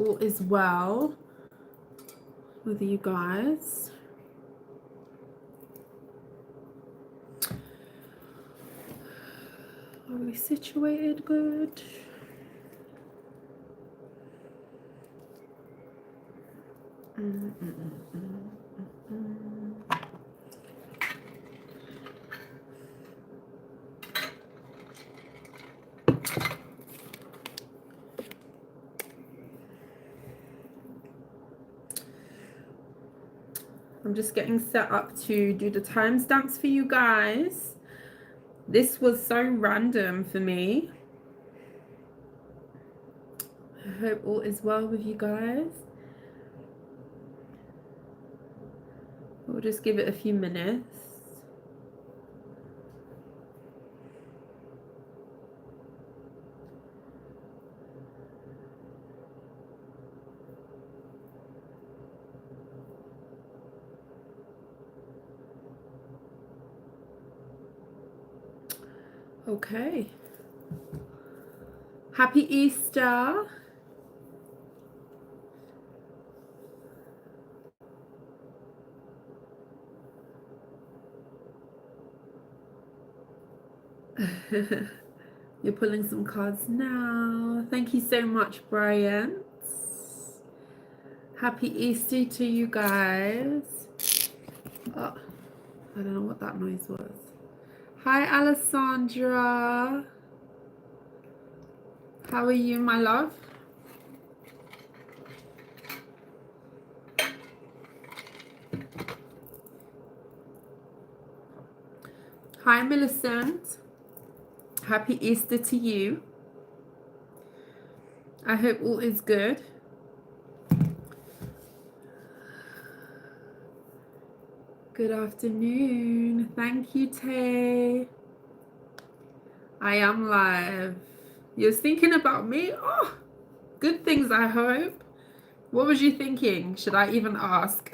all is well with you guys. Are we situated good? I'm just getting set up to do the timestamps for you guys. This was so random for me. I hope all is well with you guys. We'll just give it a few minutes. Okay. Happy Easter. You're pulling some cards now. Thank you so much, Brian. Happy Easter to you guys. Oh, I don't know what that noise was. Hi, Alessandra. How are you, my love? Hi, Millicent. Happy Easter to you. I hope all is good. Good afternoon. Thank you, Tay. I am live. You're thinking about me? Oh, good things, I hope. What was you thinking? Should I even ask?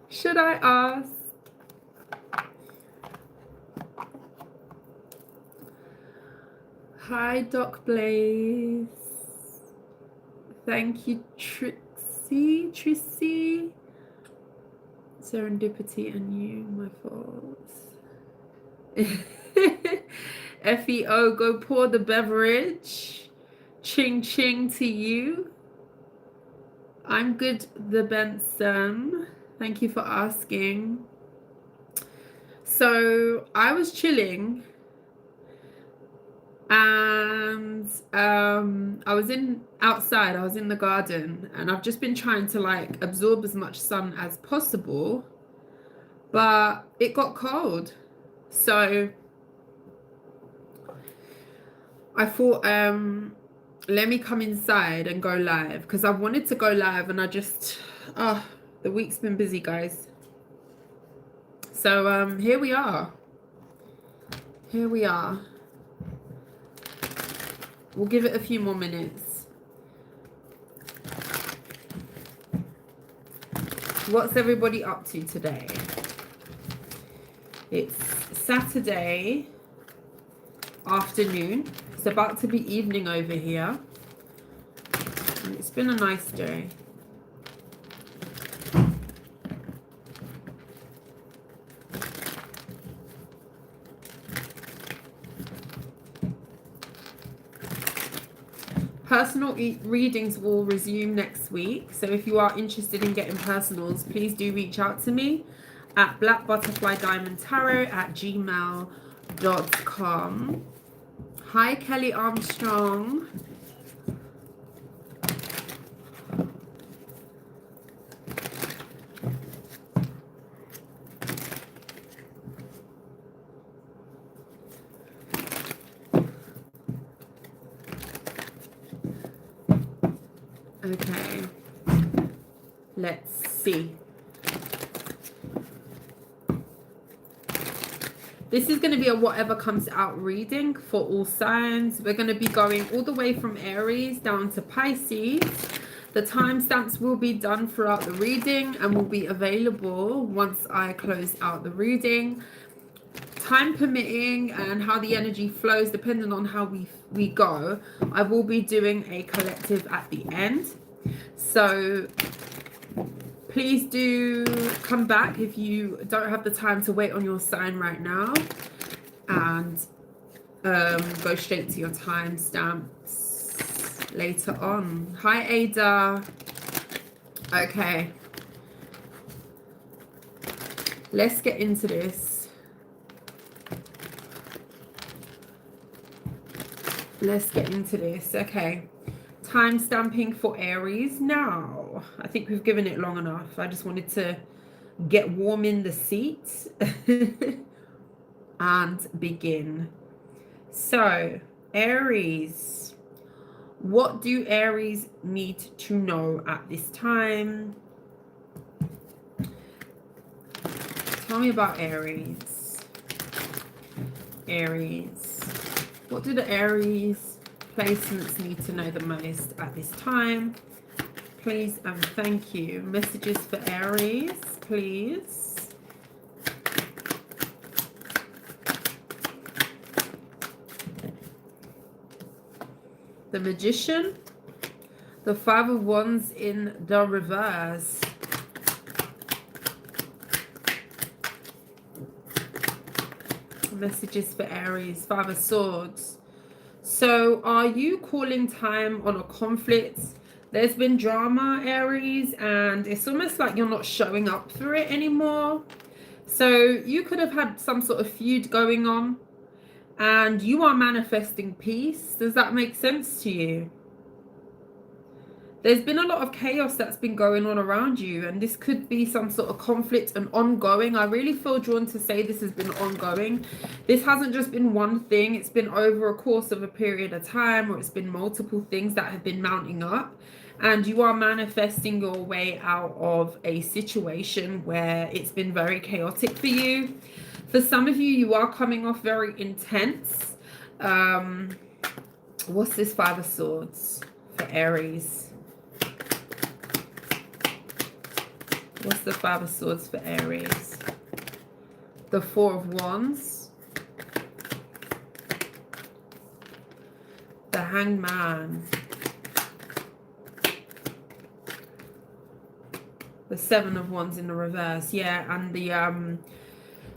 Should I ask? Hi, Doc Blaze. Thank you, Trissy. Serendipity and you, my faults. FEO, go pour the beverage. Ching ching to you. I'm good, the Benson. Thank you for asking. So I was chilling and I was outside, I was in the garden, and I've just been trying to like absorb as much sun as possible, but it got cold. So I thought, let me come inside and go live, because I wanted to go live and I just, the week's been busy, guys. So here we are. Here we are. We'll give it a few more minutes. What's everybody up to today? It's Saturday afternoon. It's about to be evening over here. And it's been a nice day. Personal readings will resume next week. So if you are interested in getting personals, please do reach out to me at blackbutterflydiamondtarot@gmail.com. Hi, Kelly Armstrong. Okay, let's see. This is going to be a whatever comes out reading for all signs. We're going to be going all the way from Aries down to Pisces. The timestamps will be done throughout the reading and will be available once I close out the reading. time permitting and how the energy flows, depending on how we go, I will be doing a collective at the end. So please do come back if you don't have the time to wait on your sign right now, and go straight to your timestamps later on. Hi, Ada. Okay. Let's get into this. Okay. Time stamping for Aries now. I think we've given it long enough. I just wanted to get warm in the seat and begin. So, Aries. What do Aries need to know at this time? Tell me about Aries. Aries. What do the Aries placements need to know the most at this time? Please and thank you. Messages for Aries, please. The Magician. The Five of Wands in the reverse. Messages for Aries. Five of Swords. So are you calling time on a conflict? There's been drama, Aries, and it's almost like you're not showing up for it anymore. So you could have had some sort of feud going on, and you are manifesting peace. Does that make sense to you? There's been a lot of chaos that's been going on around you, and this could be some sort of conflict and ongoing. I really feel drawn to say this has been ongoing. This hasn't just been one thing. It's been over a course of a period of time, or it's been multiple things that have been mounting up, and you are manifesting your way out of a situation where it's been very chaotic for you. For some of you, you are coming off very intense. What's this Five of Swords for Aries? What's the Five of Swords for Aries? The Four of Wands. The Hanged Man. The Seven of Wands in the reverse. Yeah, and the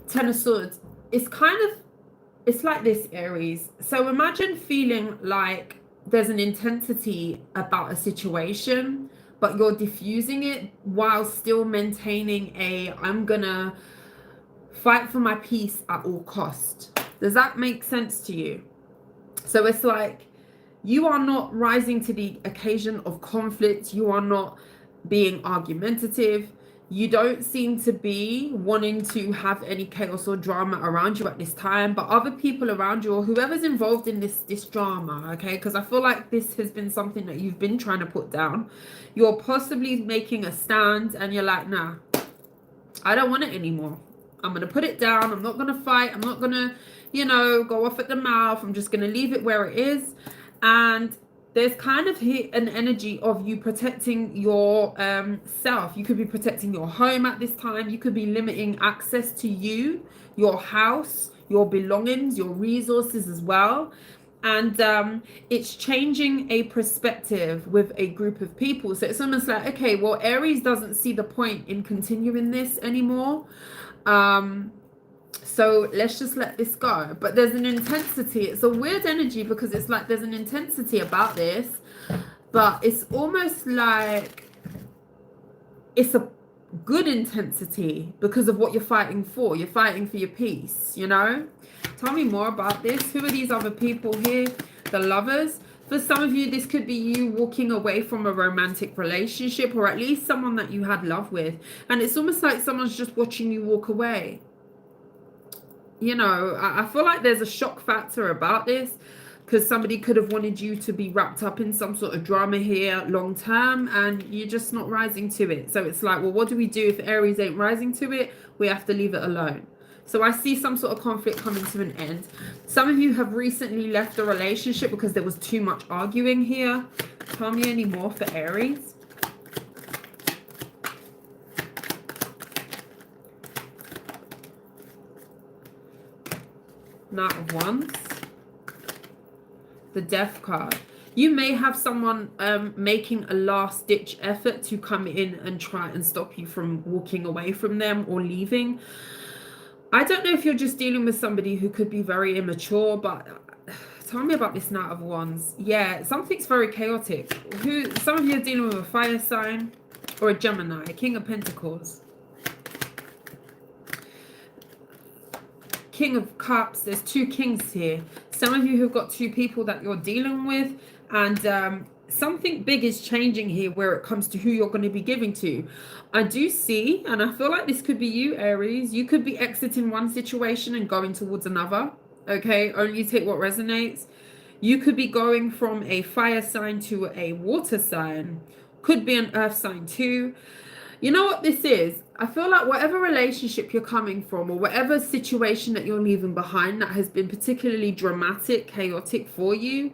Ten of Swords. It's like this, Aries. So imagine feeling like there's an intensity about a situation, but you're diffusing it while still maintaining I'm gonna fight for my peace at all cost. Does that make sense to you? So it's like you are not rising to the occasion of conflict. You are not being argumentative. You don't seem to be wanting to have any chaos or drama around you at this time, but other people around you, or whoever's involved in this drama, okay, because I feel like this has been something that you've been trying to put down. You're possibly making a stand and you're like, nah, I don't want it anymore. I'm going to put it down. I'm not going to fight. I'm not going to, go off at the mouth. I'm just going to leave it where it is. And there's kind of an energy of you protecting your self. You could be protecting your home at this time. You could be limiting access to you, your house, your belongings, your resources as well. And it's changing a perspective with a group of people. So it's almost like, okay, well, Aries doesn't see the point in continuing this anymore. So let's just let this go. But there's an intensity. It's a weird energy because it's like there's an intensity about this, but it's almost like it's a good intensity because of what you're fighting for. You're fighting for your peace, Tell me more about this. Who are these other people here? The Lovers. For some of you, this could be you walking away from a romantic relationship, or at least someone that you had love with. And it's almost like someone's just watching you walk away. I feel like there's a shock factor about this because somebody could have wanted you to be wrapped up in some sort of drama here long term, and you're just not rising to it. So it's like, well, what do we do if Aries ain't rising to it? We have to leave it alone. So I see some sort of conflict coming to an end. Some of you have recently left a relationship because there was too much arguing here. Tell me any more for Aries. Knight of Wands. The Death card. You may have someone making a last-ditch effort to come in and try and stop you from walking away from them or leaving. I don't know if you're just dealing with somebody who could be very immature, but tell me about this Knight of Wands. Yeah, something's very chaotic. Some of you are dealing with a fire sign or a Gemini, King of Pentacles. King of Cups. There's two kings here. Some of you have got two people that you're dealing with, and something big is changing here where it comes to who you're going to be giving to. I do see, and I feel like this could be you, Aries. You could be exiting one situation and going towards another. Okay, only take what resonates. You could be going from a fire sign to a water sign. Could be an earth sign too. You know what this is? I feel like whatever relationship you're coming from or whatever situation that you're leaving behind that has been particularly dramatic, chaotic for you,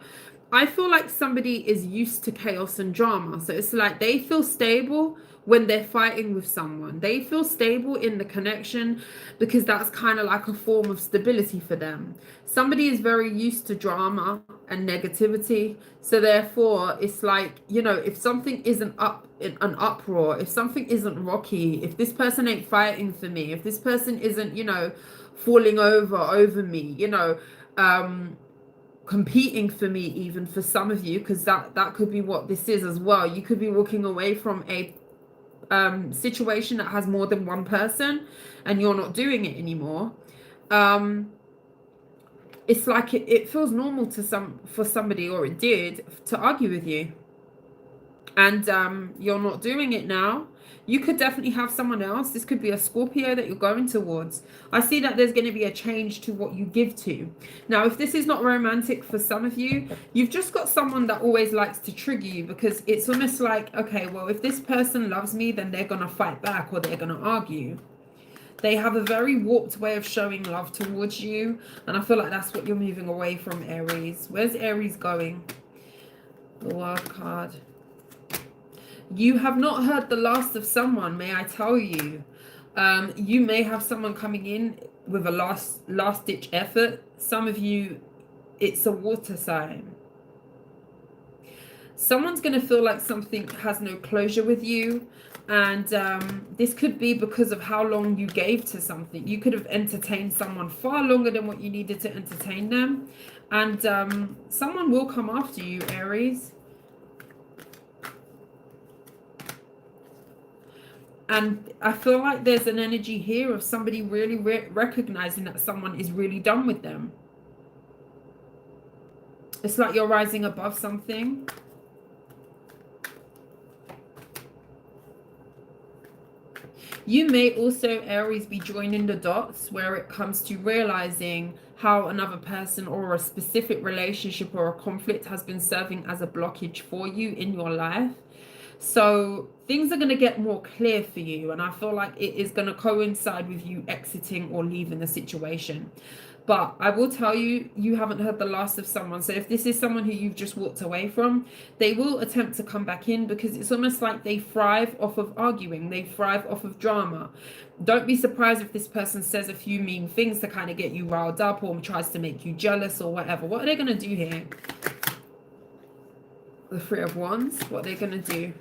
I feel like somebody is used to chaos and drama. So it's like they feel stable when they're fighting with someone. They feel stable in the connection because that's kind of like a form of stability for them. Somebody is very used to drama and negativity. So therefore, it's like, you know, if something isn't an uproar, if something isn't rocky, if this person ain't fighting for me, if this person isn't, you know, falling over me, you know, competing for me, even for some of you, because that could be what this is as well. You could be walking away from a situation that has more than one person and you're not doing it anymore. It's like it feels normal for somebody, or it did, to argue with you, and you're not doing it now. You could definitely have someone else. This could be a Scorpio that you're going towards. I see that there's going to be a change to what you give to. Now, if this is not romantic for some of you, you've just got someone that always likes to trigger you, because it's almost like, okay, well, if this person loves me, then they're going to fight back or they're going to argue. They have a very warped way of showing love towards you. And I feel like that's what you're moving away from, Aries. Where's Aries going? The World card. You have not heard the last of someone, may I tell you. You may have someone coming in with a last-ditch effort. Some of you, it's a water sign. Someone's going to feel like something has no closure with you. And this could be because of how long you gave to something. You could have entertained someone far longer than what you needed to entertain them. And someone will come after you, Aries. And I feel like there's an energy here of somebody really recognizing that someone is really done with them. It's like you're rising above something. You may also, Aries, be joining the dots where it comes to realizing how another person or a specific relationship or a conflict has been serving as a blockage for you in your life. So things are going to get more clear for you, and I feel like it is going to coincide with you exiting or leaving a situation. But I will tell you, you haven't heard the last of someone. So if this is someone who you've just walked away from, they will attempt to come back in, because it's almost like they thrive off of arguing. They thrive off of drama. Don't be surprised if this person says a few mean things to kind of get you riled up, or tries to make you jealous or whatever. What are they going to do here? The Three of Wands. What are they going to do?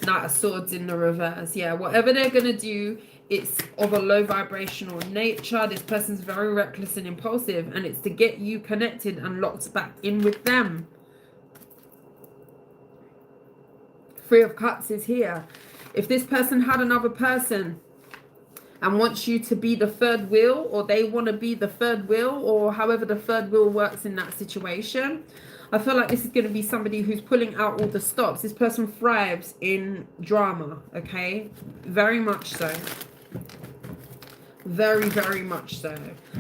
Knight of Swords in the reverse. Yeah, whatever they're going to do, it's of a low vibrational nature. This person's very reckless and impulsive, and it's to get you connected and locked back in with them. Three of Cups is here. If this person had another person and wants you to be the third wheel, or they want to be the third wheel, or however the third wheel works in that situation, I feel like this is going to be somebody who's pulling out all the stops. This person thrives in drama, okay? Very much so. Very, very much so.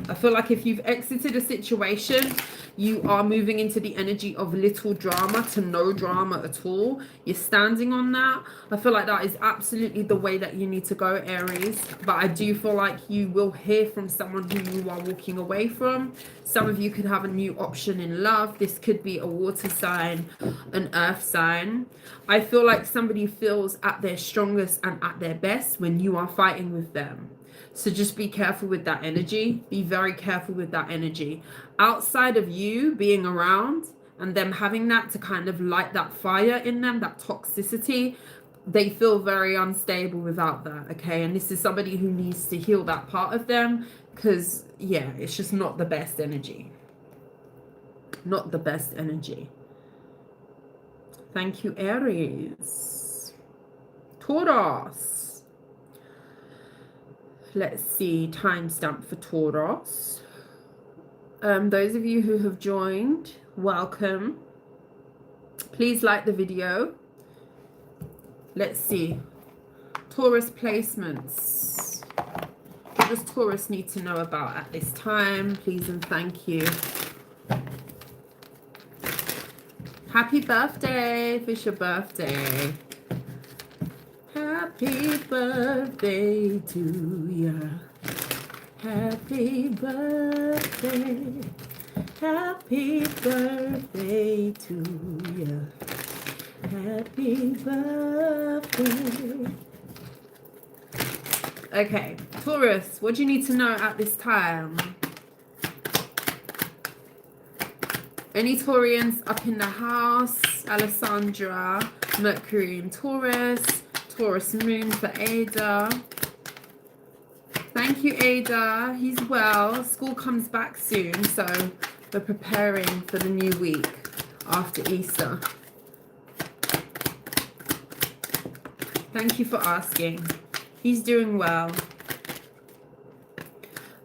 I feel like if you've exited a situation, you are moving into the energy of little drama to no drama at all. You're standing on that. I feel like that is absolutely the way that you need to go, Aries. But I do feel like you will hear from someone who you are walking away from. Some of you could have a new option in love. This could be a water sign, an earth sign. I feel like somebody feels at their strongest and at their best when you are fighting with them. So just be careful with that energy. Be very careful with that energy. Outside of you being around and them having that to kind of light that fire in them, that toxicity, they feel very unstable without that, okay? And this is somebody who needs to heal that part of them because, yeah, it's just not the best energy. Not the best energy. Thank you, Aries. Taurus. Let's see, timestamp for Taurus. Those of you who have joined, welcome. Please like the video. Let's see. Taurus placements. What does Taurus need to know about at this time? Please and thank you. Happy birthday if it's your birthday. Happy birthday to ya. Happy birthday. Happy birthday to ya. Happy birthday. Okay, Taurus, what do you need to know at this time? Any Taurians up in the house? Alessandra, Mercury in Taurus. Taurus moon for Ada. Thank you, Ada. He's well. School comes back soon, so we're preparing for the new week after Easter. Thank you for asking. He's doing well.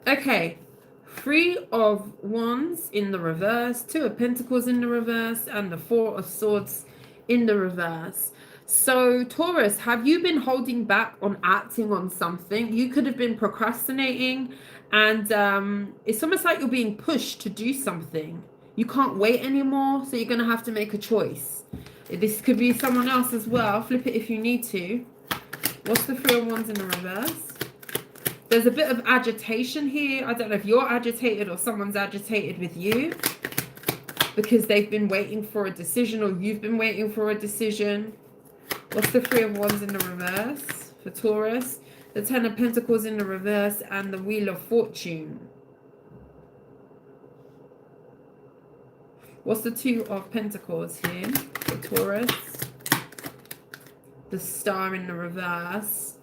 Okay. 3 of Wands in the reverse, 2 of Pentacles in the reverse, and the 4 of Swords in the reverse. So, Taurus, have you been holding back on acting on something? You could have been procrastinating, and it's almost like you're being pushed to do something. You can't wait anymore, so you're going to have to make a choice. This could be someone else as well. Flip it if you need to. What's the 3 of Wands in the reverse? There's a bit of agitation here. I don't know if you're agitated or someone's agitated with you because they've been waiting for a decision or you've been waiting for a decision. What's the 3 of Wands in the reverse for Taurus? The 10 of Pentacles in the reverse and the Wheel of Fortune. What's the 2 of Pentacles here for Taurus? The Star in the reverse.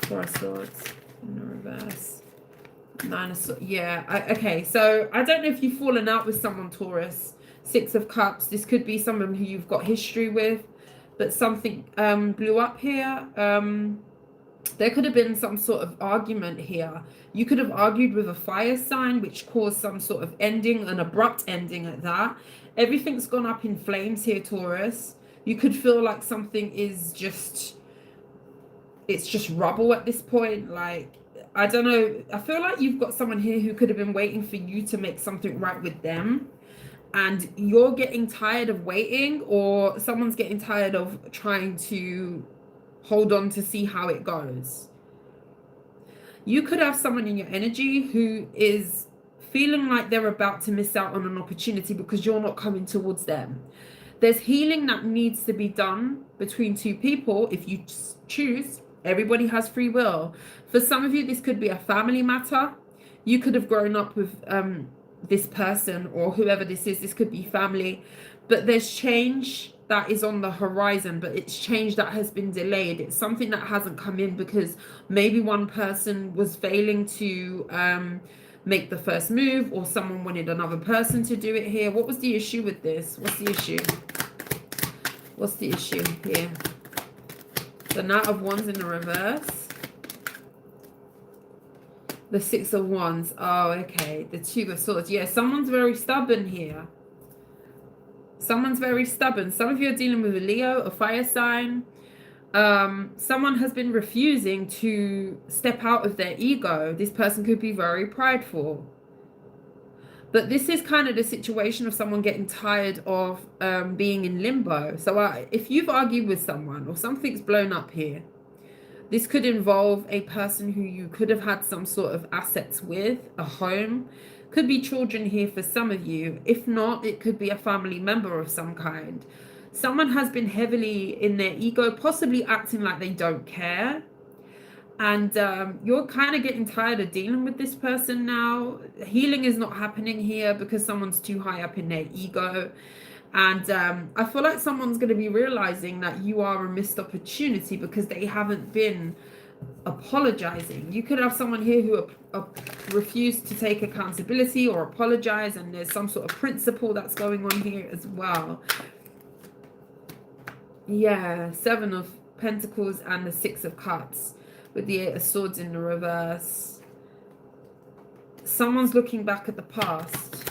4 of Swords in the reverse. 9 of Swords. Yeah, okay. So I don't know if you've fallen out with someone, Taurus. 6 of Cups. This could be someone who you've got history with, but something blew up here. There could have been some sort of argument here. You could have argued with a fire sign, which caused some sort of ending, an abrupt ending at that. Everything's gone up in flames here, Taurus. You could feel like something is just, it's just rubble at this point. Like, I don't know. I feel like you've got someone here who could have been waiting for you to make something right with them. And you're getting tired of waiting, or someone's getting tired of trying to hold on to see how it goes. You could have someone in your energy who is feeling like they're about to miss out on an opportunity because you're not coming towards them. There's healing that needs to be done between 2 people if you choose. Everybody has free will. For some of you, this could be a family matter. You could have grown up with this person or whoever this is. This could be family. But there's change that is on the horizon, but it's change that has been delayed. It's something that hasn't come in because maybe one person was failing to make the first move, or someone wanted another person to do it here. What was the issue with this? What's the issue? What's the issue here? The Knight of Wands in the reverse. The 6 of Wands. Oh, okay. The 2 of Swords. Yeah, someone's very stubborn here. Someone's very stubborn. Some of you are dealing with a Leo, a fire sign. Someone has been refusing to step out of their ego. This person could be very prideful. But this is kind of the situation of someone getting tired of being in limbo. So if you've argued with someone or something's blown up here, this could involve a person who you could have had some sort of assets with, a home. Could be children here for some of you. If not, it could be a family member of some kind. Someone has been heavily in their ego, possibly acting like they don't care. And you're kind of getting tired of dealing with this person now. Healing is not happening here because someone's too high up in their ego. And I feel like someone's going to be realizing that you are a missed opportunity because they haven't been apologizing. You could have someone here who refused to take accountability or apologize, and there's some sort of principle that's going on here as well. Yeah, 7 of Pentacles and the 6 of Cups with the 8 of Swords in the reverse. Someone's looking back at the past.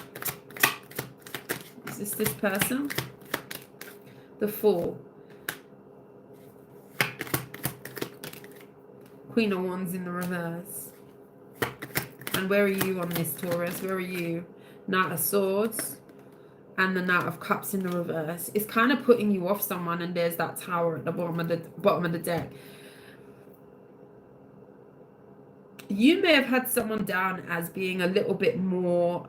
Is this person? The Fool. Queen of Wands in the reverse. And where are you on this, Taurus? Where are you? Knight of Swords and the Knight of Cups in the reverse. It's kind of putting you off someone, and there's that Tower at the bottom of the deck. You may have had someone down as being a little bit more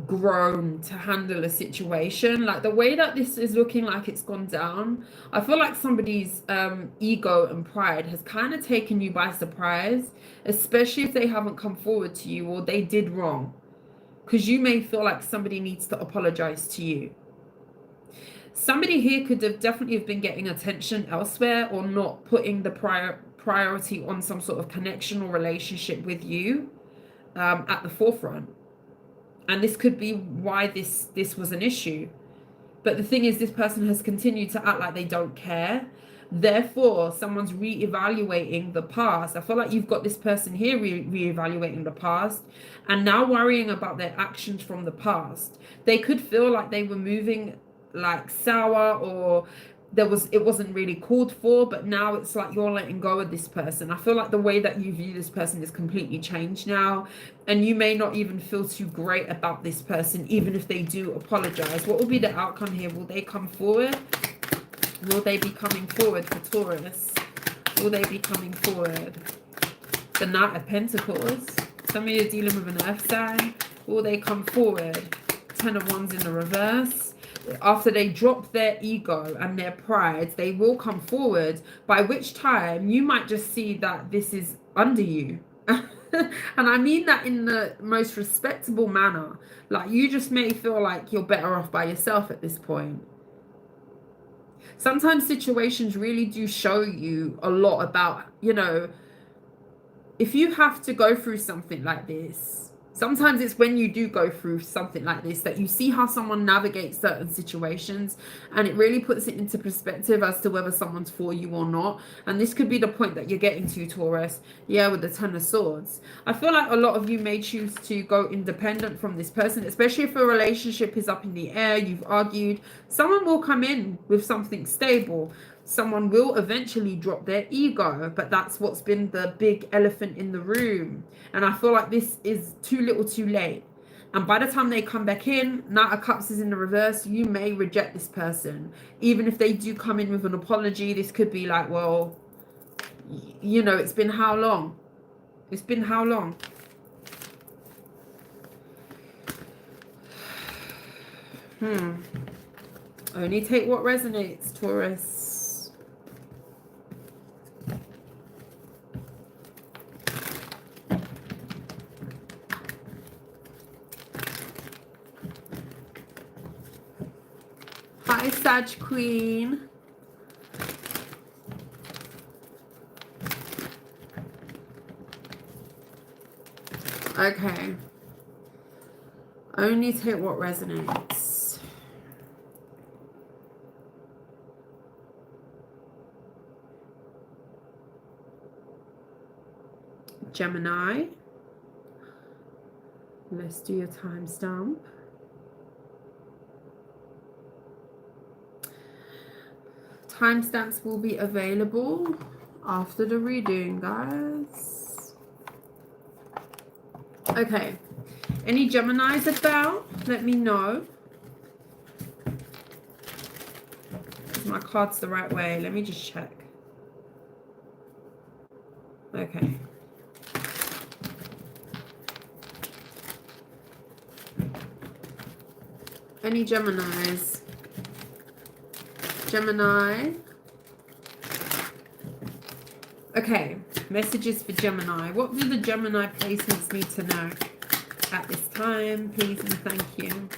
grown to handle a situation. Like the way that this is looking like it's gone down, I feel like somebody's ego and pride has kind of taken you by surprise, especially if they haven't come forward to you or they did wrong, because you may feel like somebody needs to apologize to you. Somebody here could have definitely have been getting attention elsewhere or not putting the priority on some sort of connection or relationship with you at the forefront. And this could be why this was an issue. But the thing is, this person has continued to act like they don't care. Therefore, someone's reevaluating the past. I feel like you've got this person here reevaluating the past and now worrying about their actions from the past. They could feel like they were moving like sour, or it wasn't really called for, but now it's like you're letting go of this person. I feel like the way that you view this person is completely changed now, and you may not even feel too great about this person even if they do apologize. What will be the outcome here? Will they come forward? Will they be coming forward for Taurus? Will they be coming forward? The Knight of Pentacles. Some of you are dealing with an earth sign. Will they come forward? 10 of Wands in the reverse. After they drop their ego and their pride, they will come forward, by which time you might just see that this is under you. And I mean that in the most respectable manner. Like, you just may feel like you're better off by yourself at this point. Sometimes situations really do show you a lot about, you know, if you have to go through something like this, sometimes it's when you do go through something like this that you see how someone navigates certain situations, and it really puts it into perspective as to whether someone's for you or not. And this could be the point that you're getting to, Taurus. Yeah, with the 10 of Swords. I feel like a lot of you may choose to go independent from this person, especially if a relationship is up in the air, you've argued. Someone will come in with something stable. Someone will eventually drop their ego, but that's what's been the big elephant in the room. And I feel like this is too little too late. And by the time they come back in, Knight of Cups is in the reverse, you may reject this person. Even if they do come in with an apology, this could be like, well, you know, it's been how long? It's been how long? Only take what resonates, Taurus. Hi, Sag Queen. Okay. Only take what resonates. Gemini. Let's do your timestamp. Timestamps will be available after the reading, guys. Okay. Any Geminis about? Let me know. Is my cards the right way? Let me just check. Okay. Any Geminis? Gemini. Okay, messages for Gemini. What do the Gemini placements need to know at this time, please and thank you?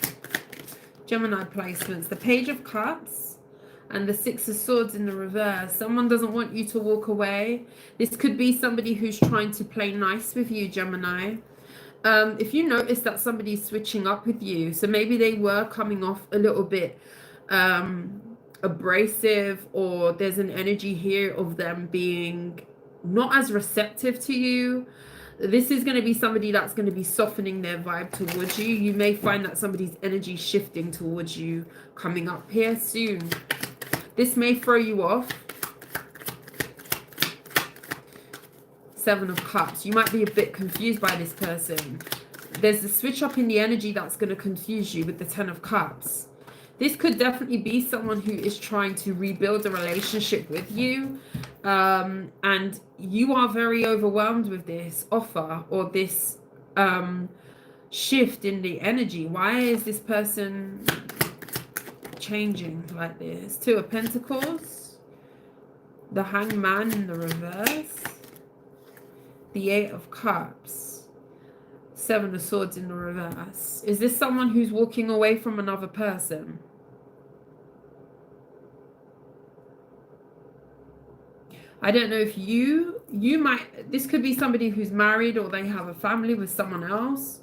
Gemini placements, the Page of Cups and the Six of Swords in the reverse. Someone doesn't want you to walk away. This could be somebody who's trying to play nice with you, Gemini. If you notice that somebody's switching up with you, so maybe they were coming off a little bit abrasive, or there's an energy here of them being not as receptive to you. This is going to be somebody that's going to be softening their vibe towards you. You may find that somebody's energy shifting towards you coming up here soon. This may throw you off. Seven of Cups. You might be a bit confused by this person. There's a switch up in the energy that's going to confuse you with the Ten of Cups. This could definitely be someone who is trying to rebuild a relationship with you. And you are very overwhelmed with this offer or this shift in the energy. Why is this person changing like this? Two of Pentacles. The Hanged Man in the reverse. The Eight of Cups. Seven of Swords in the reverse. Is this someone who's walking away from another person? I don't know if you might, this could be somebody who's married or they have a family with someone else.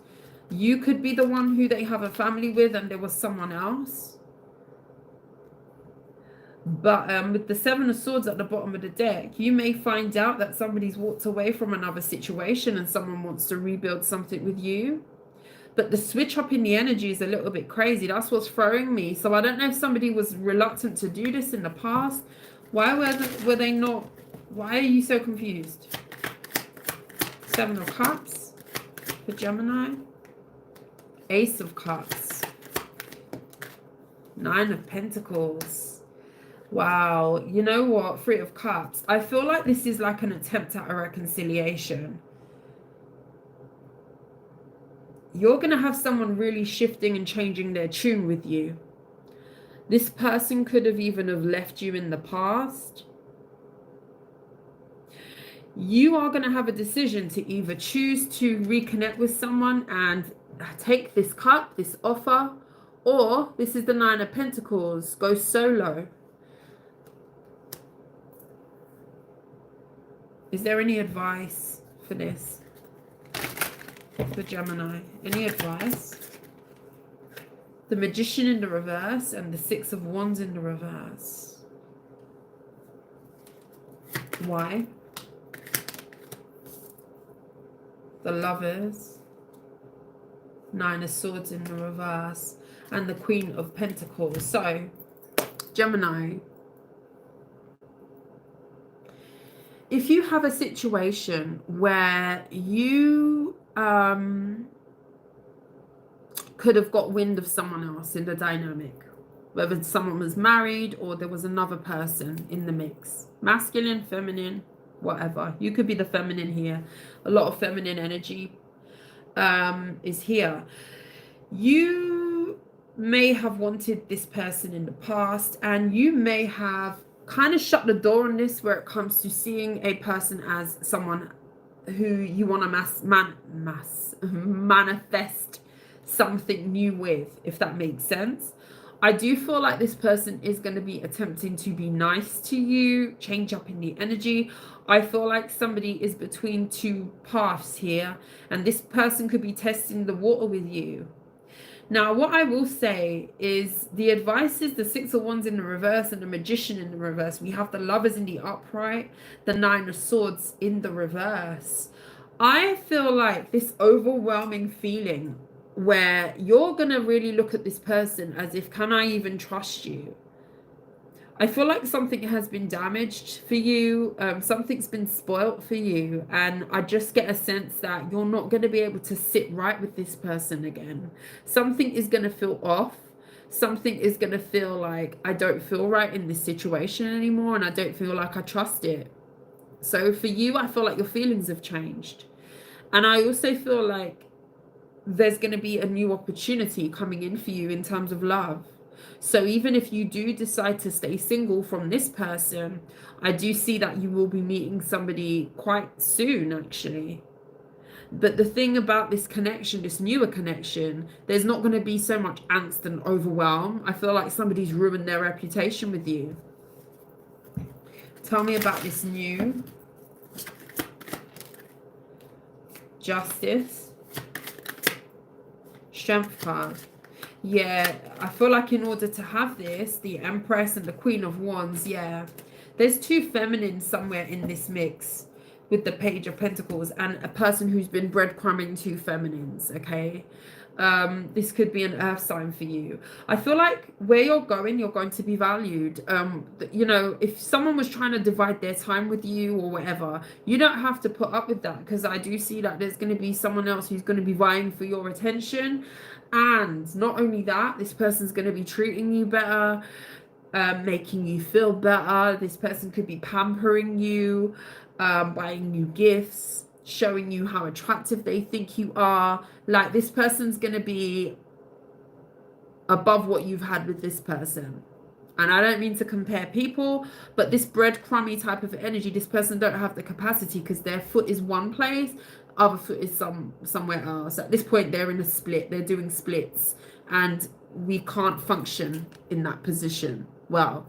You could be the one who they have a family with and there was someone else. But with the Seven of Swords at the bottom of the deck, you may find out that somebody's walked away from another situation and someone wants to rebuild something with you. But the switch up in the energy is a little bit crazy. That's what's throwing me. So I don't know if somebody was reluctant to do this in the past. Why were they not? Why are you so confused? Seven of Cups for Gemini. Ace of Cups. Nine of Pentacles. Wow. You know what? Three of Cups. I feel like this is like an attempt at a reconciliation. You're going to have someone really shifting and changing their tune with you. This person could have even have left you in the past. You are going to have a decision to either choose to reconnect with someone and take this cup, this offer, or this is the Nine of Pentacles, go solo. Is there any advice for this? For Gemini, any advice? The Magician in the reverse and the Six of Wands in the reverse. Why? The Lovers, Nine of Swords in the reverse, and the Queen of Pentacles. So, Gemini, if you have a situation where you could have got wind of someone else in the dynamic, whether someone was married or there was another person in the mix, masculine, feminine, whatever. You could be the feminine here. A lot of feminine energy is here. You may have wanted this person in the past, and you may have kind of shut the door on this where it comes to seeing a person as someone who you want to manifest something new with, if that makes sense. I do feel like this person is going to be attempting to be nice to you, change up in the energy. I feel like somebody is between two paths here, and this person could be testing the water with you. Now, what I will say is the advice is the Six of Wands in the reverse and the Magician in the reverse. We have the Lovers in the upright, the Nine of Swords in the reverse. I feel like this overwhelming feeling where you're going to really look at this person as if, can I even trust you? I feel like something has been damaged for you. Something's been spoilt for you. And I just get a sense that you're not going to be able to sit right with this person again. Something is going to feel off. Something is going to feel like, I don't feel right in this situation anymore. And I don't feel like I trust it. So for you, I feel like your feelings have changed. And I also feel like there's going to be a new opportunity coming in for you in terms of love. So even if you do decide to stay single from this person, I do see that you will be meeting somebody quite soon, actually. But the thing about this connection, this newer connection, there's not going to be so much angst and overwhelm. I feel like somebody's ruined their reputation with you. Tell me about this new Justice, Strength card. Yeah, I feel like in order to have this, the Empress and the Queen of Wands, yeah, there's two feminines somewhere in this mix with the Page of Pentacles and a person who's been breadcrumbing two feminines, okay? This could be an earth sign for you. I feel like where you're going to be valued. You know, if someone was trying to divide their time with you or whatever, you don't have to put up with that, because I do see that there's going to be someone else who's going to be vying for your attention. And not only that, this person's going to be treating you better, making you feel better. This person could be pampering you, buying you gifts, showing you how attractive they think you are. Like, this person's going to be above what you've had with this person. And I don't mean to compare people, but this breadcrumby type of energy, this person don't have the capacity, because their foot is one place, other foot is somewhere else. At this point, they're in a split. They're doing splits, and we can't function in that position. Well,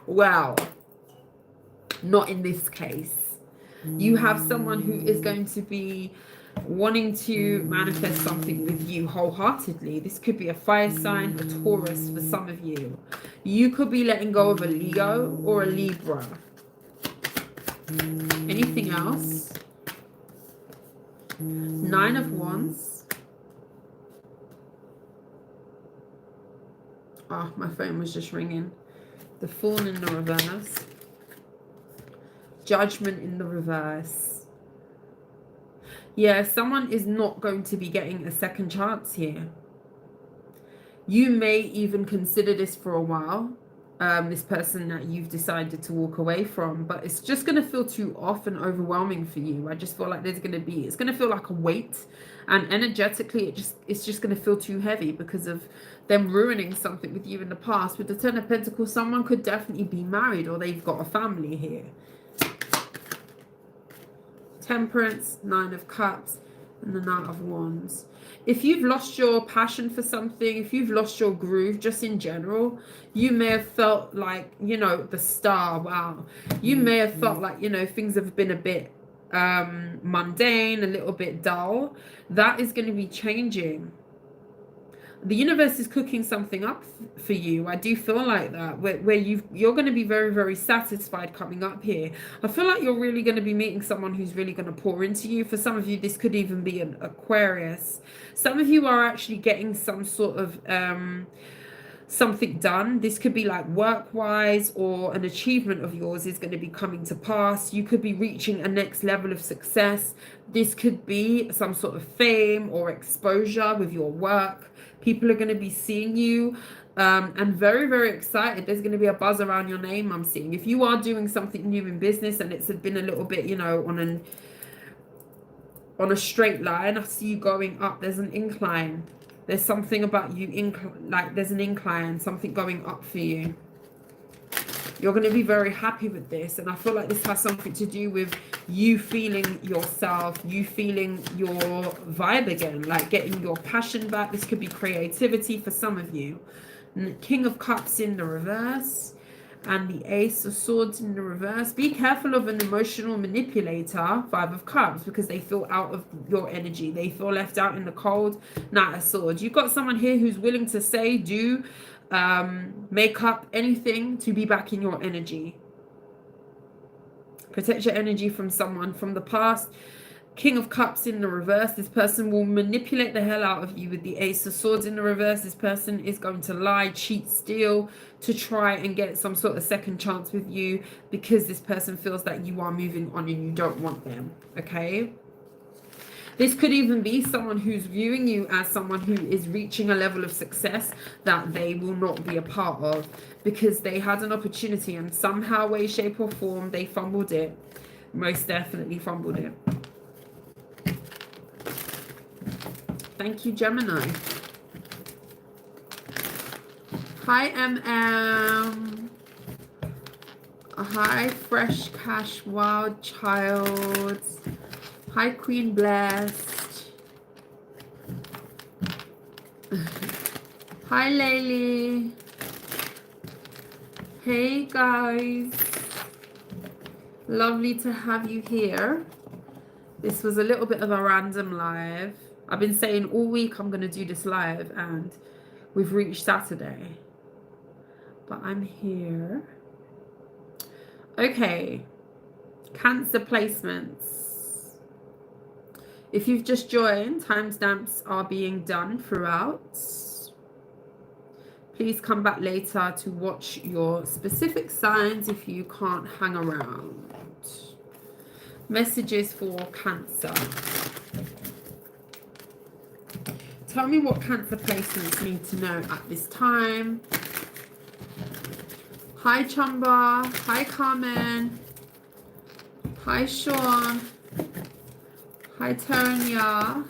well, not in this case. You have someone who is going to be wanting to manifest something with you wholeheartedly. This could be a fire sign, a Taurus for some of you. You could be letting go of a Leo or a Libra. Anything else? Nine of Wands. Oh, my phone was just ringing. The Fool in the reverse. Judgment in the reverse. Yeah, someone is not going to be getting a second chance here. You may even consider this for a while, this person that you've decided to walk away from, but it's just going to feel too off and overwhelming for you. I just feel like it's going to feel like a weight, and energetically it's just going to feel too heavy because of them ruining something with you in the past. With the Ten of Pentacles, someone could definitely be married, or they've got a family here. Temperance, Nine of Cups, and the Knight of Wands. If you've lost your passion for something, if you've lost your groove just in general, you may have felt like, you know, the star, wow. You may have felt like, you know, things have been a bit mundane, a little bit dull. That is going to be changing. The universe is cooking something up for you. I do feel like that, where you're going to be very, very satisfied coming up here. I feel like you're really going to be meeting someone who's really going to pour into you. For some of you, this could even be an Aquarius. Some of you are actually getting some sort of something done. This could be like work-wise, or an achievement of yours is going to be coming to pass. You could be reaching a next level of success. This could be some sort of fame or exposure with your work. People are going to be seeing you and very, very excited. There's going to be a buzz around your name, I'm seeing. If you are doing something new in business and it's been a little bit, you know, on a straight line, I see you going up. There's an incline. There's something about you, like there's an incline, something going up for you. You're going to be very happy with this. And I feel like this has something to do with you feeling yourself, you feeling your vibe again, like getting your passion back. This could be creativity for some of you. And King of Cups in the reverse, and the Ace of Swords in the reverse. Be careful of an emotional manipulator, Five of Cups, because they feel out of your energy. They feel left out in the cold. Knight of Swords. You've got someone here who's willing to say, do, make up anything to be back in your energy. Protect your energy from someone from the past. King of Cups in the reverse. This person will manipulate the hell out of you with the Ace of Swords in the reverse. This person is going to lie, cheat, steal to try and get some sort of second chance with you, because this person feels that you are moving on and you don't want them, okay? This could even be someone who's viewing you as someone who is reaching a level of success that they will not be a part of, because they had an opportunity and somehow, way, shape or form, they fumbled it. Most definitely fumbled it. Thank you, Gemini. Hi, MM. Hi, Fresh Cash Wild Child. Hi, Queen Blessed. Hi, Laylee. Hey, guys. Lovely to have you here. This was a little bit of a random live. I've been saying all week I'm going to do this live, and we've reached Saturday. But I'm here. Okay. Cancer placements. If you've just joined, timestamps are being done throughout. Please come back later to watch your specific signs if you can't hang around. Messages for Cancer. Tell me what Cancer placements need to know at this time. Hi, Chumba. Hi, Carmen. Hi, Sean. Hi, Tonya.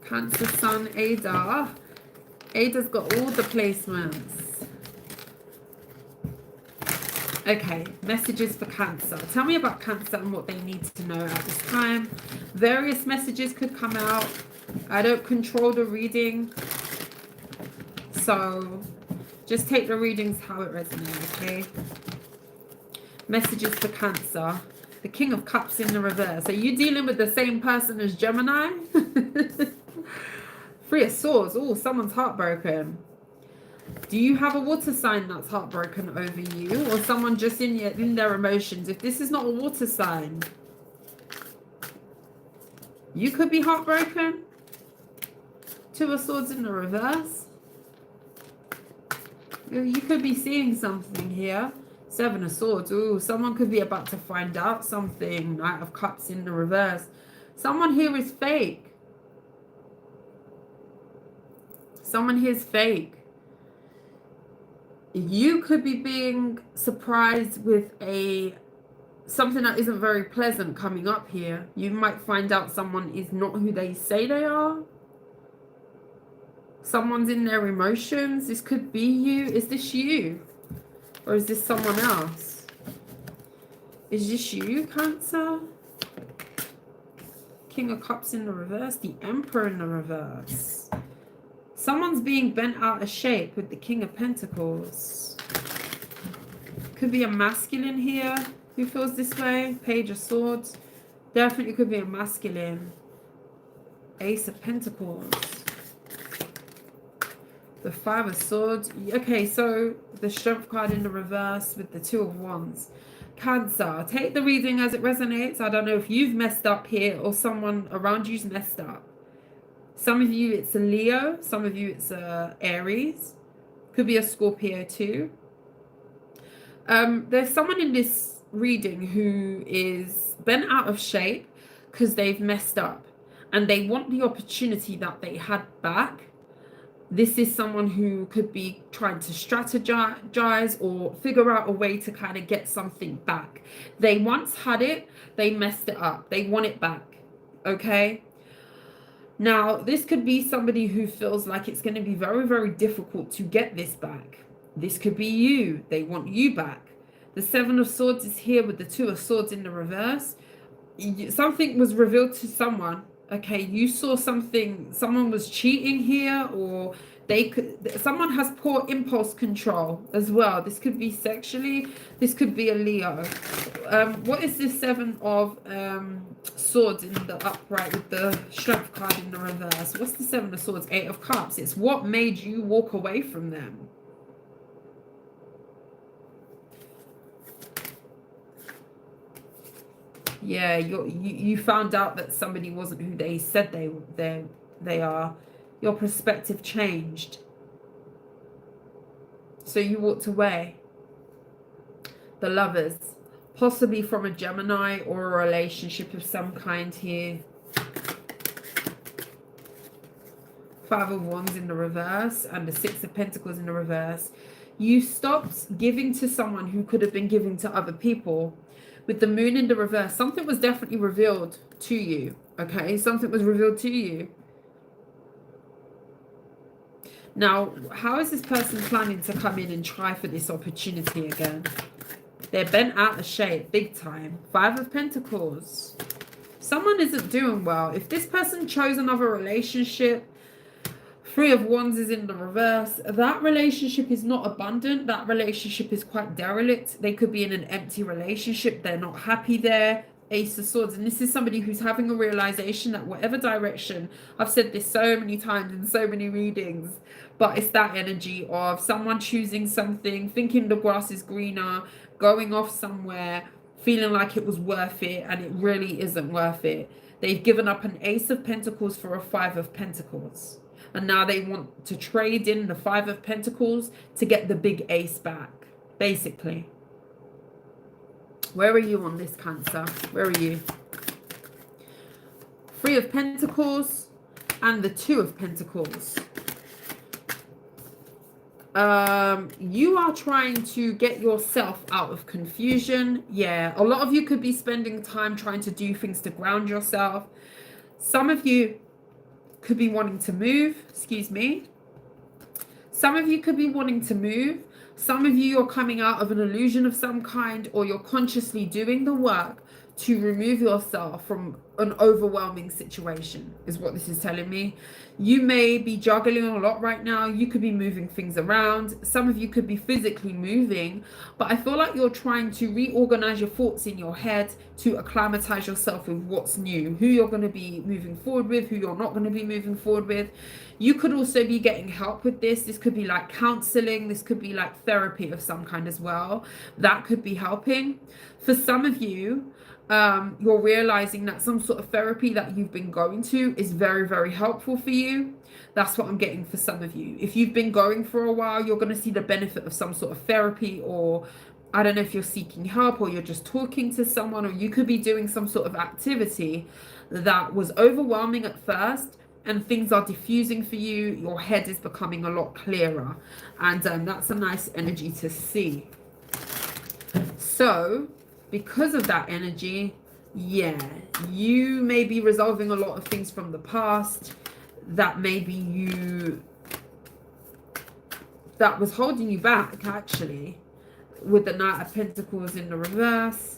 Cancer Sun, Ada. Ada's got all the placements. Okay, messages for Cancer. Tell me about Cancer and what they need to know at this time. Various messages could come out. I don't control the reading, so just take the readings how it resonates, okay? Messages for Cancer. The King of Cups in the reverse. Are you dealing with the same person as Gemini? Three of Swords. Oh, someone's heartbroken. Do you have a water sign that's heartbroken over you, or someone just in their emotions? If this is not a water sign, you could be heartbroken. Two of Swords in the reverse. You could be seeing something here. Seven of Swords. Ooh, someone could be about to find out something. Knight of Cups in the reverse. Someone here is fake. Someone here is fake. You could be being surprised with something that isn't very pleasant coming up here. You might find out someone is not who they say they are. Someone's in their emotions. This could be you. Is this you? Or is this someone else? Is this you, Cancer? King of Cups in the reverse. The Emperor in the reverse. Someone's being bent out of shape with the King of Pentacles. Could be a masculine here who feels this way. Page of Swords. Definitely could be a masculine. Ace of Pentacles. The Five of Swords. Okay, so the Strength card in the reverse with the Two of Wands. Cancer. Take the reading as it resonates. I don't know if you've messed up here or someone around you's messed up. Some of you, it's a Leo. Some of you, it's a Aries. Could be a Scorpio too. There's someone in this reading who is bent out of shape because they've messed up. And they want the opportunity that they had back. This is someone who could be trying to strategize or figure out a way to kind of get something back. They once had it. They messed it up. They want it back. Okay? Now, this could be somebody who feels like it's going to be very, very difficult to get this back. This could be you. They want you back. The Seven of Swords is here with the Two of Swords in the reverse. Something was revealed to someone. Okay, you saw something. Someone was cheating here, or someone has poor impulse control as well. This could be sexually. This could be a Leo. What is this Seven of Swords in the upright with the Strength card in the reverse? What's the Seven of Swords? Eight of Cups. It's what made you walk away from them. Yeah, you found out that somebody wasn't who they said they are. Your perspective changed. So you walked away. The Lovers. Possibly from a Gemini or a relationship of some kind here. Five of Wands in the reverse and the Six of Pentacles in the reverse. You stopped giving to someone who could have been giving to other people. With the Moon in the reverse, something was definitely revealed to you. Okay, something was revealed to you. Now, how is this person planning to come in and try for this opportunity again? They're bent out of shape, big time. 5 of Pentacles. Someone isn't doing well. If this person chose another relationship, 3 of Wands is in the reverse. That relationship is not abundant. That relationship is quite derelict. They could be in an empty relationship. They're not happy there. Ace of Swords. And this is somebody who's having a realization that whatever direction, I've said this so many times in so many readings, but it's that energy of someone choosing something, thinking the grass is greener, going off somewhere, feeling like it was worth it, and it really isn't worth it. They've given up an Ace of Pentacles for a 5 of Pentacles. And now they want to trade in the 5 of Pentacles to get the big ace back, basically. Where are you on this, Cancer? Where are you? 3 of Pentacles and the 2 of Pentacles. You are trying to get yourself out of confusion. Yeah, a lot of you could be spending time trying to do things to ground yourself. Some of you could be wanting to move. Excuse me. Some of you could be wanting to move. Some of you are coming out of an illusion of some kind, or you're consciously doing the work to remove yourself from an overwhelming situation, is what this is telling me. You may be juggling a lot right now. You could be moving things around. Some of you could be physically moving, but I feel like you're trying to reorganize your thoughts in your head to acclimatize yourself with what's new, who you're going to be moving forward with, who you're not going to be moving forward with. You could also be getting help with this. This could be like counseling. This could be like therapy of some kind as well. That could be helping. For some of you, you're realizing that some sort of therapy that you've been going to is very, very helpful for you. That's what I'm getting for some of you. If you've been going for a while, you're going to see the benefit of some sort of therapy, or I don't know if you're seeking help or you're just talking to someone, or you could be doing some sort of activity that was overwhelming at first and things are diffusing for you. Your head is becoming a lot clearer, and that's a nice energy to see. So because of that energy, yeah, you may be resolving a lot of things from the past that maybe that was holding you back, actually, with the Knight of Pentacles in the reverse.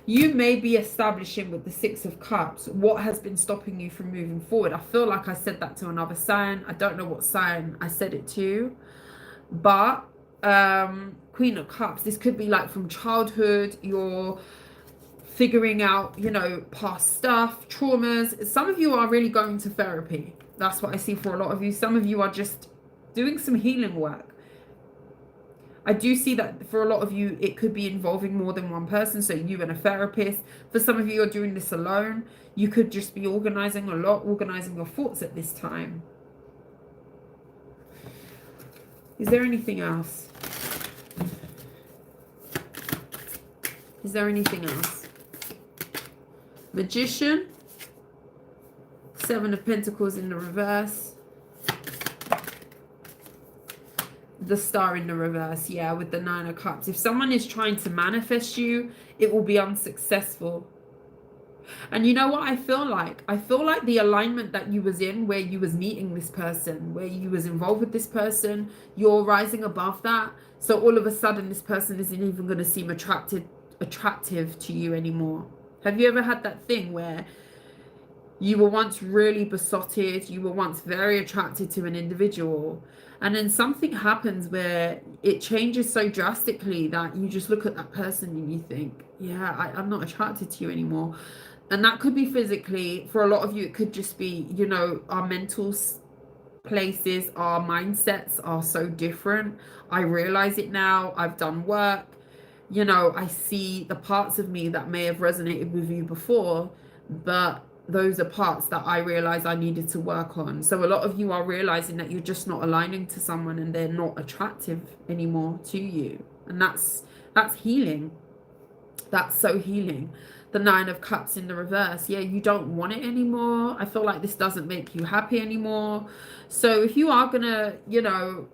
You may be establishing with the 6 of Cups what has been stopping you from moving forward. I feel like I said that to another sign. I don't know what sign I said it to, but Queen of Cups, this could be like from childhood. You're figuring out, you know, past stuff, traumas. Some of you are really going to therapy. That's what I see for a lot of you. Some of you are just doing some healing work. I do see that for a lot of you, it could be involving more than one person, so you and a therapist. For some of you, you're doing this alone. You could just be organizing a lot, organizing your thoughts at this time. Is there anything else? Is there anything else? Magician, 7 of Pentacles in the reverse. The Star in the reverse, yeah, with the 9 of Cups. If someone is trying to manifest you, it will be unsuccessful. And you know what I feel like? I feel like the alignment that you was in, where you was meeting this person, where you was involved with this person, you're rising above that. So all of a sudden, this person isn't even going to seem attractive to you anymore. Have you ever had that thing where you were once really besotted, you were once very attracted to an individual, and then something happens where it changes so drastically that you just look at that person and you think, yeah, I'm not attracted to you anymore. And that could be physically. For a lot of you, it could just be, you know, our mental places, our mindsets are so different. I realize it now. I've done work. You know, I see the parts of me that may have resonated with you before, but those are parts that I realized I needed to work on. So a lot of you are realizing that you're just not aligning to someone and they're not attractive anymore to you. And that's healing. That's so healing. The 9 of Cups in the reverse. Yeah, you don't want it anymore. I feel like this doesn't make you happy anymore. So if you are gonna, you know,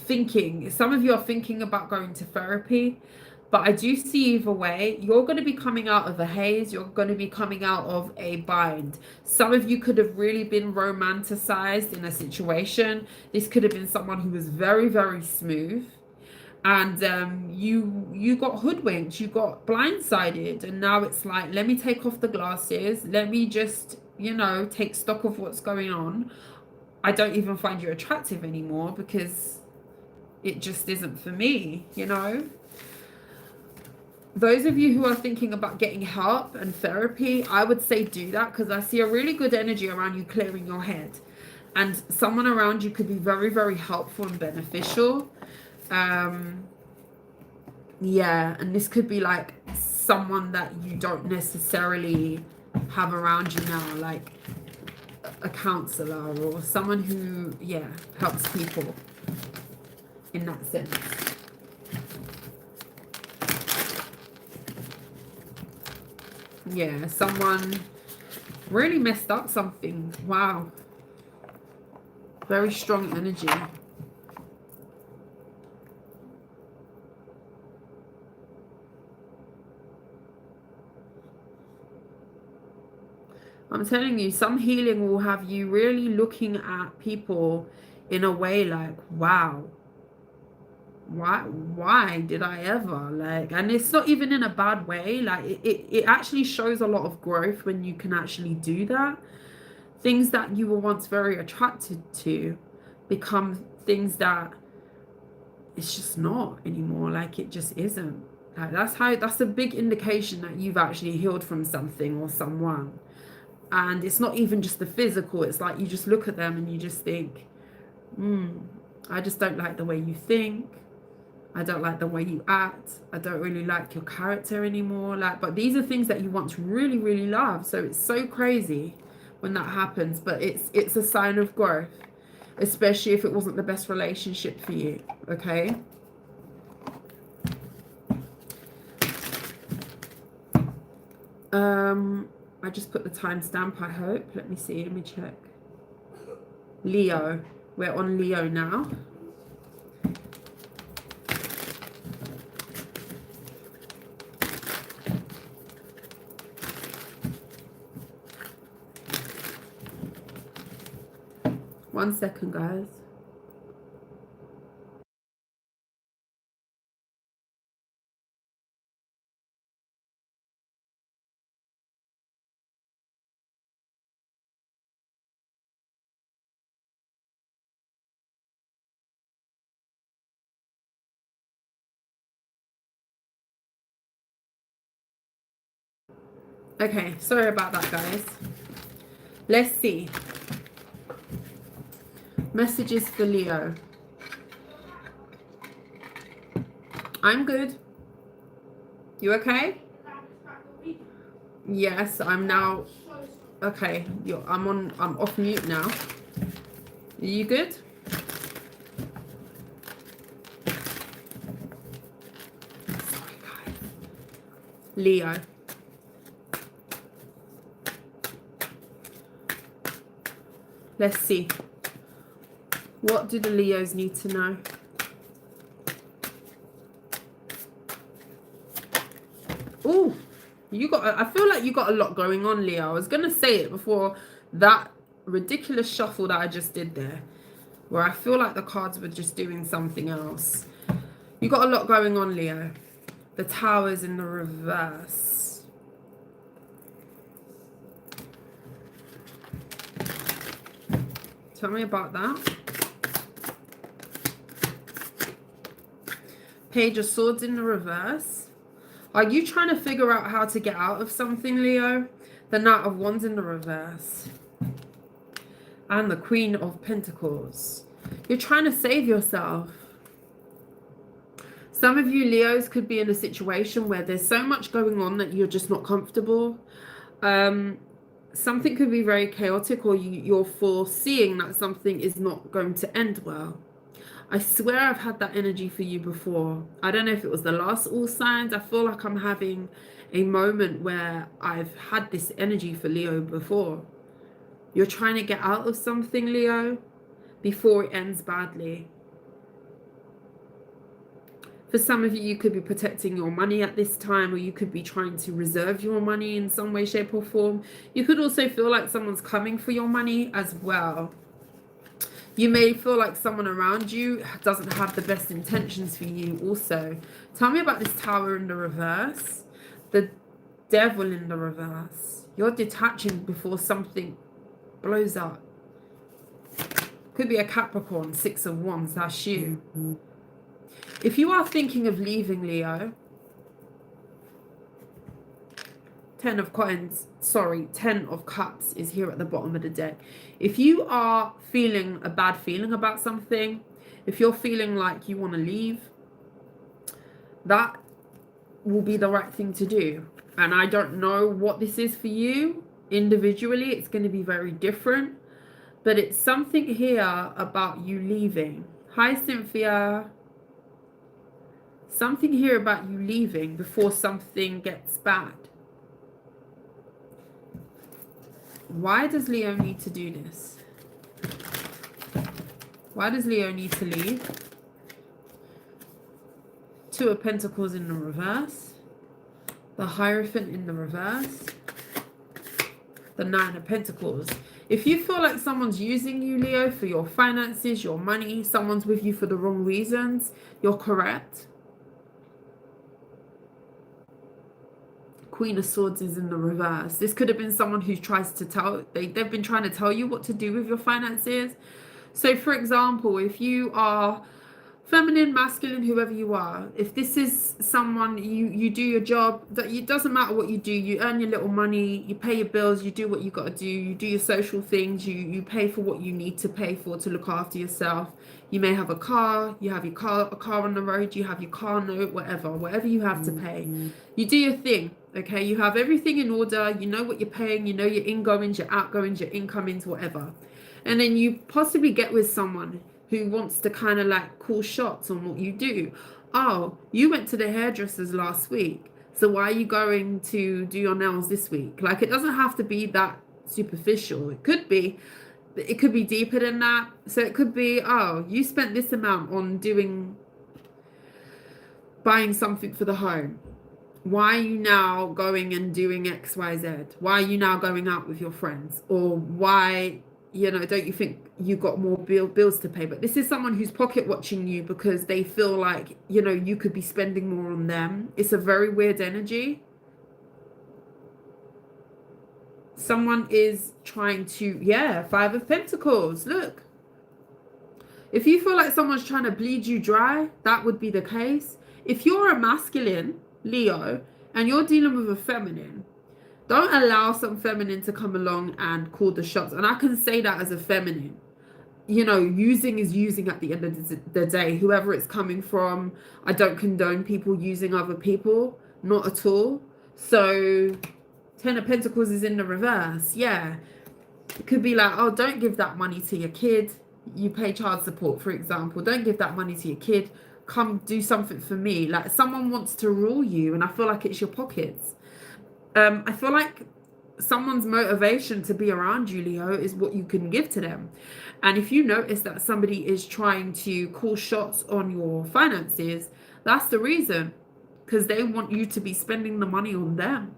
some of you are thinking about going to therapy. But I do see either way, you're going to be coming out of a haze. You're going to be coming out of a bind. Some of you could have really been romanticized in a situation. This could have been someone who was very, very smooth. And you got hoodwinked, you got blindsided. And now it's like, let me take off the glasses. Let me just, you know, take stock of what's going on. I don't even find you attractive anymore because it just isn't for me, you know. Those of you who are thinking about getting help and therapy, I would say do that, because I see a really good energy around you clearing your head. And someone around you could be very, very helpful and beneficial. Yeah, and this could be like someone that you don't necessarily have around you now, like a counselor or someone who, yeah, helps people in that sense. Yeah, someone really messed up something. Wow. Very strong energy. I'm telling you, some healing will have you really looking at people in a way like, wow, why did I ever, like, and it's not even in a bad way. Like it actually shows a lot of growth when you can actually do that. Things that you were once very attracted to become things that it's just not anymore. Like it just isn't. Like that's a big indication that you've actually healed from something or someone. And it's not even just the physical. It's like you just look at them and you just think, I just don't like the way you think. I don't like the way you act. I don't really like your character anymore. Like, but these are things that you once really, really loved. So it's so crazy when that happens. But it's a sign of growth, especially if it wasn't the best relationship for you. Okay. I just put the timestamp, I hope. Let me see. Let me check. Leo. We're on Leo now. One second, guys. Okay, sorry about that, guys. Let's see. Messages for Leo. I'm good. You okay? Yes, I'm now. Okay, I'm off mute now. Are you good? Sorry, guys. Leo. Let's see. What do the Leos need to know? Oh, I feel like you got a lot going on, Leo. I was going to say it before that ridiculous shuffle that I just did there, where I feel like the cards were just doing something else. You got a lot going on, Leo. The Tower's in the reverse. Tell me about that. Page of Swords in the reverse. Are you trying to figure out how to get out of something, Leo? The Knight of Wands in the reverse. And the Queen of Pentacles. You're trying to save yourself. Some of you Leos could be in a situation where there's so much going on that you're just not comfortable. Something could be very chaotic, or you're foreseeing that something is not going to end well. I swear I've had that energy for you before. I don't know if it was the last All Signs. I feel like I'm having a moment where I've had this energy for Leo before. You're trying to get out of something, Leo, before it ends badly. For some of you, you could be protecting your money at this time, or you could be trying to reserve your money in some way, shape, or form. You could also feel like someone's coming for your money as well. You may feel like someone around you doesn't have the best intentions for you also. Tell me about this Tower in the reverse. The Devil in the reverse. You're detaching before something blows up. Could be a Capricorn, 6 of Wands, that's you. If you are thinking of leaving, Leo, 10 of coins, sorry, 10 of cups is here at the bottom of the deck. If you are feeling a bad feeling about something, if you're feeling like you want to leave, that will be the right thing to do. And I don't know what this is for you individually. It's going to be very different. But it's something here about you leaving. Hi, Cynthia. Something here about you leaving before something gets bad. Why does Leo need to do this? Why does Leo need to leave? 2 of Pentacles in the reverse. The Hierophant in the reverse. The 9 of Pentacles. If you feel like someone's using you, Leo, for your finances, your money, someone's with you for the wrong reasons, you're correct. Queen of Swords is in the reverse. This could have been someone who tries to tell, they've been trying to tell you what to do with your finances. So, for example, if you are feminine, masculine, whoever you are, if this is someone, you do your job, that it doesn't matter what you do, you earn your little money, you pay your bills, you do what you got to do, you do your social things, you pay for what you need to pay for to look after yourself. You may have a car, you have a car on the road, you have your car note, whatever you have to pay. You do your thing, okay? You have everything in order, you know what you're paying, you know your ingoings, your outgoings, your incomings, whatever. And then you possibly get with someone who wants to kind of like call shots on what you do. Oh, you went to the hairdressers last week, so why are you going to do your nails this week? Like, it doesn't have to be that superficial. It could be deeper than that. So it could be, oh, you spent this amount on buying something for the home. Why are you now going and doing X, Y, Z? Why are you now going out with your friends? Or why, you know, don't you think you got more bills to pay? But this is someone who's pocket watching you because they feel like, you know, you could be spending more on them. It's a very weird energy. Someone is trying to, yeah, 5 of Pentacles. Look. If you feel like someone's trying to bleed you dry, that would be the case. If you're a masculine, Leo, and you're dealing with a feminine, don't allow some feminine to come along and call the shots. And I can say that as a feminine. You know, using is using at the end of the day. Whoever it's coming from, I don't condone people using other people. Not at all. So, 10 of Pentacles is in the reverse. Yeah. It could be like, oh, don't give that money to your kid. You pay child support, for example. Don't give that money to your kid. Come do something for me. Like, someone wants to rule you, and I feel like it's your pockets. I feel like someone's motivation to be around you, Leo, is what you can give to them. And if you notice that somebody is trying to call shots on your finances, that's the reason. Because they want you to be spending the money on them.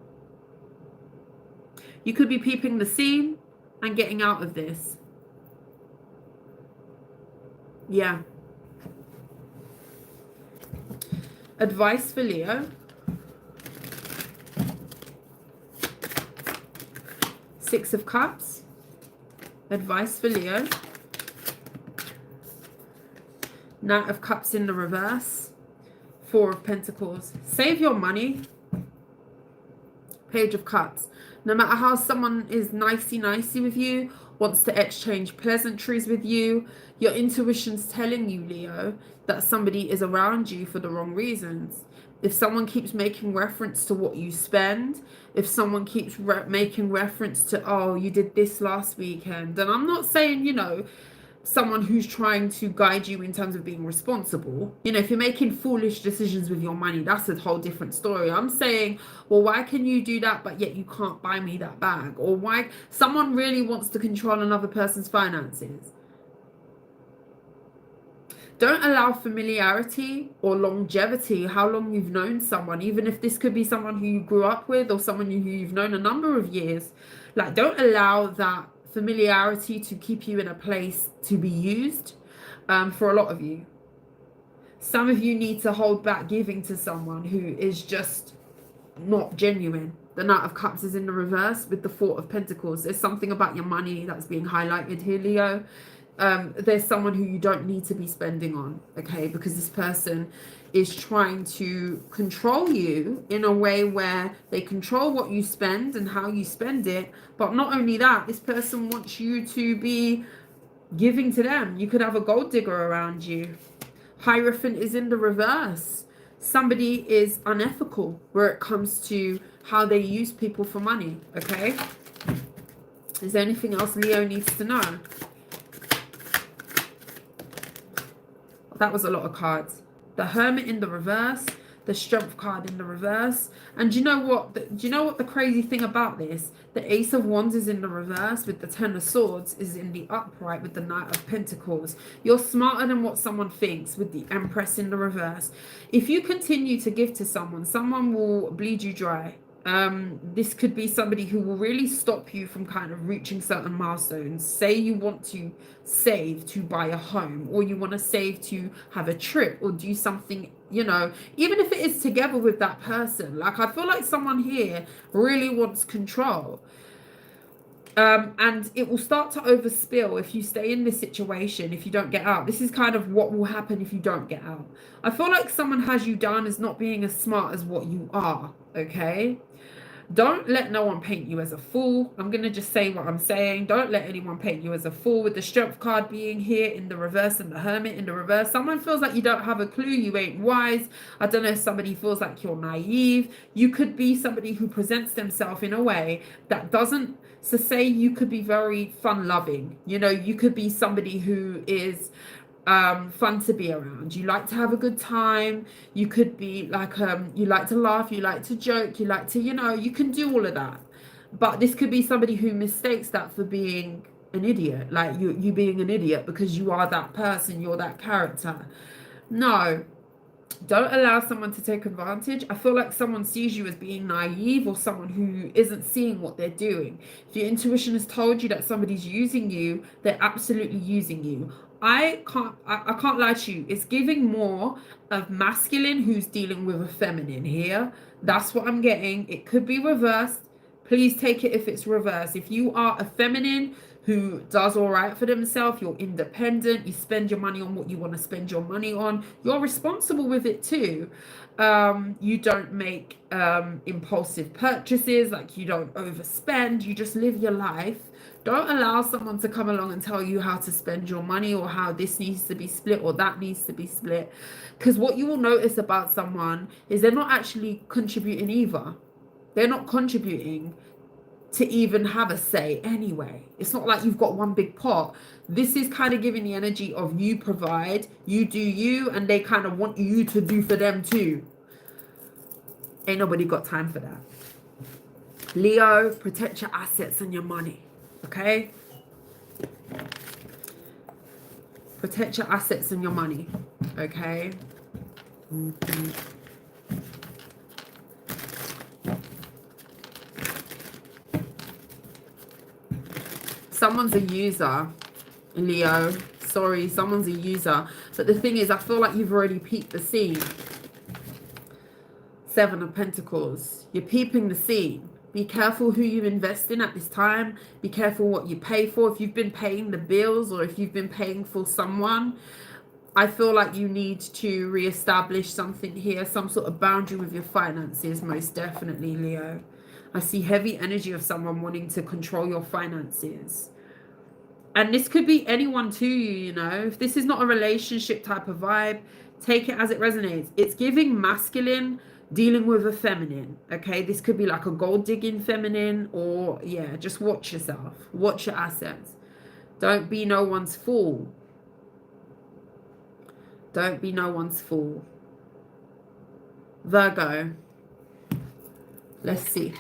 You could be peeping the scene and getting out of this. Yeah. Advice for Leo. 6 of Cups. Advice for Leo. Knight of Cups in the reverse. 4 of Pentacles. Save your money. Page of Cups. No matter how someone is nicey with you, wants to exchange pleasantries with you, your intuition's telling you, Leo, that somebody is around you for the wrong reasons. If someone keeps making reference to what you spend, if someone keeps making reference to, oh, you did this last weekend, and I'm not saying, you know, someone who's trying to guide you in terms of being responsible. You know, if you're making foolish decisions with your money, that's a whole different story. I'm saying, well, why can you do that, but yet you can't buy me that bag? Or why someone really wants to control another person's finances. Don't allow familiarity or longevity, how long you've known someone, even if this could be someone who you grew up with or someone who you've known a number of years. Like, don't allow that familiarity to keep you in a place to be used. For a lot of you, some of you need to hold back giving to someone who is just not genuine. The Knight of Cups is in the reverse with the Four of Pentacles. There's something about your money that's being highlighted here, Leo. There's someone who you don't need to be spending on, okay? Because this person is trying to control you in a way where they control what you spend and how you spend it. But not only that, this person wants you to be giving to them. You could have a gold digger around you. Hierophant is in the reverse. Somebody is unethical where it comes to how they use people for money, okay? Is there anything else Leo needs to know? That was a lot of cards. The Hermit in the reverse, the Strength card in the reverse. And do you know what? Do you know what the crazy thing about this? The Ace of Wands is in the reverse with the Ten of Swords is in the upright with the Knight of Pentacles. You're smarter than what someone thinks with the Empress in the reverse. If you continue to give to someone, someone will bleed you dry. This could be somebody who will really stop you from kind of reaching certain milestones. Say you want to save to buy a home, or you want to save to have a trip or do something, you know, even if it is together with that person. Like, I feel like someone here really wants control. And it will start to overspill if you stay in this situation, if you don't get out. This is kind of what will happen if you don't get out. I feel like someone has you down as not being as smart as what you are, okay? Don't let no one paint you as a fool. I'm going to just say what I'm saying. Don't let anyone paint you as a fool. With the Strength card being here in the reverse and the Hermit in the reverse, someone feels like you don't have a clue. You ain't wise. I don't know if somebody feels like you're naive. You could be somebody who presents themselves in a way that doesn't. So say you could be very fun-loving. You know, you could be somebody who is fun to be around. You like to have a good time. You could be like you like to laugh, you like to joke, you like to, you know, you can do all of that. But this could be somebody who mistakes that for being an idiot, like you being an idiot because you are that person, you're that character. No, don't allow someone to take advantage. I feel like someone sees you as being naive or someone who isn't seeing what they're doing. If your intuition has told you that somebody's using you, they're absolutely using you. I can't lie to you. It's giving more of masculine who's dealing with a feminine here. That's what I'm getting. It could be reversed. Please take it if it's reversed. If you are a feminine who does all right for themselves, you're independent, you spend your money on what you want to spend your money on, you're responsible with it too. You don't make impulsive purchases, like you don't overspend, you just live your life. Don't allow someone to come along and tell you how to spend your money or how this needs to be split or that needs to be split. Because what you will notice about someone is they're not actually contributing either. They're not contributing to even have a say anyway. It's not like you've got one big pot. This is kind of giving the energy of you provide, you do you, and they kind of want you to do for them too. Ain't nobody got time for that. Leo, protect your assets and your money. Okay? Protect your assets and your money. Okay? Someone's a user, Leo. Sorry, someone's a user. But the thing is, I feel like you've already peeped the scene. Seven of Pentacles. You're peeping the scene. Be careful who you invest in at this time. Be careful what you pay for. If you've been paying the bills or if you've been paying for someone, I feel like you need to reestablish something here, some sort of boundary with your finances, most definitely, Leo. I see heavy energy of someone wanting to control your finances. And this could be anyone to you, you know. If this is not a relationship type of vibe, take it as it resonates. It's giving masculine dealing with a feminine, okay? This could be like a gold digging feminine or, yeah, just watch yourself. Watch your assets. Don't be no one's fool. Don't be no one's fool. Virgo. Let's see.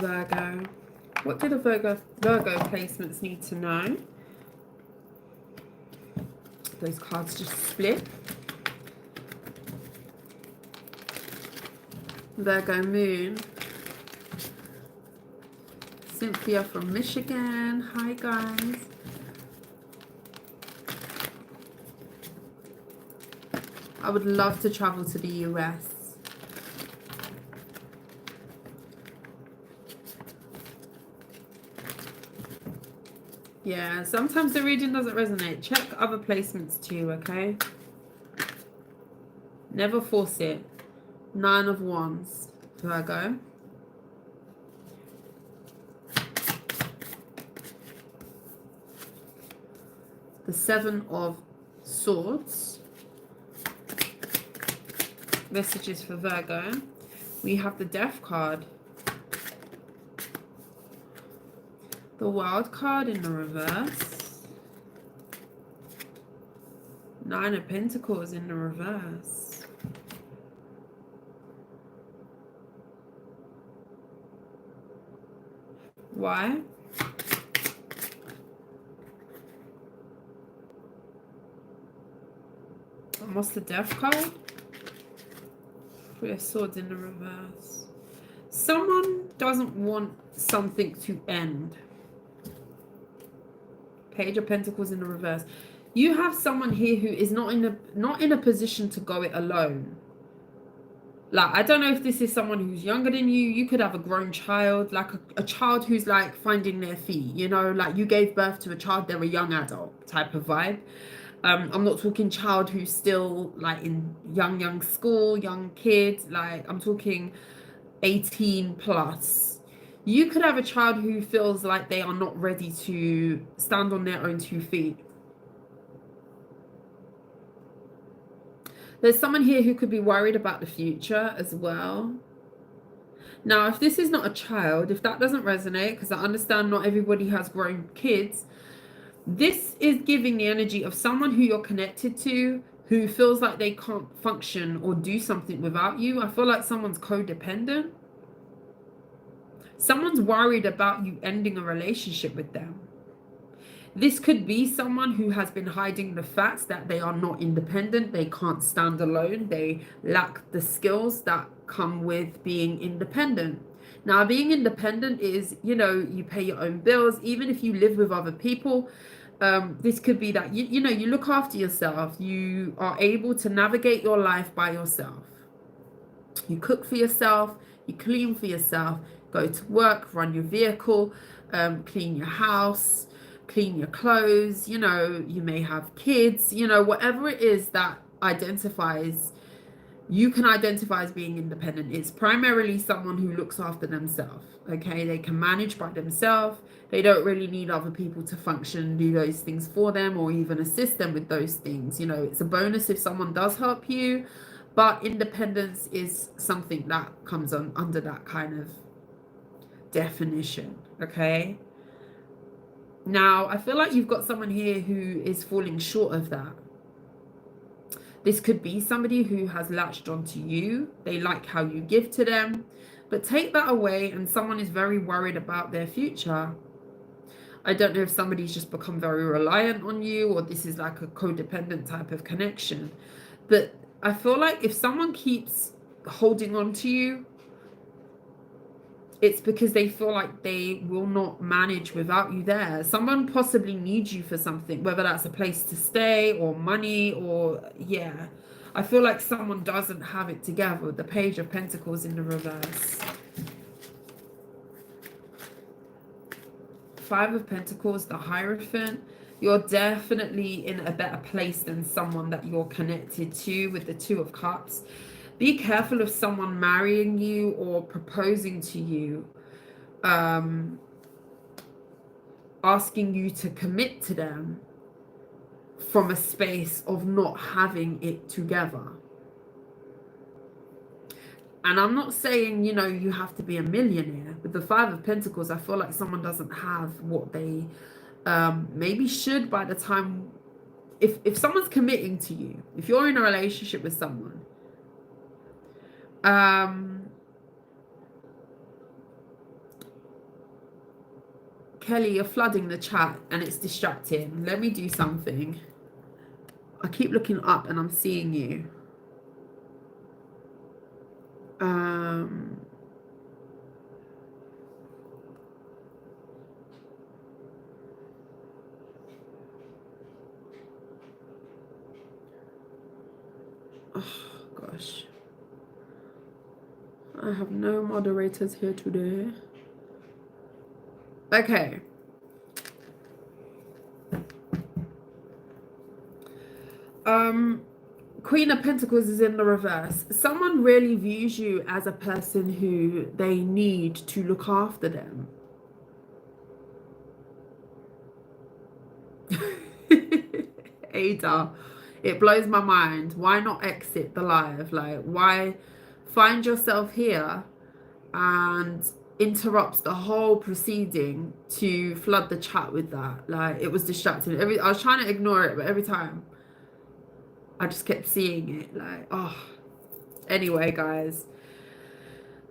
Virgo. What do the Virgo placements need to know? Those cards just split. Virgo moon. Cynthia from Michigan. Hi guys. I would love to travel to the US. Yeah, sometimes the reading doesn't resonate. Check other placements too, okay? Never force it. 9 of Wands, Virgo. The 7 of Swords. Messages for Virgo. We have the Death card. The Wild card in the reverse. 9 of Pentacles in the reverse. Why? And what's the Death card? 3 of Swords in the reverse. Someone doesn't want something to end. Page of Pentacles in the reverse. You have someone here who is not in a position to go it alone. Like, I don't know if this is someone who's younger than you. You could have a grown child, like a child who's like finding their feet, you know, like you gave birth to a child, they're a young adult type of vibe. I'm not talking child who's still like in young school, young kid. Like, I'm talking 18 plus. You could have a child who feels like they are not ready to stand on their own 2 feet. There's someone here who could be worried about the future as well. Now, if this is not a child, if that doesn't resonate, because I understand not everybody has grown kids, this is giving the energy of someone who you're connected to, who feels like they can't function or do something without you. I feel like someone's codependent. Someone's worried about you ending a relationship with them. This could be someone who has been hiding the facts that they are not independent, they can't stand alone, they lack the skills that come with being independent. Now, being independent is, you know, you pay your own bills, even if you live with other people. This could be that, you know, you look after yourself, you are able to navigate your life by yourself. You cook for yourself, you clean for yourself, go to work, run your vehicle, clean your house, clean your clothes, you know, you may have kids, you know, whatever it is that identifies, you can identify as being independent. It's primarily someone who looks after themselves, okay? They can manage by themselves. They don't really need other people to function, do those things for them, or even assist them with those things. You know, it's a bonus if someone does help you, but independence is something that comes on under that kind of definition, okay? Now, I feel like you've got someone here who is falling short of that. This could be somebody who has latched onto you. They like how you give to them. But take that away and someone is very worried about their future. I don't know if somebody's just become very reliant on you, or this is like a codependent type of connection. But I feel like if someone keeps holding on to you, it's because they feel like they will not manage without you there. Someone possibly needs you for something, whether that's a place to stay or money or, yeah. I feel like someone doesn't have it together. The Page of Pentacles in the reverse. 5 of Pentacles, the Hierophant. You're definitely in a better place than someone that you're connected to with the 2 of Cups. Be careful of someone marrying you or proposing to you, asking you to commit to them from a space of not having it together. And I'm not saying, you know, you have to be a millionaire. With the 5 of Pentacles, I feel like someone doesn't have what they maybe should by the time... If someone's committing to you, if you're in a relationship with someone, Kelly, you're flooding the chat and it's distracting. Let me do something. I keep looking up and I'm seeing you. Oh, gosh. I have no moderators here today. Okay. Queen of Pentacles is in the reverse. Someone really views you as a person who they need to look after them. Ada, it blows my mind. Why not exit the live? Like, why find yourself here and interrupts the whole proceeding to flood the chat with that? Like, it was distracting. I was trying to ignore it, but every time I just kept seeing it. Like, oh. Anyway, guys,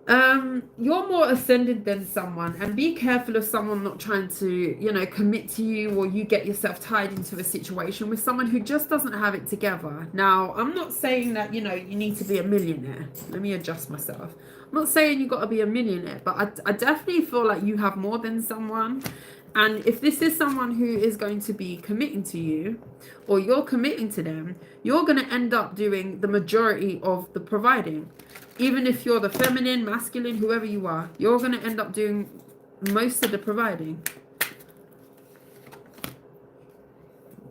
you're more ascended than someone, and be careful of someone not trying to, you know, commit to you, or you get yourself tied into a situation with someone who just doesn't have it together. Now, I'm not saying that, you know, you need to be a millionaire. Let me adjust myself. I'm not saying you got to be a millionaire, but I definitely feel like you have more than someone. And if this is someone who is going to be committing to you, or you're committing to them, you're going to end up doing the majority of the providing. Even if you're the feminine, masculine, whoever you are, you're going to end up doing most of the providing.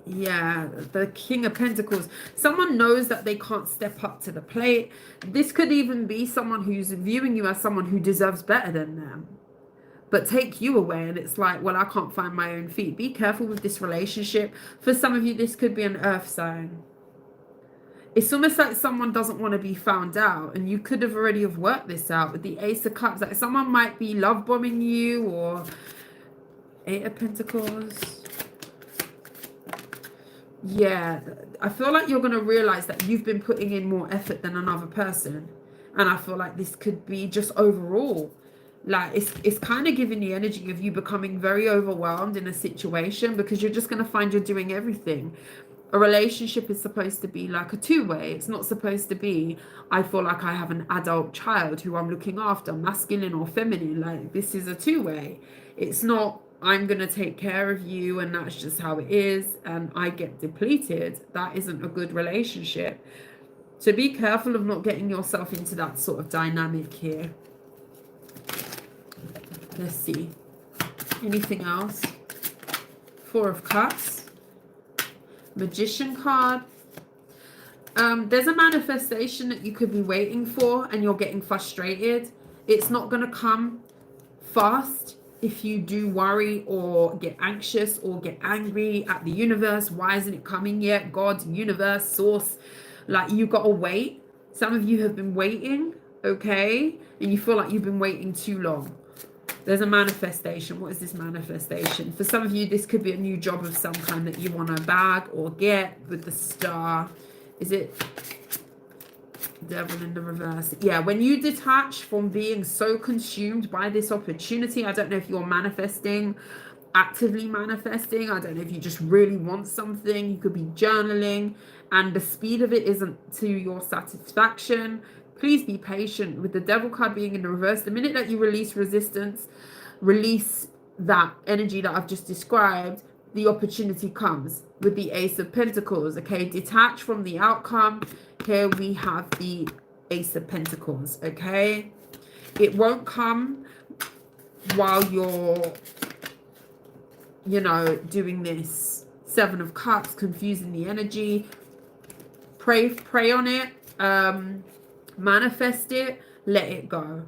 Yeah, the King of Pentacles. Someone knows that they can't step up to the plate. This could even be someone who's viewing you as someone who deserves better than them, but take you away, and it's like, well, I can't find my own feet. Be careful with this relationship. For some of you, this could be an earth sign. It's almost like someone doesn't want to be found out, and you could have already have worked this out with the Ace of Cups. Like, someone might be love bombing you, or Eight of Pentacles. Yeah, I feel like you're going to realize that you've been putting in more effort than another person, and I feel like this could be just overall. Like, it's kind of giving the energy of you becoming very overwhelmed in a situation, because you're just going to find you're doing everything. A relationship is supposed to be like a two-way. It's not supposed to be, I feel like I have an adult child who I'm looking after, masculine or feminine. Like, this is a two-way. It's not, I'm going to take care of you and that's just how it is, and I get depleted. That isn't a good relationship. So be careful of not getting yourself into that sort of dynamic here. Let's see. Anything else? Four of Cups. Magician card. There's a manifestation that you could be waiting for, and you're getting frustrated. It's not going to come fast if you do worry or get anxious or get angry at the universe. Why isn't it coming yet? God, universe, source. Like, you got to wait. Some of you have been waiting, okay? And you feel like you've been waiting too long. There's a manifestation. What is this manifestation? For some of you, this could be a new job of some kind that you want to bag or get with the Star. Is it Devil in the reverse? Yeah, when you detach from being so consumed by this opportunity, I don't know if you're manifesting, actively manifesting. I don't know if you just really want something. You could be journaling, and the speed of it isn't to your satisfaction. Please be patient. With the Devil card being in the reverse, the minute that you release resistance, release that energy that I've just described, the opportunity comes. With the Ace of Pentacles, okay? Detach from the outcome. Here we have the Ace of Pentacles, okay? It won't come while you're, you know, doing this. Seven of Cups, confusing the energy. Pray on it. Manifest it, let it go.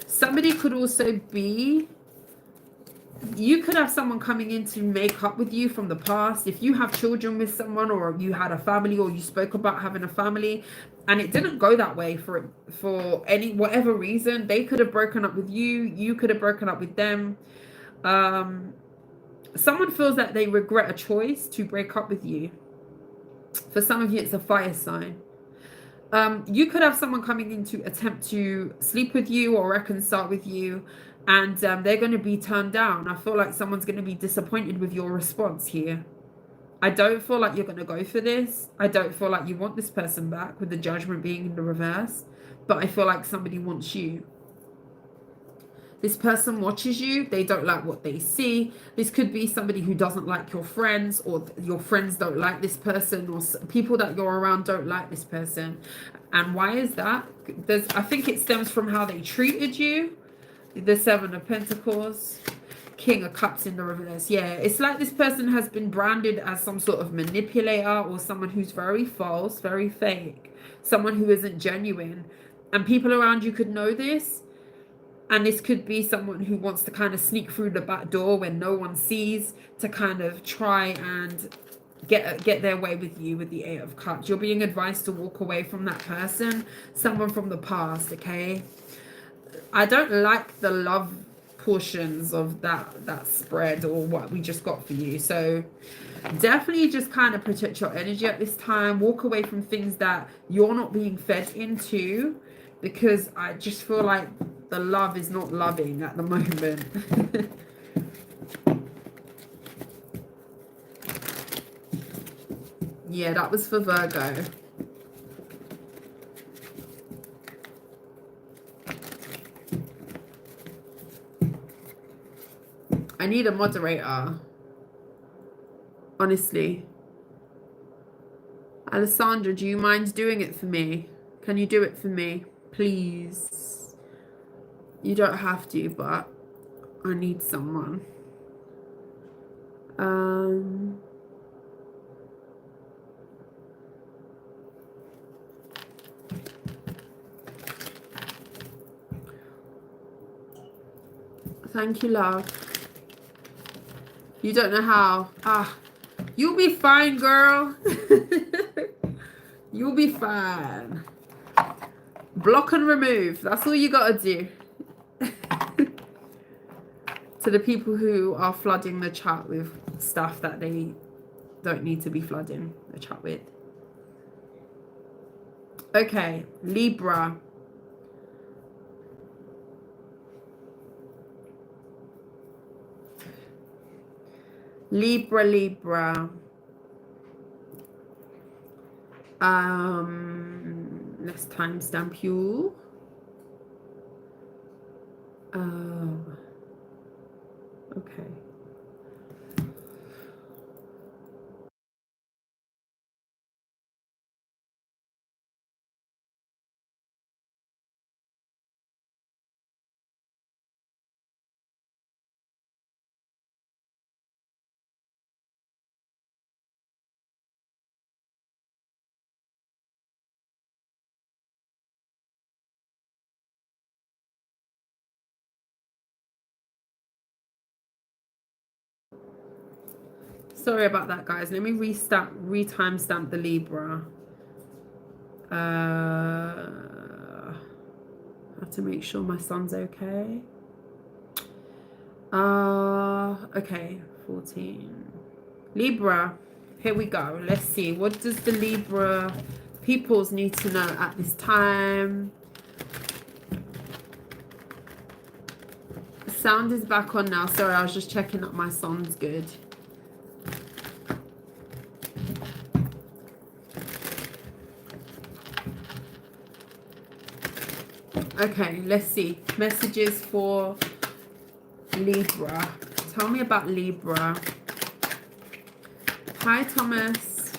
Somebody could also be, you could have someone coming in to make up with you from the past. If you have children with someone, or you had a family, or you spoke about having a family and it didn't go that way for any whatever reason, they could have broken up with you, you could have broken up with them. Someone feels that they regret a choice to break up with you. For some of you, it's a fire sign. You could have someone coming in to attempt to sleep with you or reconcile with you, and they're going to be turned down. I feel like someone's going to be disappointed with your response here. I don't feel like you're going to go for this. I don't feel like you want this person back, with the Judgment being in the reverse. But I feel like somebody wants you. This person watches you. They don't like what they see. This could be somebody who doesn't like your friends, or your friends don't like this person, or people that you're around don't like this person. And why is that? I think it stems from how they treated you. The Seven of Pentacles. King of Cups in the reverse. Yeah, it's like this person has been branded as some sort of manipulator, or someone who's very false, very fake, someone who isn't genuine. And people around you could know this. And this could be someone who wants to kind of sneak through the back door when no one sees, to kind of try and get their way with you with the Eight of Cups. You're being advised to walk away from that person, someone from the past, okay? I don't like the love portions of that spread, or what we just got for you. So definitely just kind of protect your energy at this time. Walk away from things that you're not being fed into, because I just feel like the love is not loving at the moment. Yeah, that was for Virgo. I need a moderator. Honestly. Alessandra, do you mind doing it for me? Can you do it for me? Please. You don't have to, but I need someone. Thank you, love. You don't know how. You'll be fine, girl. You'll be fine. Block and remove. That's all you gotta do. To the people who are flooding the chat with stuff that they don't need to be flooding the chat with. Okay, Libra. Libra. Let's timestamp you. Okay. Sorry about that, guys. Let me re-timestamp the Libra. I have to make sure my son's okay. Okay, 14. Libra, here we go. Let's see. What does the Libra peoples need to know at this time? The sound is back on now. Sorry, I was just checking that my son's good. Okay, let's see. Messages for Libra. Tell me about Libra. Hi, Thomas.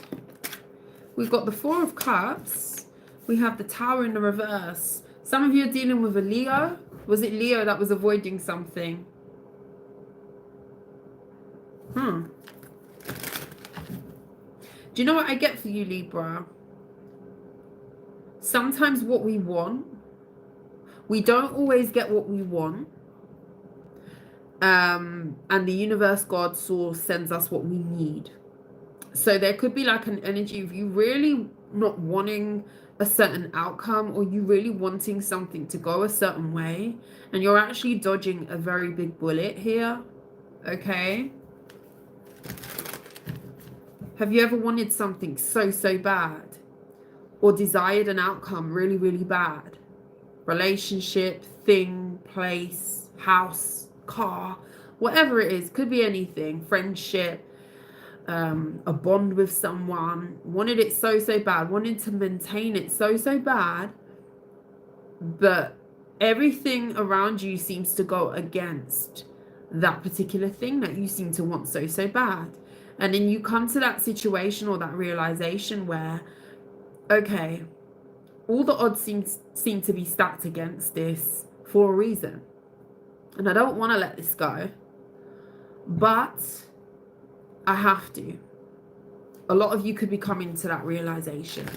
We've got the Four of Cups. We have the Tower in the reverse. Some of you are dealing with a Leo. Was it Leo that was avoiding something? Do you know what I get for you, Libra? Sometimes what we want, we don't always get what we want. And the universe, God, source sends us what we need. So there could be like an energy of you really not wanting a certain outcome, or you really wanting something to go a certain way, and you're actually dodging a very big bullet here. Okay. Have you ever wanted something so bad, or desired an outcome really, really bad. Relationship, thing, place, house, car, whatever it is, could be anything, friendship, a bond with someone, wanted it so, so bad, wanted to maintain it so, so bad, but everything around you seems to go against that particular thing that you seem to want so, so bad. And then you come to that situation or that realization where, okay, all the odds seem to be stacked against this for a reason. And I don't want to let this go, but I have to. A lot of you could be coming to that realization.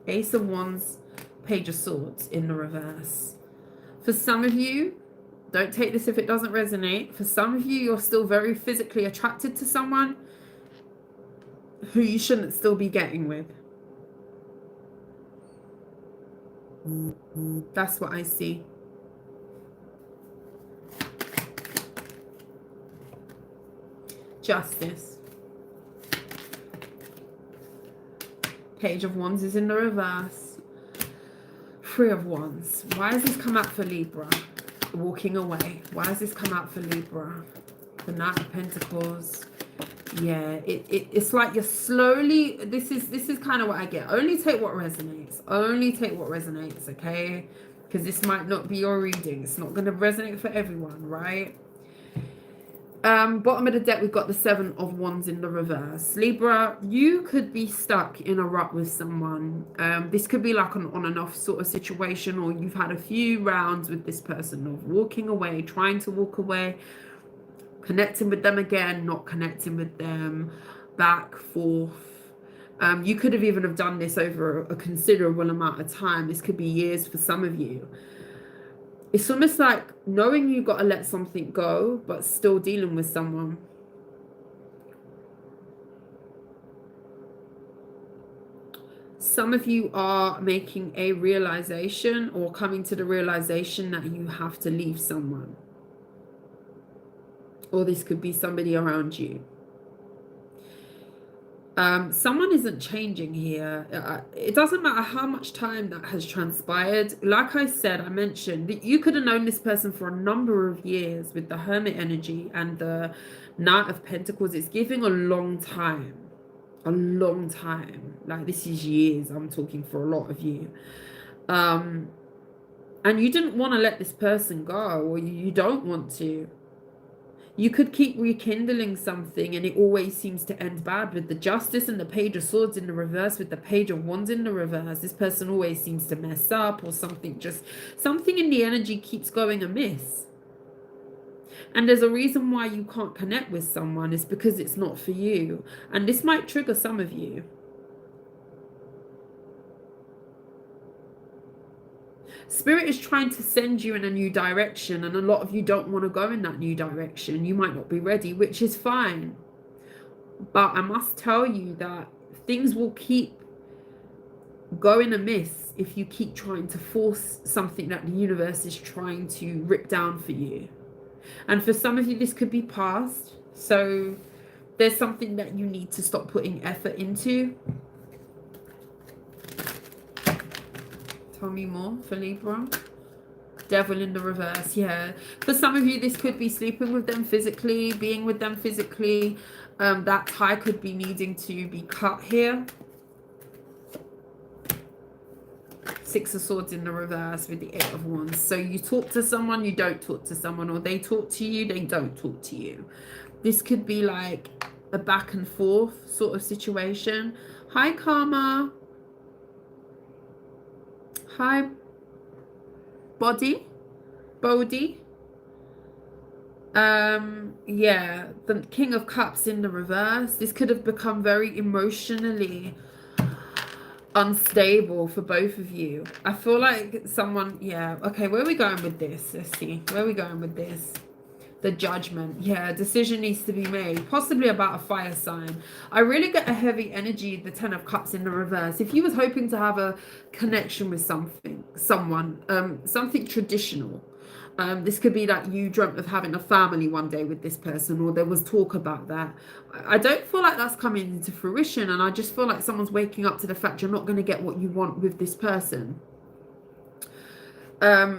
Ace of Wands, Page of Swords in the reverse. For some of you, don't take this if it doesn't resonate. For some of you, you're still very physically attracted to someone who you shouldn't still be getting with. That's what I see. Justice. Page of Wands is in the reverse. Three of Wands. Why has this come out for Libra? Walking away. Why has this come out for Libra? The Knight of Pentacles. Yeah, it's like you're slowly, this is kind of what I get. Only take what resonates. Only take what resonates, okay? Because this might not be your reading. It's not going to resonate for everyone, right? Bottom of the deck, we've got the Seven of Wands in the reverse. Libra, you could be stuck in a rut with someone. This could be like an on and off sort of situation, or you've had a few rounds with this person of walking away, trying to walk away, connecting with them again, not connecting with them, back, forth. You could have even have done this over a considerable amount of time. This could be years for some of you. It's almost like knowing you've got to let something go, but still dealing with someone. Some of you are making a realization or coming to the realization that you have to leave someone. Or this could be somebody around you. Someone isn't changing here. It doesn't matter how much time that has transpired. Like I said, I mentioned that you could have known this person for a number of years with the Hermit energy and the Knight of Pentacles. It's giving a long time. A long time. Like this is years. I'm talking for a lot of you. And you didn't want to let this person go, or you don't want to. You could keep rekindling something and it always seems to end bad with the Justice and the Page of Swords in the reverse with the Page of Wands in the reverse. This person always seems to mess up, or something in the energy keeps going amiss. And there's a reason why you can't connect with someone. It's because it's not for you. And this might trigger some of you. Spirit is trying to send you in a new direction, and a lot of you don't want to go in that new direction. You might not be ready, which is fine. But I must tell you that things will keep going amiss if you keep trying to force something that the universe is trying to rip down for you. And for some of you, this could be past. So there's something that you need to stop putting effort into. Tell me more for Libra. Devil in the reverse. Yeah, for some of you this could be sleeping with them physically, being with them physically. That tie could be needing to be cut here. Six of Swords in the reverse with the Eight of Wands. So you talk to someone, you don't talk to someone, or they talk to you, they don't talk to you. This could be like a back and forth sort of situation. Hi Karma. Hi, Bodhi. Yeah, the King of Cups in the reverse. This could have become very emotionally unstable for both of you. I feel like someone, yeah, okay, where are we going with this? Let's see, where are we going with this? The Judgment. Yeah, a decision needs to be made, possibly about a fire sign. I really get a heavy energy, the Ten of Cups in the reverse. If you was hoping to have a connection with something traditional, This could be that you dreamt of having a family one day with this person, or there was talk about that. I don't feel like that's coming into fruition, and I just feel like someone's waking up to the fact you're not going to get what you want with this person.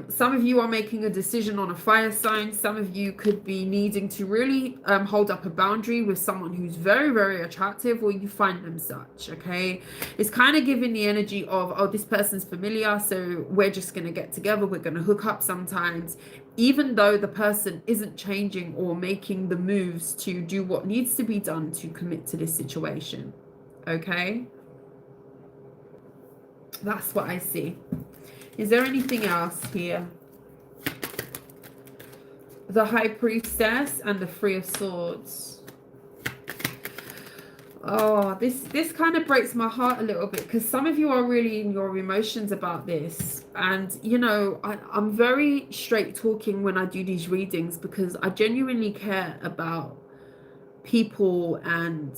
Some of you are making a decision on a fire sign. Some of you could be needing to really hold up a boundary with someone who's very, very attractive, or you find them such, okay? It's kind of giving the energy of, oh, this person's familiar, so we're just going to get together. We're going to hook up sometimes, even though the person isn't changing or making the moves to do what needs to be done to commit to this situation, okay? That's what I see. Is there anything else here? The High Priestess and the Three of Swords. Oh, this kind of breaks my heart a little bit, because some of you are really in your emotions about this. And, you know, I'm very straight talking when I do these readings, because I genuinely care about people, and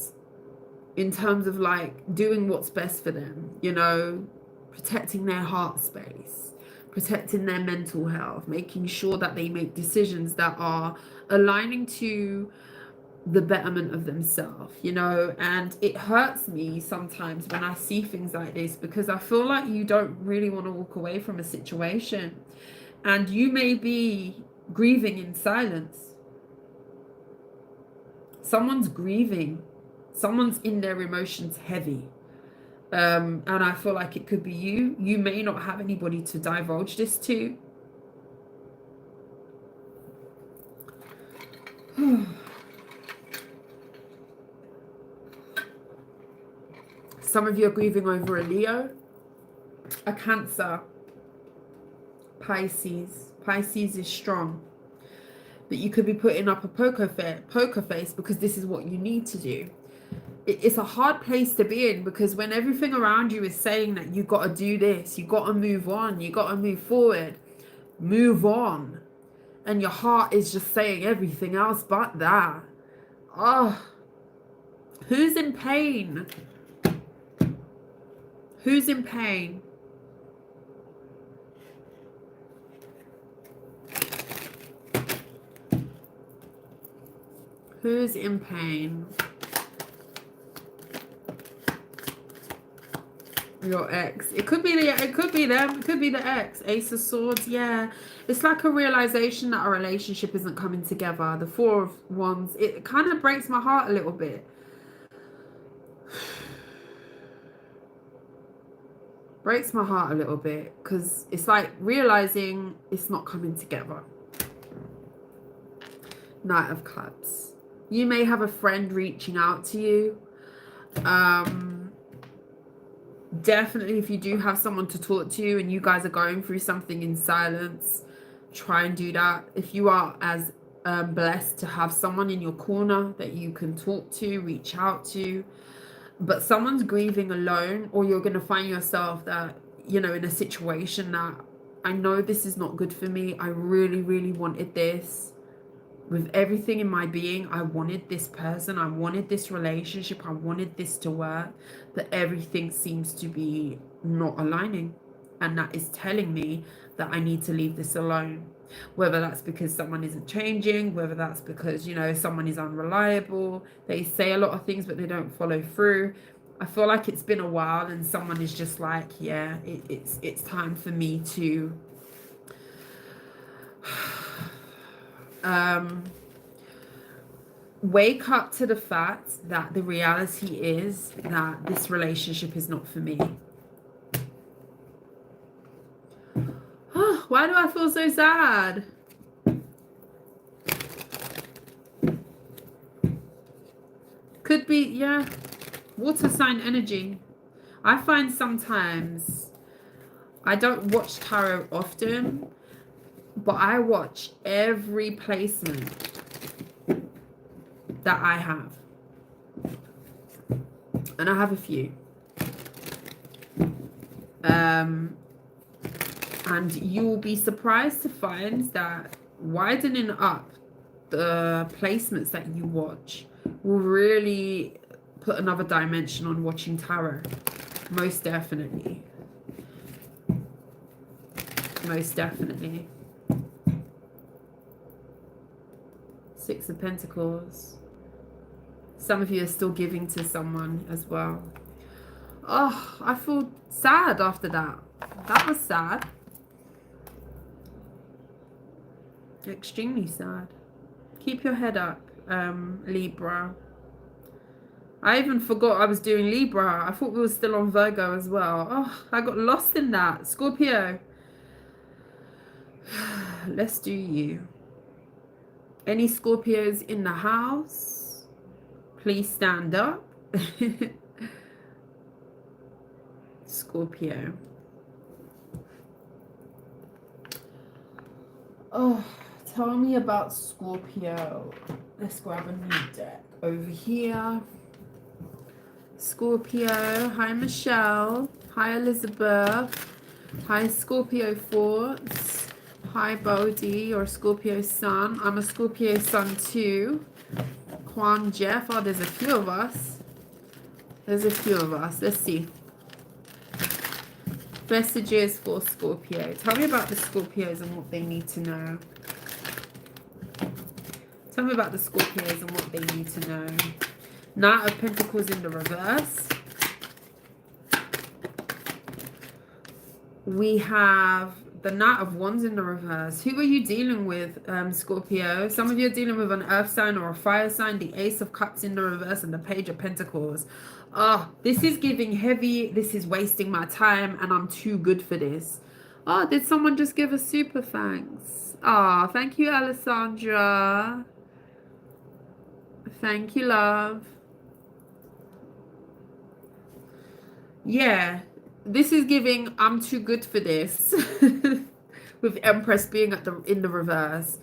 in terms of like doing what's best for them, you know, protecting their heart space, protecting their mental health, making sure that they make decisions that are aligning to the betterment of themselves, you know. And it hurts me sometimes when I see things like this, because I feel like you don't really want to walk away from a situation, and you may be grieving in silence. Someone's grieving, someone's in their emotions heavy. And I feel like it could be you. You may not have anybody to divulge this to. Some of you are grieving over a Leo, a Cancer, Pisces. Pisces is strong. But you could be putting up a poker face because this is what you need to do. It's a hard place to be in, because when everything around you is saying that you got to do this, you got to move on, you got to move forward, move on, and your heart is just saying everything else but that. Oh, who's in pain? Who's in pain? Who's in pain? Your ex. It could be them. It could be the ex. Ace of Swords. Yeah, it's like a realization that a relationship isn't coming together. The Four of Wands. It kind of breaks my heart a little bit. Breaks my heart a little bit, because it's like realizing it's not coming together. Knight of Cups. You may have a friend reaching out to you. Definitely, if you do have someone to talk to and you guys are going through something in silence, try and do that. If you are as blessed to have someone in your corner that you can talk to, reach out to, but someone's grieving alone, or you're going to find yourself that, you know, in a situation that, I know this is not good for me. I really, really wanted this. With everything in my being, I wanted this person, I wanted this relationship, I wanted this to work, but everything seems to be not aligning, and that is telling me that I need to leave this alone. Whether that's because someone isn't changing, whether that's because, you know, someone is unreliable, they say a lot of things but they don't follow through. I feel like it's been a while and someone is just like, yeah, it's time for me to wake up to the fact that the reality is that this relationship is not for me. Oh, why do I feel so sad? Could be, yeah, water sign energy. I find sometimes, I don't watch tarot often, but I watch every placement that I have. And I have a few. And you'll be surprised to find that widening up the placements that you watch will really put another dimension on watching tarot. Most definitely. Most definitely. Six of Pentacles. Some of you are still giving to someone as well. Oh, I feel sad after that. That was sad. Extremely sad. Keep your head up, Libra. I even forgot I was doing Libra. I thought we were still on Virgo as well. Oh, I got lost in that. Scorpio. Let's do you. Any Scorpios in the house? Please stand up. Scorpio. Oh, tell me about Scorpio. Let's grab a new deck over here. Scorpio. Hi, Michelle. Hi, Elizabeth. Hi, Scorpio Force. Hi, Bodhi, or Scorpio Sun. I'm a Scorpio Sun too. Juan Jeff. Oh, there's a few of us. There's a few of us. Let's see. Messages for Scorpio. Tell me about the Scorpios and what they need to know. Tell me about the Scorpios and what they need to know. Knight of Pentacles in the reverse. We have the Knight of Wands in the reverse. Who are you dealing with, Scorpio? Some of you are dealing with an earth sign or a fire sign. The Ace of Cups in the reverse and the Page of Pentacles. Oh, this is giving heavy. This is wasting my time and I'm too good for this. Oh, did someone just give a super thanks? Oh, thank you, Alessandra. Thank you, love. Yeah, this is giving I'm too good for this. With Empress being in the reverse.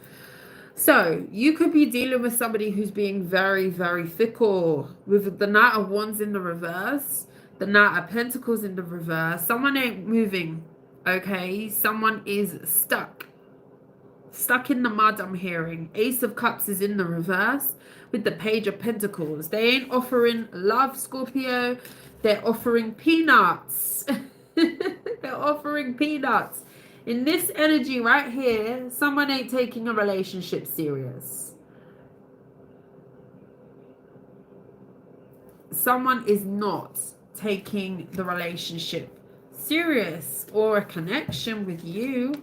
So you could be dealing with somebody who's being very, very fickle. With the Knight of Wands in the reverse, the Knight of Pentacles in the reverse. Someone ain't moving, okay? Someone is stuck. Stuck in the mud, I'm hearing. Ace of Cups is in the reverse with the Page of Pentacles. They ain't offering love, Scorpio. They're offering peanuts. They're offering peanuts. In this energy right here, someone ain't taking a relationship serious. Someone is not taking the relationship serious or a connection with you.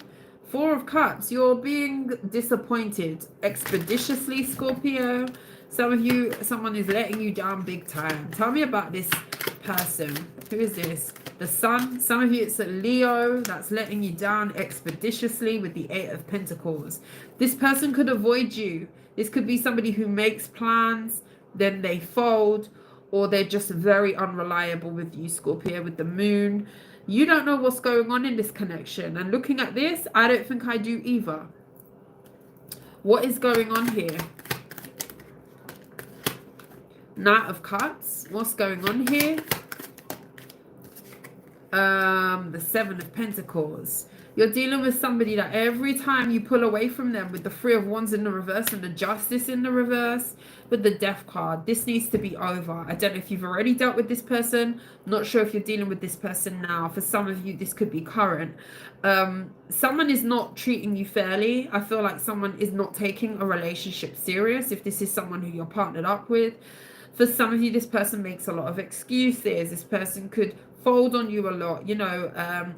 Four of Cups, you're being disappointed expeditiously, Scorpio. Some of you, someone is letting you down big time. Tell me about this person. Who is this? The Sun. Some of you, it's a Leo that's letting you down expeditiously with the Eight of Pentacles. This person could avoid you. This could be somebody who makes plans, then they fold, or they're just very unreliable with you, Scorpio, with the Moon. You don't know what's going on in this connection. And looking at this, I don't think I do either. What is going on here? Knight of Cups. What's going on here? The Seven of Pentacles. You're dealing with somebody that every time you pull away from them with the Three of Wands in the reverse and the Justice in the reverse with the Death card, this needs to be over. I don't know if you've already dealt with this person. I'm not sure if you're dealing with this person now. For some of you, this could be current. Someone is not treating you fairly. I feel like someone is not taking a relationship serious if this is someone who you're partnered up with. For some of you, this person makes a lot of excuses. This person could fold on you a lot, you know,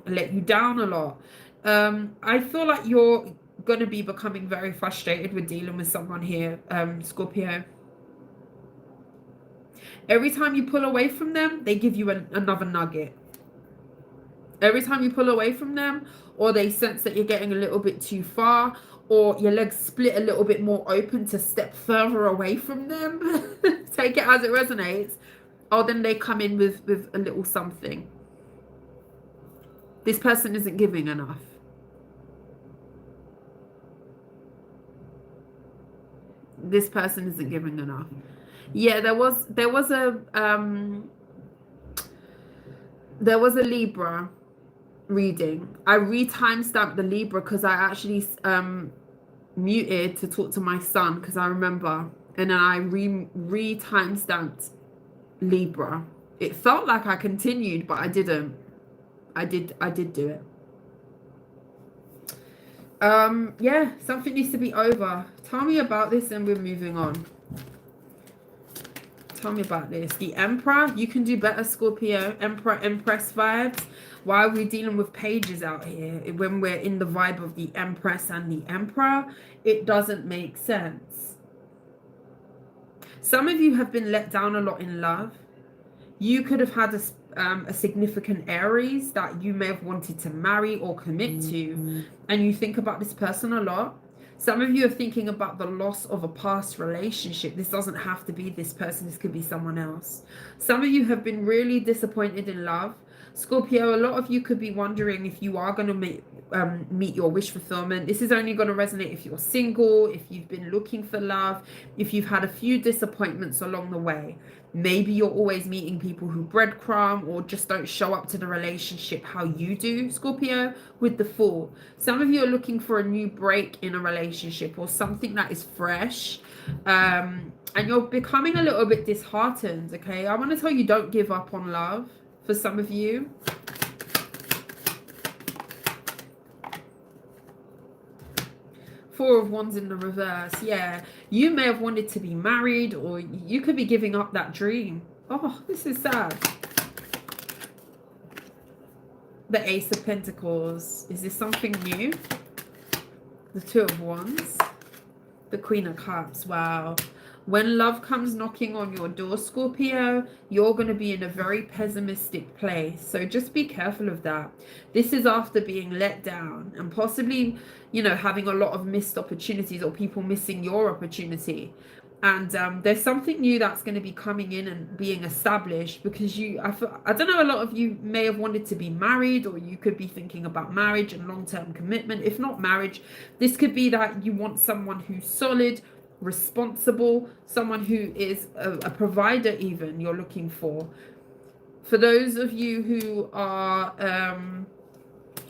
let you down a lot. I feel like you're going to be becoming very frustrated with dealing with someone here, Scorpio. Every time you pull away from them, they give you another nugget. Every time you pull away from them, or they sense that you're getting a little bit too far, or your legs split a little bit more open to step further away from them, take it as it resonates, or then they come in with a little something. This person isn't giving enough. This person isn't giving enough. Yeah, there was a Libra reading. I re-timestamped the Libra because I actually muted to talk to my son because I remember, and then I re-timestamped Libra. It felt like I continued, but I didn't. I did do it. Yeah, something needs to be over. Tell me about this and we're moving on. Tell me about this. The Emperor, you can do better, Scorpio. Emperor, Empress vibes. Why are we dealing with pages out here when we're in the vibe of the Empress and the Emperor? It doesn't make sense. Some of you have been let down a lot in love. You could have had a significant Aries that you may have wanted to marry or commit to, and you think about this person a lot. Some of you are thinking about the loss of a past relationship. This doesn't have to be this person. This could be someone else. Some of you have been really disappointed in love. Scorpio, a lot of you could be wondering if you are going to meet your wish fulfillment. This is only going to resonate if you're single, if you've been looking for love, if you've had a few disappointments along the way. Maybe you're always meeting people who breadcrumb or just don't show up to the relationship how you do, Scorpio, with the Fool. Some of you are looking for a new break in a relationship or something that is fresh. And you're becoming a little bit disheartened, okay? I want to tell you, don't give up on love for some of you. Four of Wands in the reverse. Yeah, you may have wanted to be married, or you could be giving up that dream. Oh, this is sad. The Ace of Pentacles. Is this something new? The Two of Wands. The Queen of Cups. Wow. When love comes knocking on your door, Scorpio, you're going to be in a very pessimistic place. So just be careful of that. This is after being let down and possibly, you know, having a lot of missed opportunities or people missing your opportunity. And there's something new that's going to be coming in and being established because I don't know, a lot of you may have wanted to be married, or you could be thinking about marriage and long-term commitment. If not marriage, this could be that you want someone who's solid, responsible, someone who is a provider even you're looking for. For those of you who are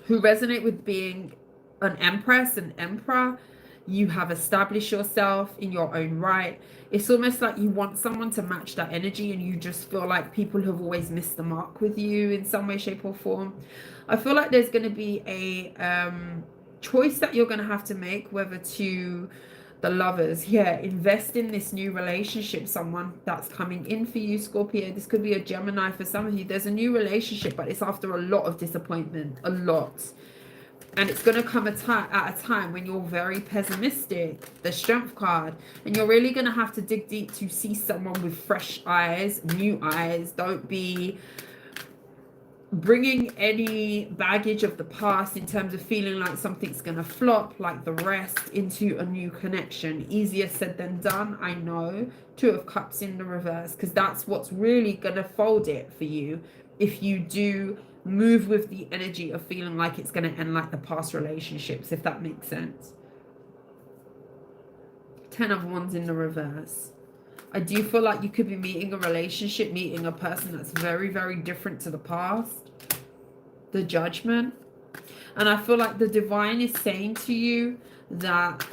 who resonate with being an Empress and Emperor, you have established yourself in your own right. It's almost like you want someone to match that energy, and you just feel like people have always missed the mark with you in some way, shape or form. I feel like there's going to be a choice that you're going to have to make, whether to the Lovers, yeah, invest in this new relationship, someone that's coming in for you, Scorpio. This could be a Gemini for some of you. There's a new relationship, but it's after a lot of disappointment, a lot. And it's going to come at a time when you're very pessimistic, the Strength card, and you're really going to have to dig deep to see someone with fresh eyes, new eyes. Don't be bringing any baggage of the past in terms of feeling like something's going to flop like the rest into a new connection. Easier said than done, I know. Two of Cups in the reverse, because that's what's really going to fold it for you if you do move with the energy of feeling like it's going to end like the past relationships, if that makes sense. Ten of Wands in the reverse. I do feel like you could be meeting a relationship, meeting a person that's very, very different to the past. The Judgment. And I feel like the Divine is saying to you that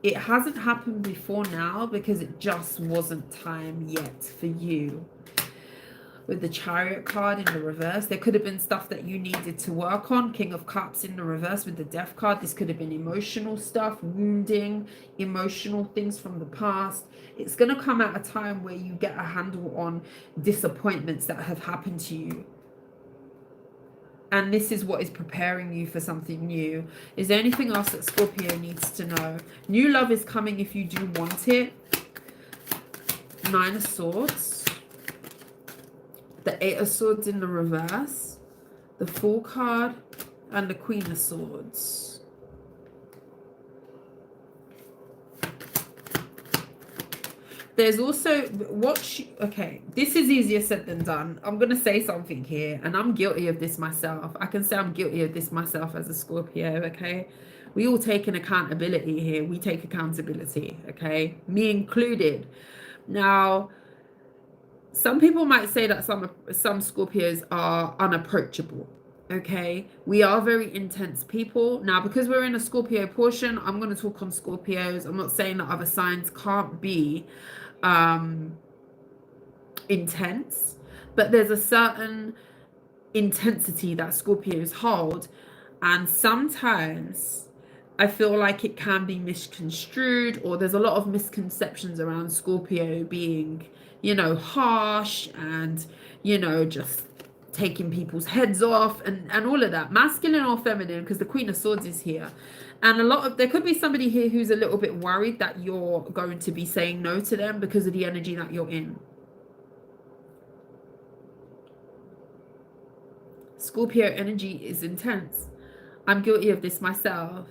it hasn't happened before now because it just wasn't time yet for you. With the Chariot card in the reverse, there could have been stuff that you needed to work on. King of Cups in the reverse with the Death card. This could have been emotional stuff, wounding, emotional things from the past. It's going to come at a time where you get a handle on disappointments that have happened to you. And this is what is preparing you for something new. Is there anything else that Scorpio needs to know? New love is coming if you do want it. Nine of Swords. The Eight of Swords in the reverse, the Fool card, and the Queen of Swords. There's also okay, this is easier said than done. I'm going to say something here, and I'm guilty of this myself. I can say I'm guilty of this myself as a Scorpio, okay? We all take an accountability here. We take accountability, okay? Me included. Now, some people might say that some Scorpios are unapproachable, okay? We are very intense people. Now, because we're in a Scorpio portion, I'm going to talk on Scorpios. I'm not saying that other signs can't be intense, but there's a certain intensity that Scorpios hold, and sometimes I feel like it can be misconstrued, or there's a lot of misconceptions around Scorpio being, you know, harsh and, you know, just taking people's heads off and all of that, masculine or feminine, because the Queen of Swords is here. And there could be somebody here who's a little bit worried that you're going to be saying no to them because of the energy that you're in. Scorpio energy is intense. I'm guilty of this myself.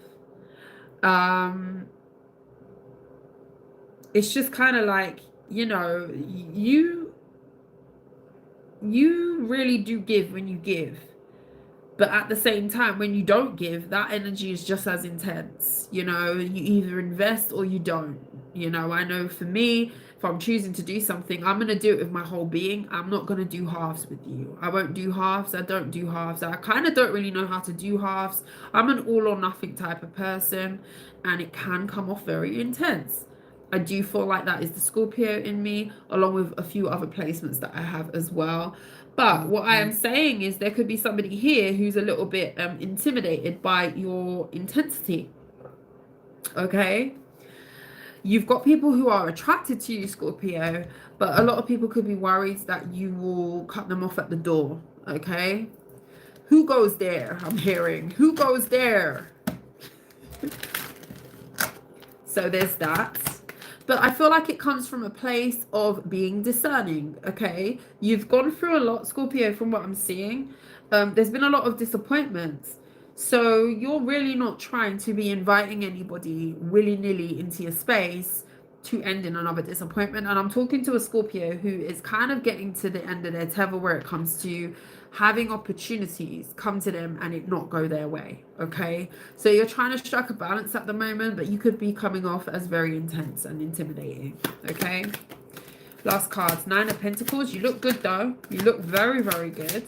It's just kind of like, you know, you really do give when you give, but at the same time, when you don't give, that energy is just as intense. You know, you either invest or you don't. You know, I know for me, if I'm choosing to do something, I'm going to do it with my whole being. I'm not going to do halves with you. I won't do halves. I don't do halves. I kind of don't really know how to do halves. I'm an all or nothing type of person, and it can come off very intense. I do feel like that is the Scorpio in me, along with a few other placements that I have as well. But what I am saying is there could be somebody here who's a little bit intimidated by your intensity. Okay? You've got people who are attracted to you, Scorpio, but a lot of people could be worried that you will cut them off at the door. Okay? Who goes there? I'm hearing. Who goes there? So there's that. But I feel like it comes from a place of being discerning, okay? You've gone through a lot, Scorpio, from what I'm seeing. There's been a lot of disappointments. So you're really not trying to be inviting anybody willy-nilly into your space to end in another disappointment. And I'm talking to a Scorpio who is kind of getting to the end of their tether where it comes to having opportunities come to them and it not go their way. Okay, so you're trying to strike a balance at the moment, but you could be coming off as very intense and intimidating. Okay, last cards, Nine of Pentacles. You look good though. You look very, very good.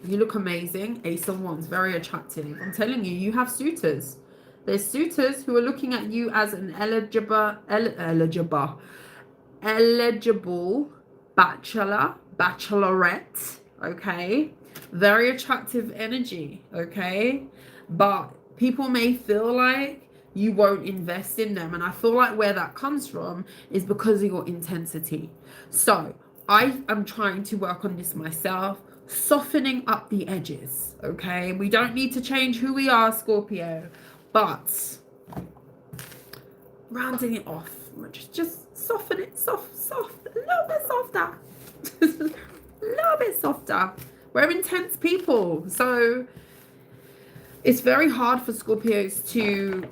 You look amazing. Ace of Wands, very attractive. I'm telling you, you have suitors. There's suitors who are looking at you as an eligible bachelor, bachelorette. Okay, very attractive energy. Okay, but people may feel like you won't invest in them, and I feel like where that comes from is because of your intensity. So I am trying to work on this myself, softening up the edges. Okay, we don't need to change who we are, Scorpio, but rounding it off, just soften it, soft, a little bit softer. A little bit softer. We're intense people, so it's very hard for Scorpios to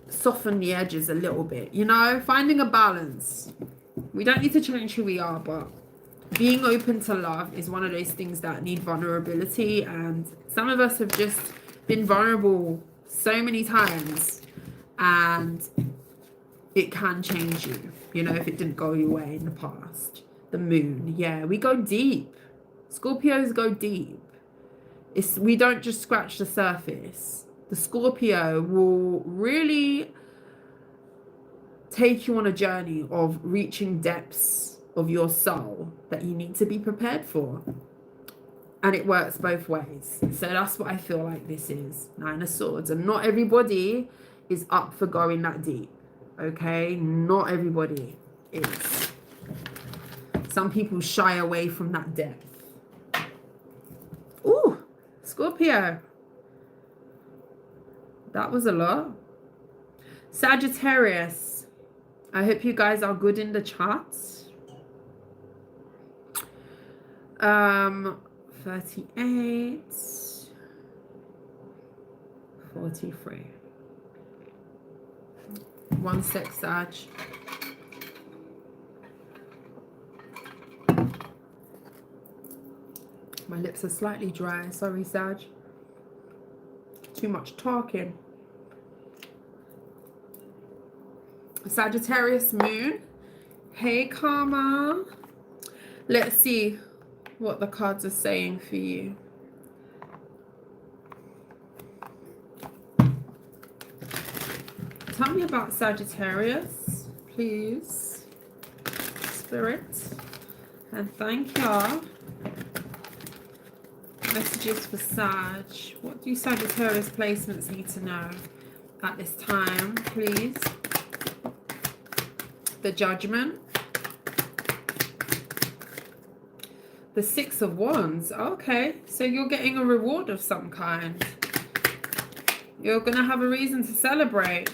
soften the edges a little bit, you know, finding a balance. We don't need to change who we are, but being open to love is one of those things that need vulnerability, and some of us have just been vulnerable so many times, and it can change you, you know, if it didn't go your way in the past. The moon, yeah, we go deep. Scorpios go deep. We don't just scratch the surface. The Scorpio will really take you on a journey of reaching depths of your soul that you need to be prepared for. And it works both ways. So that's what I feel like this is. Nine of Swords. And not everybody is up for going that deep. Okay? Not everybody is. Some people shy away from that depth. Ooh, Scorpio. That was a lot. Sagittarius. I hope you guys are good in the charts. 38. 43. One sec, Sag. My lips are slightly dry. Sorry, Sag. Too much talking. Sagittarius moon. Hey, Karma. Let's see what the cards are saying for you. Tell me about Sagittarius, please. Spirit. And thank y'all. Messages for Sag. What do Sagittarius placements need to know at this time, please? The Judgment. The Six of Wands. Okay, so you're getting a reward of some kind. You're going to have a reason to celebrate.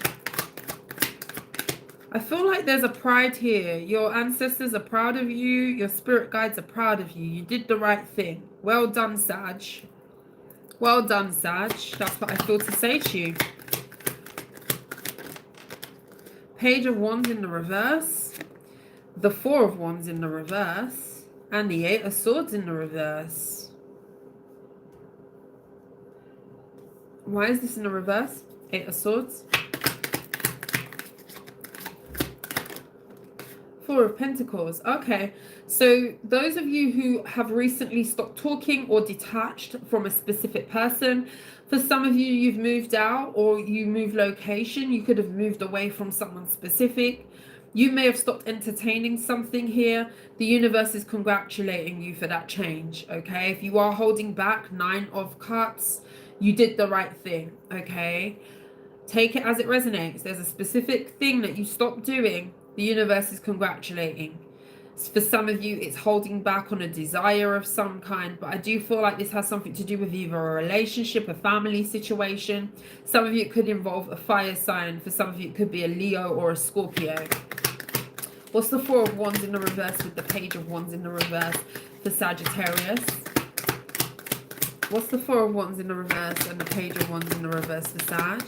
I feel like there's a pride here. Your ancestors are proud of you. Your spirit guides are proud of you. You did the right thing. Well done, Sag. Well done, Sag. That's what I feel to say to you. Page of Wands in the reverse. The Four of Wands in the reverse. And the Eight of Swords in the reverse. Why is this in the reverse? Eight of Swords. Four of Pentacles. Okay, so those of you who have recently stopped talking or detached from a specific person, for some of you, you've moved out or you moved location. You could have moved away from someone specific. You may have stopped entertaining something here. The universe is congratulating you for that change, okay? If you are holding back, Nine of Cups, you did the right thing, okay? Take it as it resonates. There's a specific thing that you stopped doing. The universe is congratulating. For some of you, it's holding back on a desire of some kind, but I do feel like this has something to do with either a relationship, a family situation. Some of you, it could involve a fire sign. For some of you, it could be a Leo or a Scorpio. What's the Four of Wands in the reverse with the Page of Wands in the reverse for Sagittarius? What's the Four of Wands in the reverse and the Page of Wands in the reverse for Sag?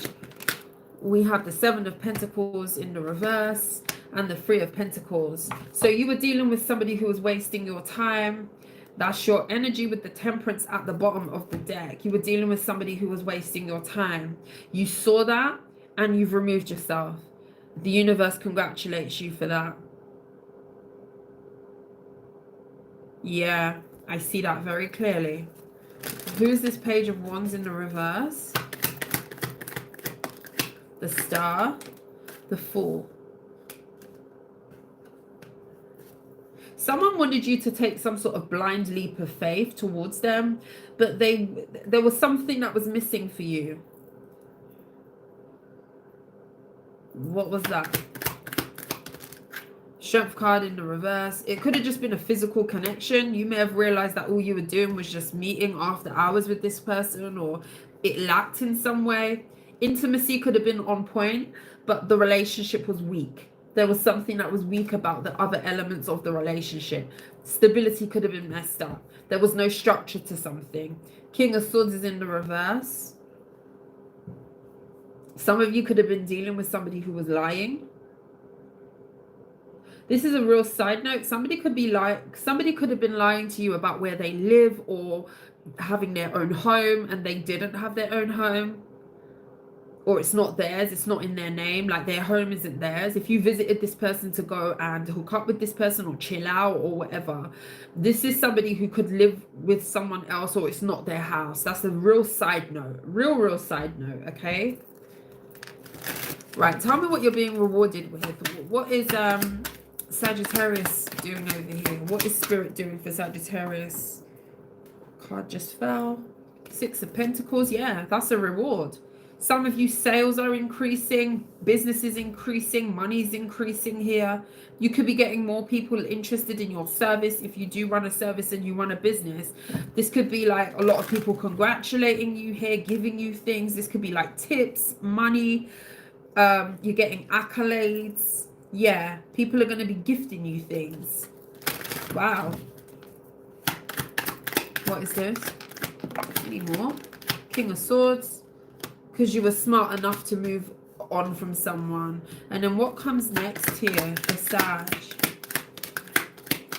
We have the Seven of Pentacles in the reverse and the Three of Pentacles. So you were dealing with somebody who was wasting your time. That's your energy with the Temperance at the bottom of the deck. You were dealing with somebody who was wasting your time. You saw that and you've removed yourself. The universe congratulates you for that. Yeah, I see that very clearly. Who's this Page of Wands in the reverse? The Star, the Fool. Someone wanted you to take some sort of blind leap of faith towards them, but there was something that was missing for you. What was that? Strength card in the reverse. It could have just been a physical connection. You may have realized that all you were doing was just meeting after hours with this person, or it lacked in some way. Intimacy could have been on point, but the relationship was weak. There was something that was weak about the other elements of the relationship. Stability could have been messed up. There was no structure to something. King of Swords is in the reverse. Some of you could have been dealing with somebody who was lying. This is a real side note. Somebody could have been lying to you about where they live or having their own home, and they didn't have their own home. Or it's not theirs, it's not in their name, like their home isn't theirs. If you visited this person to go and hook up with this person or chill out or whatever, this is somebody who could live with someone else, or it's not their house. That's a real side note, real side note, okay? Right, tell me what you're being rewarded with. What is Sagittarius doing over here? What is Spirit doing for Sagittarius? Card just fell. Six of Pentacles, yeah, that's a reward. Some of you, sales are increasing, business is increasing, money's increasing here. You could be getting more people interested in your service. If you do run a service and you run a business, this could be like a lot of people congratulating you here, giving you things. This could be like tips, money. You're getting accolades. Yeah, people are going to be gifting you things. Wow. What is this? Any more? King of Swords. Because you were smart enough to move on from someone. And then what comes next here for Sag?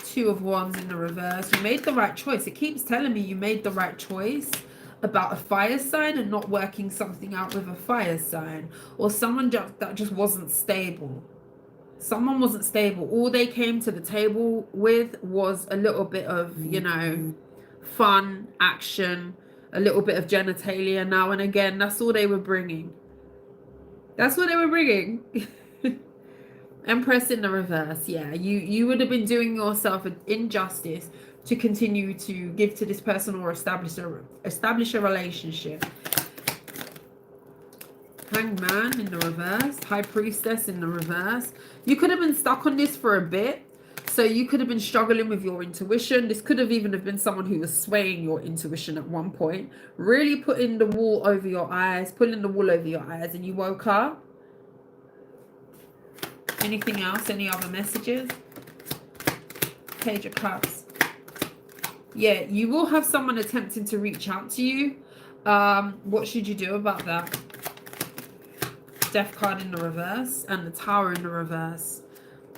Two of Wands in the reverse. You made the right choice. It keeps telling me you made the right choice about a fire sign and not working something out with a fire sign. Or someone that just wasn't stable. Someone wasn't stable. All they came to the table with was a little bit of, you know, fun, action, a little bit of genitalia now and again. That's all they were bringing. That's what they were bringing. Empress in the reverse. Yeah, you would have been doing yourself an injustice to continue to give to this person or establish a relationship. Hangman in the reverse. High Priestess in the reverse. You could have been stuck on this for a bit. So you could have been struggling with your intuition. This could have even have been someone who was swaying your intuition at one point. Really putting the wool over your eyes. Pulling the wool over your eyes. And you woke up. Anything else? Any other messages? Page of Cups. Yeah, you will have someone attempting to reach out to you. What should you do about that? Death card in the reverse and the Tower in the reverse.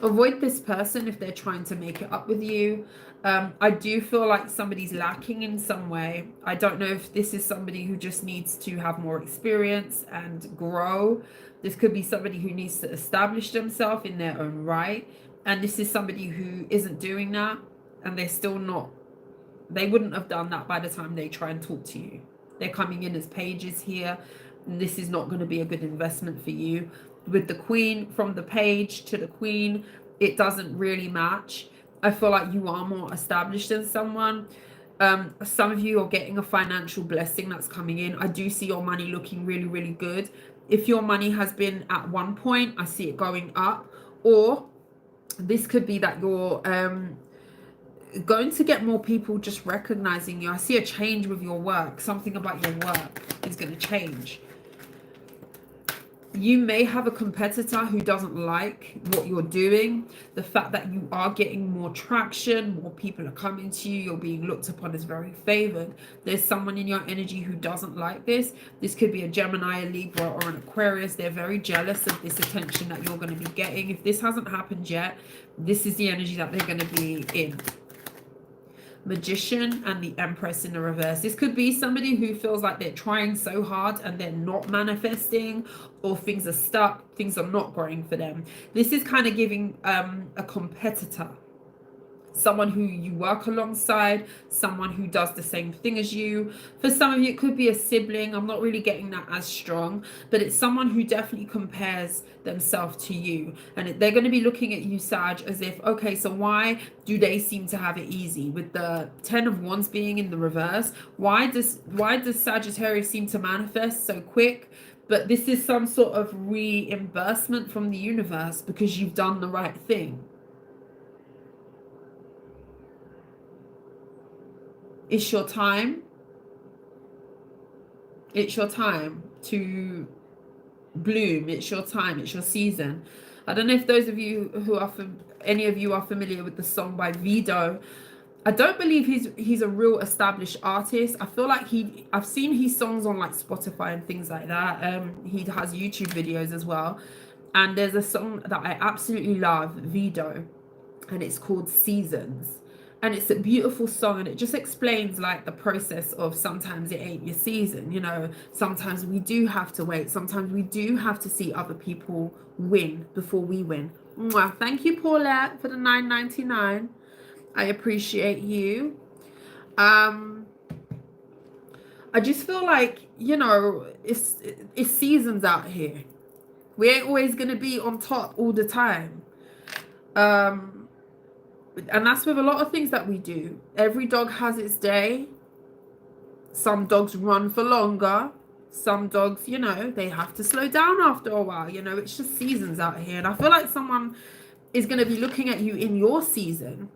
Avoid this person if they're trying to make it up with you. I do feel like somebody's lacking in some way. I don't know if this is somebody who just needs to have more experience and grow. This could be somebody who needs to establish themselves in their own right. And this is somebody who isn't doing that. And they're still not. They wouldn't have done that by the time they try and talk to you. They're coming in as pages here. And this is not going to be a good investment for you. With the Queen, from the page to the Queen, it doesn't really match. I feel like you are more established than someone. Some of you are getting a financial blessing that's coming in. I do see your money looking really, really good. If your money has been at one point, I see it going up. Or this could be that you're going to get more people just recognizing you. I see a change with your work. Something about your work is going to change. You may have a competitor who doesn't like what you're doing. The fact that you are getting more traction, more people are coming to you, you're being looked upon as very favored. There's someone in your energy who doesn't like this. This could be a Gemini, a Libra, or an Aquarius. They're very jealous of this attention that you're going to be getting. If this hasn't happened yet, this is the energy that they're going to be in. Magician and the Empress in the reverse. This could be somebody who feels like they're trying so hard and they're not manifesting, or things are stuck, things are not growing for them. This is kind of giving a competitor, someone who you work alongside, someone who does the same thing as you. For some of you, it could be a sibling. I'm not really getting that as strong, but it's someone who definitely compares themselves to you. And they're going to be looking at you, Sag, as if, okay, so why do they seem to have it easy? With the 10 of Wands being in the reverse, why does Sagittarius seem to manifest so quick? But this is some sort of reimbursement from the universe because you've done the right thing. It's your time. It's your time to bloom. It's your time. It's your season. I don't know if those of you who are, any of you are familiar with the song by Virgo. I don't believe he's a real established artist. I feel like I've seen his songs on like Spotify and things like that. He has YouTube videos as well. And there's a song that I absolutely love, Virgo, and it's called Seasons. And it's a beautiful song, and it just explains like the process of sometimes it ain't your season, you know. Sometimes we do have to wait. Sometimes we do have to see other people win before we win. Mwah. Thank you, Paulette, for the $9.99. I appreciate you. I just feel like, you know, it's seasons out here. We ain't always gonna be on top all the time. And that's with a lot of things that we do. Every dog has its day. Some dogs run for longer. Some dogs, you know, they have to slow down after a while. You know, it's just seasons out here. And I feel like someone is going to be looking at you in your season.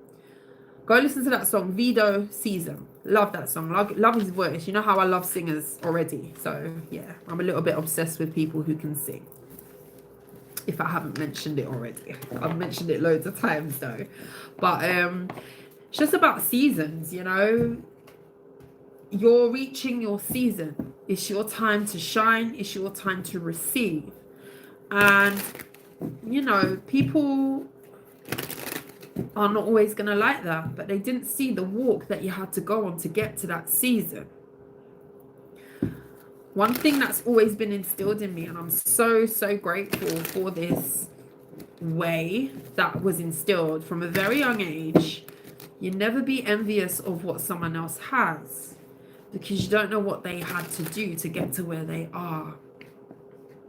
Go listen to that song, Virgo Season. Love that song. Love his voice. You know how I love singers already. So, yeah, I'm a little bit obsessed with people who can sing. If I haven't mentioned it already. I've mentioned it loads of times though. But it's just about seasons, you know. You're reaching your season. It's your time to shine. It's your time to receive. And, you know, people are not always going to like that. But they didn't see the walk that you had to go on to get to that season. One thing that's always been instilled in me, and I'm so, so grateful for this way that was instilled from a very young age. You never be envious of what someone else has, because you don't know what they had to do to get to where they are.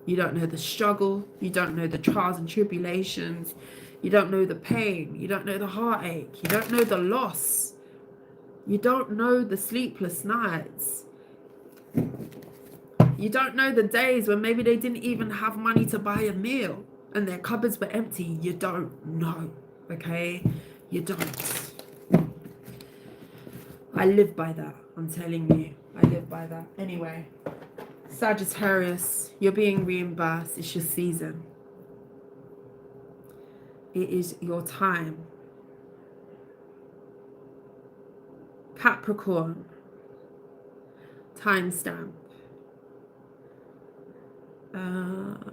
You don't know the struggle. You don't know the trials and tribulations. You don't know the pain. You don't know the heartache. You don't know the loss. You don't know the sleepless nights. You don't know the days when maybe they didn't even have money to buy a meal and their cupboards were empty. You don't know, okay? You don't. I live by that. I'm telling you. I live by that. Anyway, Sagittarius, you're being reimbursed. It's your season. It is your time. Capricorn, timestamp. Okay.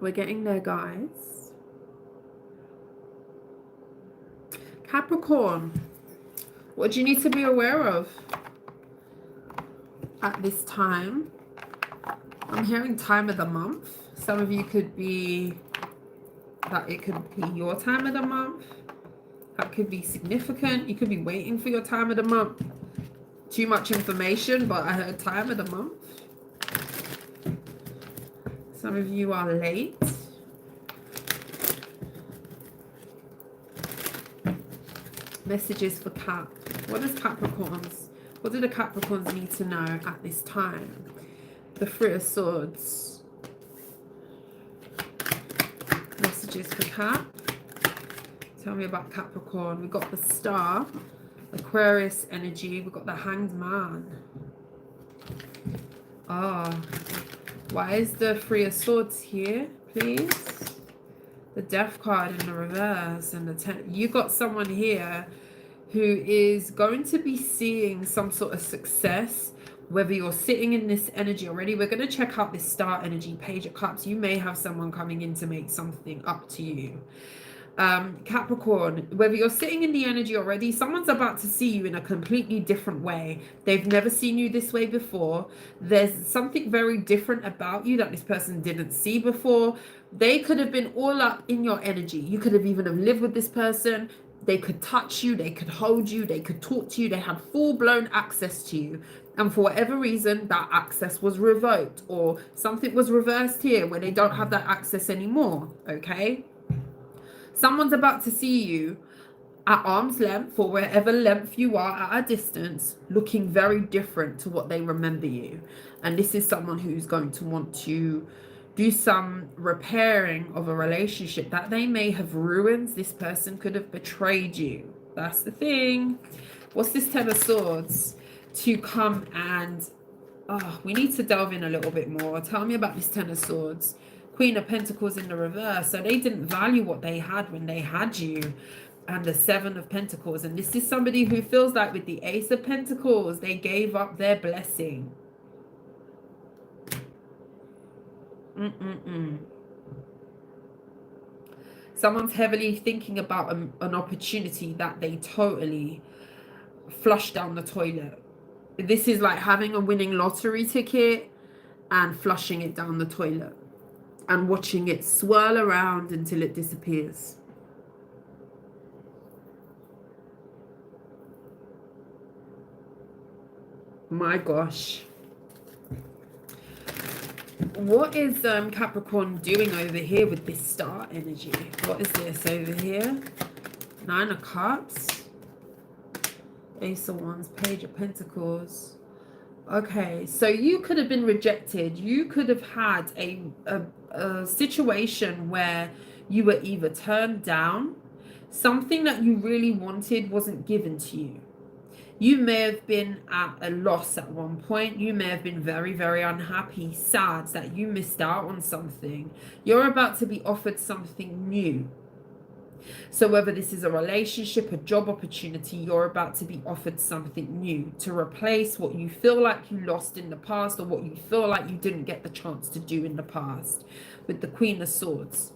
We're getting there, guys. Capricorn, what do you need to be aware of at this time? I'm hearing time of the month. Some of you could be that it could be your time of the month. That could be significant. You could be waiting for your time of the month. Too much information, but I heard time of the month. Some of you are late. Messages for Cap. What do the Capricorns need to know at this time? The Three of Swords. Messages for Cap. Tell me about Capricorn. We've got the Star, Aquarius energy. We've got the Hanged Man. Why is the Three of Swords here, please? The Death card in the reverse and the Ten. You got someone here who is going to be seeing some sort of success, whether you're sitting in this energy already. We're going to check out this Star energy, Page of Cups. You may have someone coming in to make something up to you. Capricorn, whether you're sitting in the energy already, someone's about to see you in a completely different way. They've never seen you this way before. There's something very different about you that this person didn't see before. They could have been all up in your energy. You could have even have lived with this person. They could touch you, they could hold you, they could talk to you, they had full-blown access to you. And for whatever reason, that access was revoked, or something was reversed here where they don't have that access anymore, okay? Someone's about to see you at arm's length, or wherever length you are at a distance, looking very different to what they remember you. And this is someone who's going to want to do some repairing of a relationship that they may have ruined. This person could have betrayed you. That's the thing. What's this Ten of Swords? To come and... we need to delve in a little bit more. Tell me about this Ten of Swords. Queen of Pentacles in the reverse. So they didn't value what they had when they had you. And the Seven of Pentacles. And this is somebody who feels like with the Ace of Pentacles, they gave up their blessing. Someone's heavily thinking about an opportunity that they totally flushed down the toilet. This is like having a winning lottery ticket and flushing it down the toilet and watching it swirl around until it disappears. My gosh. What is Capricorn doing over here with this Star energy? What is this over here? Nine of Cups. Ace of Wands, Page of Pentacles. Okay, so you could have been rejected. You could have had a situation where you were either turned down, something that you really wanted wasn't given to you. You may have been at a loss at one point. You may have been very, very unhappy, sad that you missed out on something. You're about to be offered something new. So whether this is a relationship, a job opportunity, you're about to be offered something new to replace what you feel like you lost in the past, or what you feel like you didn't get the chance to do in the past. With the Queen of Swords.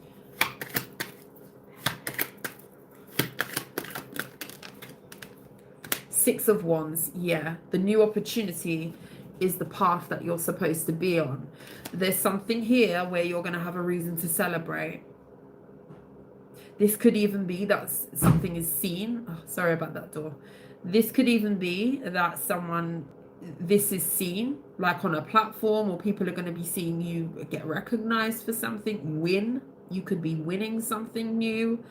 Six of Wands, yeah. The new opportunity is the path that you're supposed to be on. There's something here where you're going to have a reason to celebrate. This could even be that something is seen. Oh, sorry about that door. This could even be that this is seen, like on a platform, or people are going to be seeing you get recognized for something, win. You could be winning something new.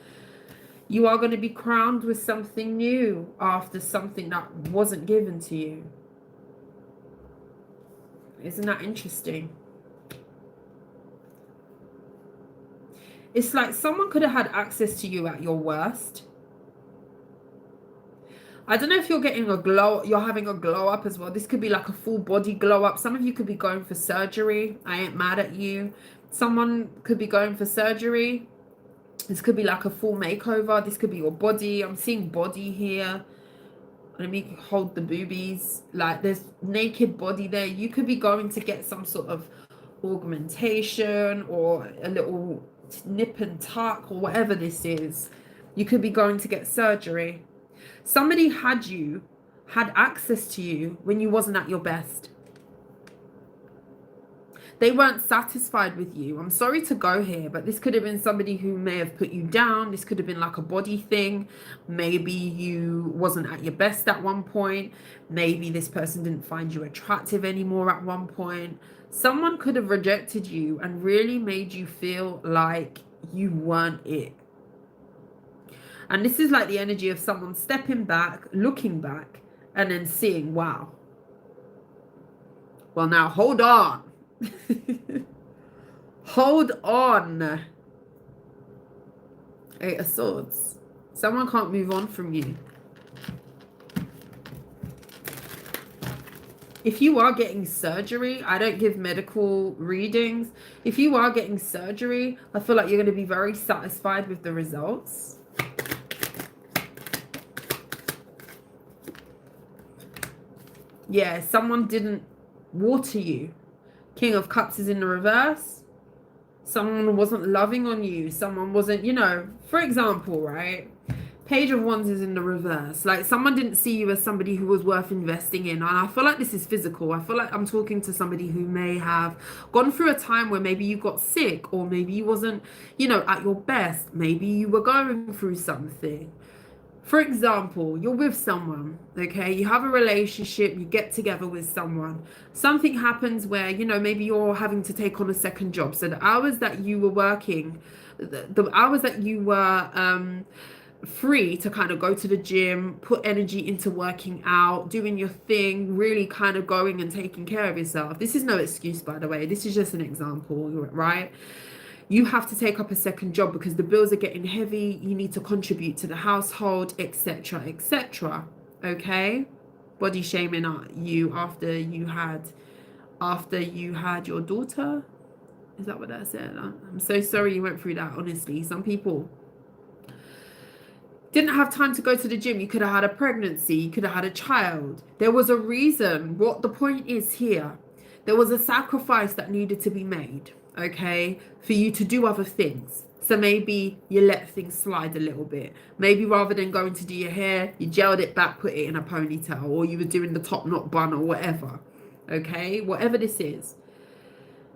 You are going to be crowned with something new after something that wasn't given to you. Isn't that interesting? It's like someone could have had access to you at your worst. I don't know if you're getting a glow, you're having a glow up as well. This could be like a full body glow up. Some of you could be going for surgery. I ain't mad at you. Someone could be going for surgery. This could be like a full makeover. This could be your body. I'm seeing body here. Let me hold the boobies. Like there's naked body there. You could be going to get some sort of augmentation or a little nip and tuck or whatever this is. You could be going to get surgery. Somebody had access to you when you wasn't at your best. They weren't satisfied with you. I'm sorry to go here, but this could have been somebody who may have put you down. This could have been like a body thing. Maybe you wasn't at your best at one point. Maybe this person didn't find you attractive anymore at one point. Someone could have rejected you and really made you feel like you weren't it. And this is like the energy of someone stepping back, looking back, and then seeing, wow. Well, now hold on. Hold on. Eight of Swords. Someone can't move on from you. If you are getting surgery, I don't give medical readings. If you are getting surgery, I feel like you're going to be very satisfied with the results. Yeah, someone didn't water you. King of Cups is in the reverse. Someone wasn't loving on you. Someone wasn't, you know, for example, right? Page of Wands is in the reverse. Like someone didn't see you as somebody who was worth investing in. And I feel like this is physical. I feel like I'm talking to somebody who may have gone through a time where maybe you got sick or maybe you wasn't, you know, at your best. Maybe you were going through something. For example, you're with someone, okay? You have a relationship, you get together with someone. Something happens where, you know, maybe you're having to take on a second job. So the hours that you were working, the hours that you were free to kind of go to the gym, put energy into working out, doing your thing, really kind of going and taking care of yourself. This is no excuse, by the way. This is just an example, right? You have to take up a second job because the bills are getting heavy. You need to contribute to the household, etc., etc. Okay? Body shaming you after you had your daughter. Is that what I said? I'm so sorry you went through that, honestly. Some people didn't have time to go to the gym. You could have had a pregnancy. You could have had a child. There was a reason. What the point is here, there was a sacrifice that needed to be made, okay, for you to do other things. So maybe you let things slide a little bit. Maybe rather than going to do your hair, you gelled it back, put it in a ponytail, or you were doing the top knot bun or whatever, okay, whatever this is.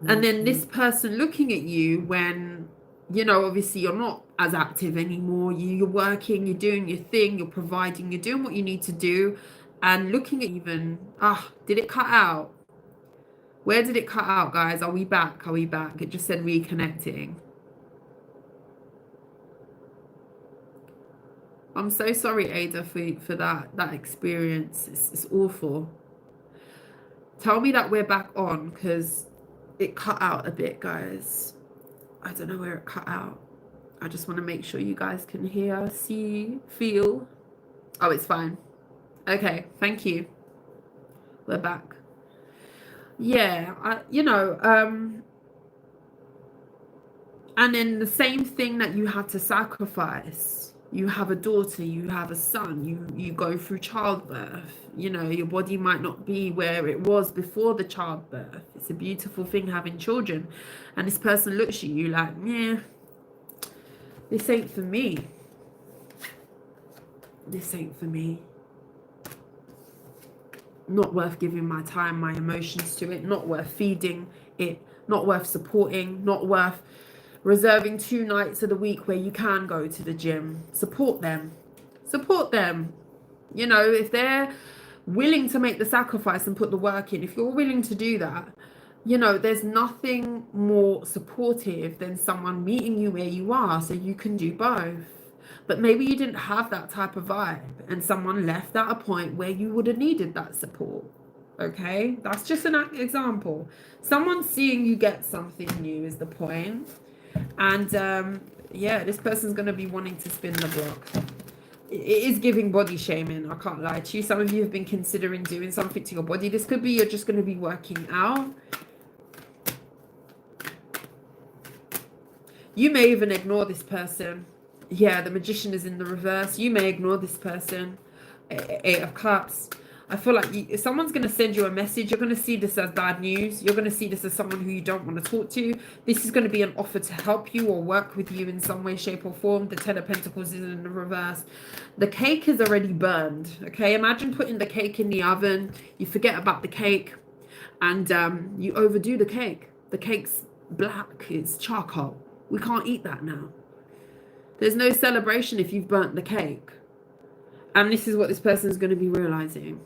And then this person looking at you when, you know, obviously you're not as active anymore. You're working, you're doing your thing, you're providing, you're doing what you need to do, and looking at even, did it cut out? Where did it cut out, guys? Are we back? Are we back? It just said reconnecting. I'm so sorry, Ada, for that experience. It's awful. Tell me that we're back on, because it cut out a bit, guys. I don't know where it cut out. I just want to make sure you guys can hear, see, feel. Oh, it's fine. Okay, thank you. We're back. Yeah, and then the same thing that you had to sacrifice. You have a daughter, you have a son, you go through childbirth. You know, your body might not be where it was before the childbirth. It's a beautiful thing having children. And this person looks at you like, yeah, this ain't for me. This ain't for me. Not worth giving my time, my emotions to it. Not worth feeding it. Not worth supporting. Not worth reserving 2 nights of the week where you can go to the gym. Support them. Support them. You know, if they're willing to make the sacrifice and put the work in, if you're willing to do that, you know, there's nothing more supportive than someone meeting you where you are so you can do both. But maybe you didn't have that type of vibe and someone left at a point where you would have needed that support. Okay, that's just an example. Someone seeing you get something new is the point. And yeah, this person's going to be wanting to spin the block. It is giving body shaming, I can't lie to you. Some of you have been considering doing something to your body. This could be you're just going to be working out. You may even ignore this person. Yeah, the Magician is in the reverse. You may ignore this person. 8 of Cups. I feel like if someone's going to send you a message, you're going to see this as bad news. You're going to see this as someone who you don't want to talk to. This is going to be an offer to help you or work with you in some way, shape or form. The 10 of Pentacles is in the reverse. The cake is already burned. Okay, imagine putting the cake in the oven. You forget about the cake and you overdo the cake. The cake's black. It's charcoal. We can't eat that now. There's no celebration if you've burnt the cake. And this is what this person is going to be realizing.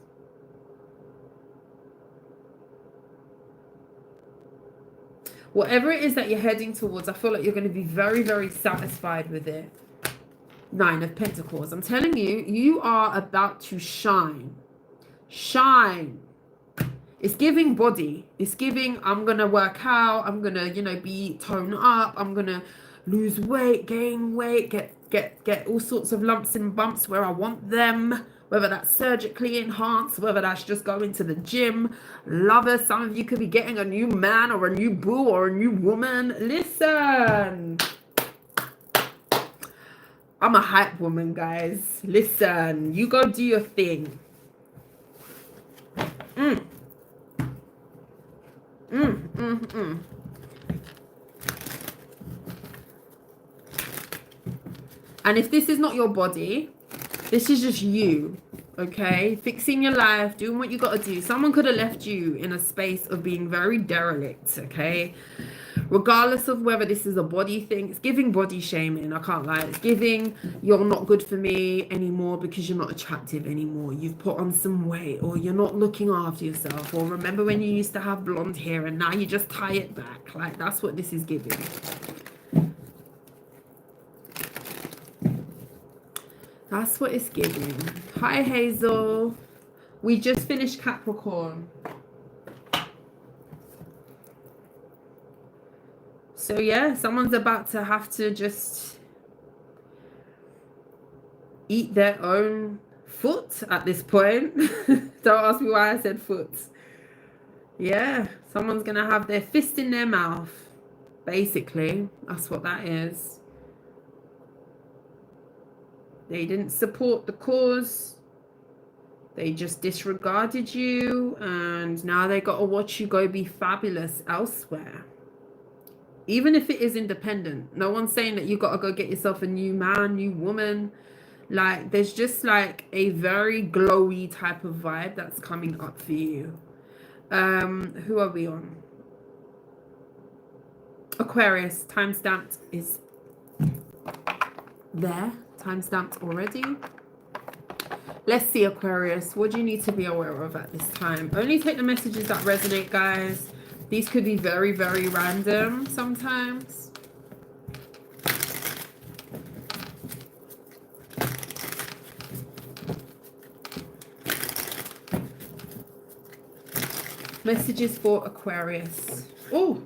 Whatever it is that you're heading towards, I feel like you're going to be very, very satisfied with it. 9 of Pentacles. I'm telling you, you are about to shine. Shine. It's giving body. It's giving, I'm going to work out. I'm going to, you know, be toned up. I'm going to lose weight, gain weight, get all sorts of lumps and bumps where I want them. Whether that's surgically enhanced, whether that's just going to the gym. Lovers, some of you could be getting a new man or a new boo or a new woman. Listen. I'm a hype woman, guys. Listen. You go do your thing. And if this is not your body, this is just you, okay? Fixing your life, doing what you got to do. Someone could have left you in a space of being very derelict, okay? Regardless of whether this is a body thing, it's giving body shaming, I can't lie. It's giving you're not good for me anymore because you're not attractive anymore. You've put on some weight or you're not looking after yourself. Or remember when you used to have blonde hair and now you just tie it back. Like, that's what this is giving. That's what it's giving. Hi, Hazel. We just finished Capricorn. So, yeah, someone's about to have to just eat their own foot at this point. Don't ask me why I said foot. Yeah, someone's going to have their fist in their mouth. Basically, that's what that is. They didn't support the cause. They just disregarded you. And now they got to watch you go be fabulous elsewhere. Even if it is independent. No one's saying that you got to go get yourself a new man, new woman. Like, there's just like a very glowy type of vibe that's coming up for you. Who are we on? Aquarius. Timestamped is there. Time-stamped already. Let's see, Aquarius. What do you need to be aware of at this time? Only take the messages that resonate, guys. These could be very, very random sometimes. Messages for Aquarius. Oh,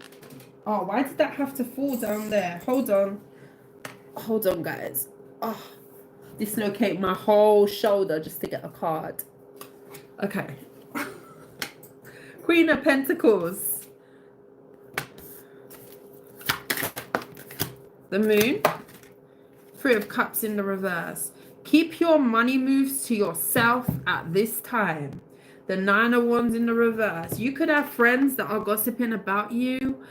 why did that have to fall down there? Hold on, guys. Oh, dislocate my whole shoulder just to get a card. Okay. Queen of Pentacles. The Moon. 3 of Cups in the reverse. Keep your money moves to yourself at this time. The 9 of Wands in the reverse. You could have friends that are gossiping about you.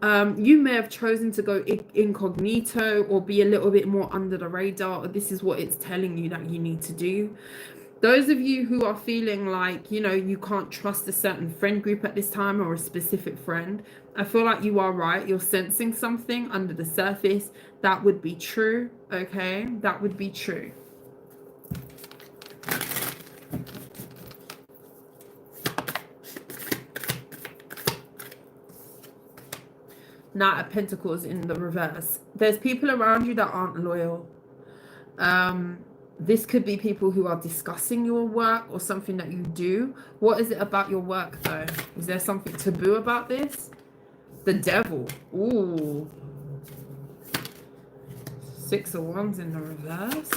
You may have chosen to go incognito or be a little bit more under the radar. This is what it's telling you that you need to do. Those of you who are feeling like, you know, you can't trust a certain friend group at this time or a specific friend, I feel like you are right. You're sensing something under the surface. That would be true, okay? That would be true. Knight of Pentacles in the reverse. There's people around you that aren't loyal. This could be people who are discussing your work or something that you do. What is it about your work though? Is there something taboo about this? The devil. Ooh. 6 of Wands in the reverse.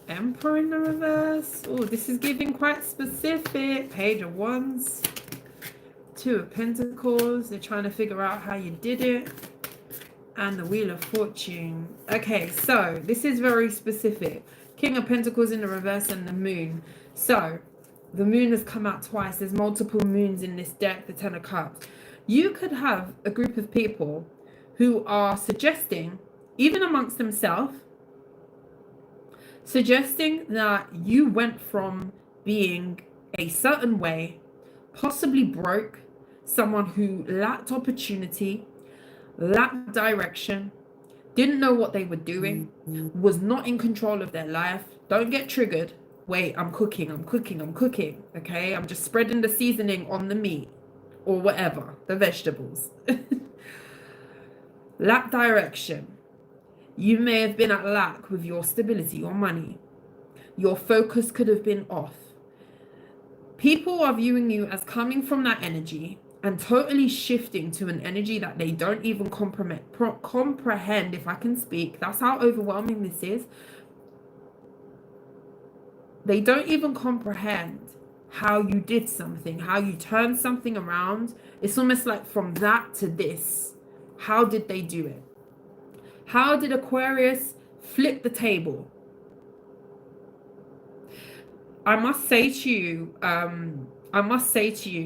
Emperor in the reverse. Oh, this is giving quite specific. Page of Wands. 2 of Pentacles. They're trying to figure out how you did it. And the Wheel of Fortune. Okay, so this is very specific. King of Pentacles in the reverse and the Moon. So the Moon has come out twice. There's multiple moons in this deck, the 10 of Cups. You could have a group of people who are suggesting, even amongst themselves, suggesting that you went from being a certain way, possibly broke, someone who lacked opportunity, lacked direction, didn't know what they were doing, was not in control of their life. Don't get triggered. Wait, I'm cooking, okay? I'm just spreading the seasoning on the meat or whatever, the vegetables. Lack direction. You may have been at lack with your stability, your money. Your focus could have been off. People are viewing you as coming from that energy and totally shifting to an energy that they don't even comprehend, if I can speak. That's how overwhelming this is. They don't even comprehend how you did something, how you turned something around. It's almost like from that to this. How did they do it? How did Aquarius flip the table? I must say to you,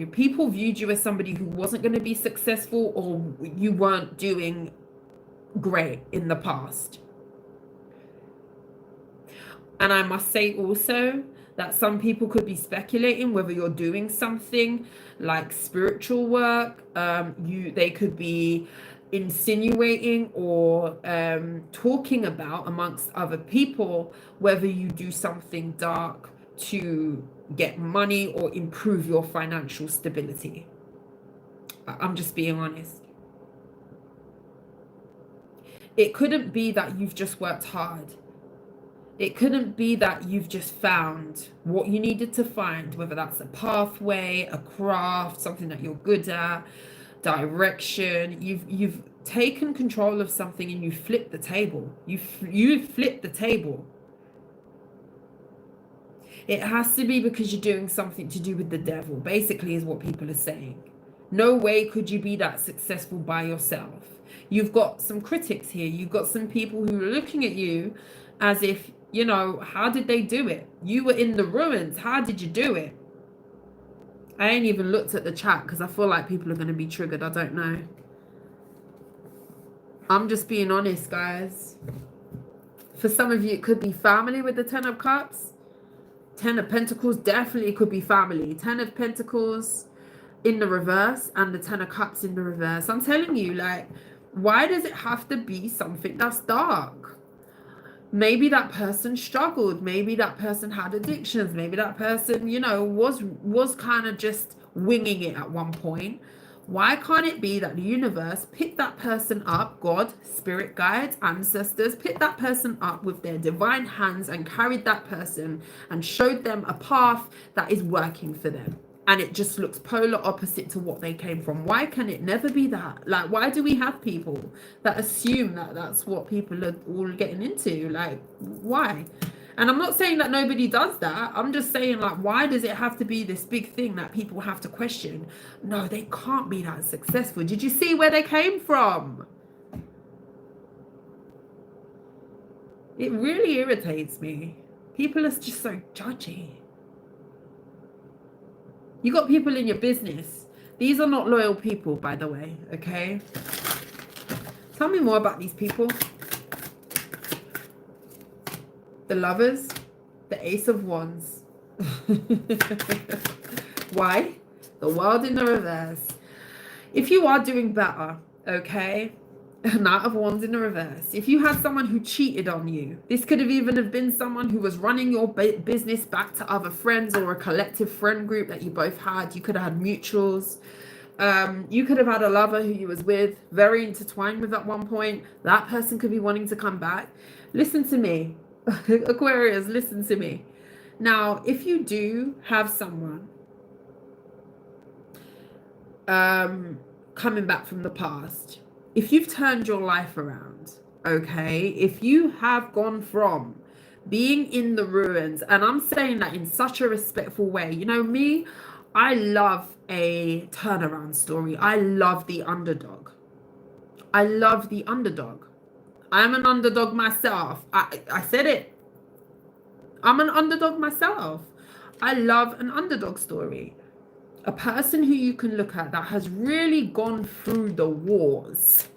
people viewed you as somebody who wasn't going to be successful, or you weren't doing great in the past. And I must say also that some people could be speculating whether you're doing something like spiritual work. They could be insinuating or talking about amongst other people whether you do something dark to get money or improve your financial stability. I'm just being honest. It couldn't be that you've just worked hard. It couldn't be that you've just found what you needed to find, whether that's a pathway, a craft, something that you're good at, direction. You've taken control of something and you flipped the table. You flipped the table. It has to be because you're doing something to do with the devil, basically, is what people are saying. No way could you be that successful by yourself. You've got some critics here. You've got some people who are looking at you as if, you know, how did they do it? You were in the ruins. How did you do it? I ain't even looked at the chat because I feel like people are going to be triggered. I don't know. I'm just being honest, guys. For some of you, it could be family with the 10 of Cups. 10 of Pentacles definitely could be family. 10 of Pentacles in the reverse and the 10 of Cups in the reverse. I'm telling you, like, why does it have to be something that's dark? Maybe that person struggled. Maybe that person had addictions. Maybe that person, you know, was kind of just winging it at one point. Why can't it be that the universe picked that person up, God, spirit guides, ancestors, picked that person up with their divine hands and carried that person and showed them a path that is working for them? And it just looks polar opposite to what they came from. Why can it never be that? Like, why do we have people that assume that that's what people are all getting into? Like, why? And I'm not saying that nobody does that. I'm just saying, like, why does it have to be this big thing that people have to question? No, they can't be that successful. Did you see where they came from? It really irritates me. People are just so judgy. You got people in your business. These are not loyal people, by the way, okay? Tell me more about these people. The Lovers, the Ace of Wands. Why? The World in the reverse. If you are doing better, okay? Knight of Wands in the reverse. If you had someone who cheated on you, this could have even have been someone who was running your business back to other friends or a collective friend group that you both had. You could have had mutuals. You could have had a lover who you was with, very intertwined with at one point. That person could be wanting to come back. Listen to me. Aquarius, listen to me. Now, if you do have someone coming back from the past, if you've turned your life around, okay, if you have gone from being in the ruins, and I'm saying that in such a respectful way, you know me, I love a turnaround story. I love the underdog. I love the underdog. I'm an underdog myself. I said it. I'm an underdog myself. I love an underdog story. A person who you can look at that has really gone through the wars.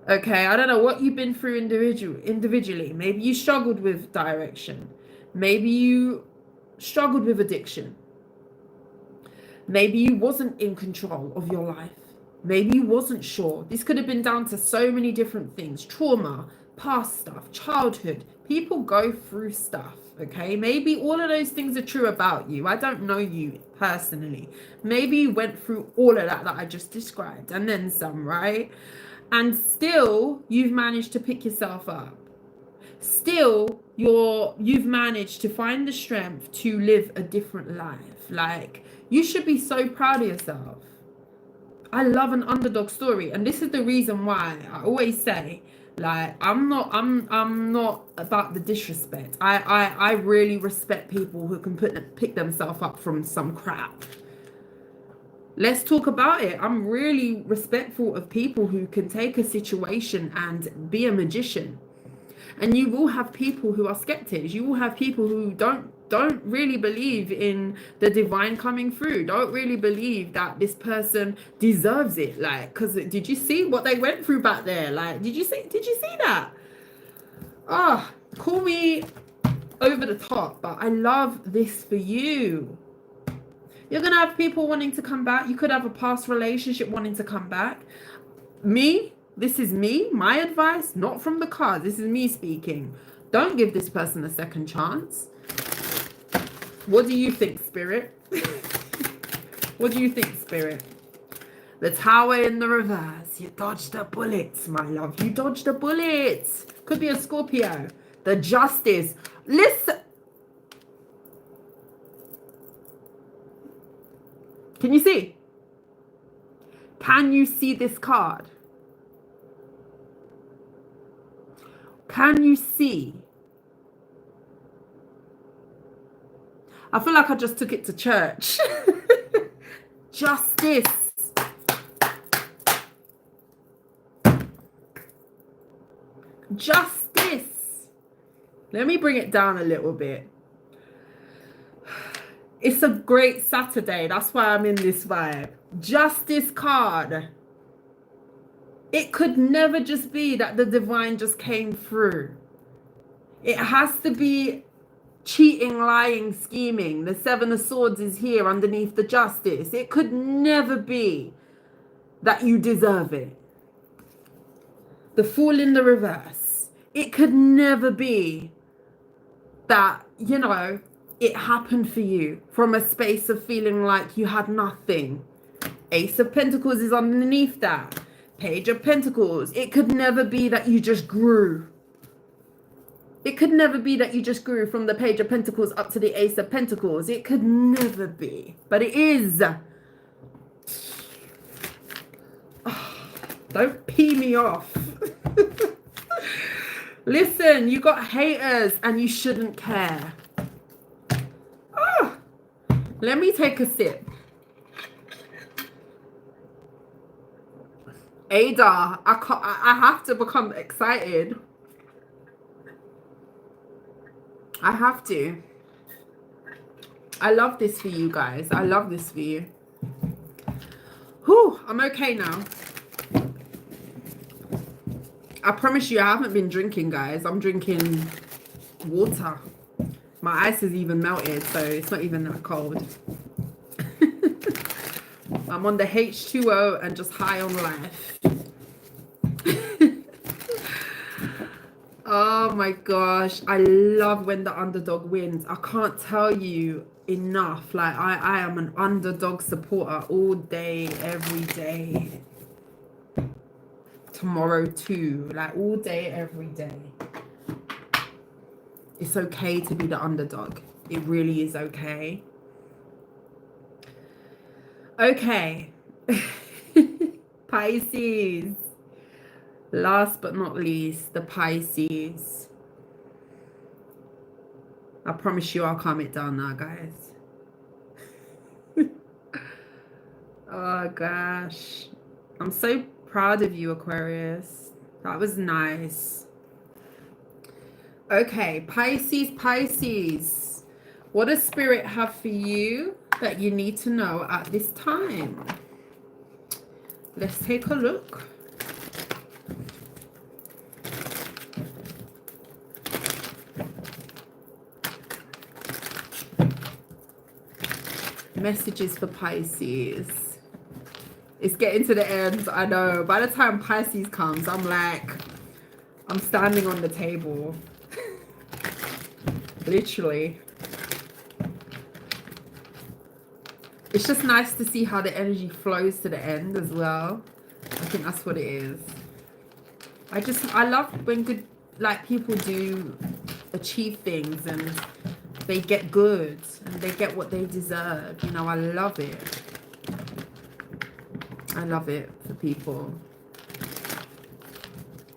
Okay, I don't know what you've been through individually. Maybe you struggled with direction. Maybe you struggled with addiction. Maybe you wasn't in control of your life. Maybe you wasn't sure. This could have been down to so many different things. Trauma, past stuff, childhood. People go through stuff, okay? Maybe all of those things are true about you. I don't know you personally. Maybe you went through all of that I just described, and then some, right? And still, you've managed to pick yourself up. Still, you've managed to find the strength to live a different life. Like, you should be so proud of yourself. I love an underdog story, and this is the reason why I always say, like, I'm not about the disrespect. I really respect people who can pick themselves up from some crap. Let's talk about it. I'm really respectful of people who can take a situation and be a magician. And you will have people who are skeptics. You will have people who don't really believe in the divine coming through. Don't really believe that this person deserves it. Like, because did you see what they went through back there? Like, did you see that? Ah, call me over the top, but I love this for you. You're going to have people wanting to come back. You could have a past relationship wanting to come back. This is me, my advice, not from the cards. This is me speaking. Don't give this person a second chance. What do you think, Spirit? What do you think, Spirit? The Tower in the reverse. You dodged the bullets, my love. You dodged the bullets. Could be a Scorpio. The Justice. Listen. Can you see? Can you see this card? Can you see? I feel like I just took it to church. Justice. Justice. Let me bring it down a little bit. It's a great Saturday. That's why I'm in this vibe. Justice card. It could never just be that the divine just came through. It has to be cheating, lying, scheming. The Seven of Swords is here underneath the Justice. It could never be that you deserve it. The Fool in the reverse. It could never be that, you know, it happened for you from a space of feeling like you had nothing. Ace of Pentacles is underneath that. Page of Pentacles. It could never be that you just grew. It could never be that you just grew from the Page of Pentacles up to the Ace of Pentacles. It could never be. But it is. Oh, don't pee me off. Listen, you got haters and you shouldn't care. Oh, let me take a sip. Ada, I have to become excited. I have to. I love this for you guys. I love this for you. Whew, I'm okay now. I promise you I haven't been drinking, guys. I'm drinking water. My ice is even melted, so it's not even that cold. I'm on the H2O and just high on life. Oh my gosh, I love when the underdog wins. I can't tell you enough. Like I am an underdog supporter all day, every day. Tomorrow too, like all day, every day. It's okay to be the underdog. It really is okay. Okay. Pisces. Last but not least, the Pisces. I promise you I'll calm it down now, guys. Oh gosh. I'm so proud of you, Aquarius. That was nice. Okay, Pisces, Pisces. What does Spirit have for you that you need to know at this time? Let's take a look. Messages for Pisces. It's getting to the end, I know. By the time Pisces comes, I'm like, I'm standing on the table. Literally. It's just nice to see how the energy flows to the end as well. I think that's what it is. I love when good, like, people do achieve things and they get good and they get what they deserve. You know, I love it. I love it for people.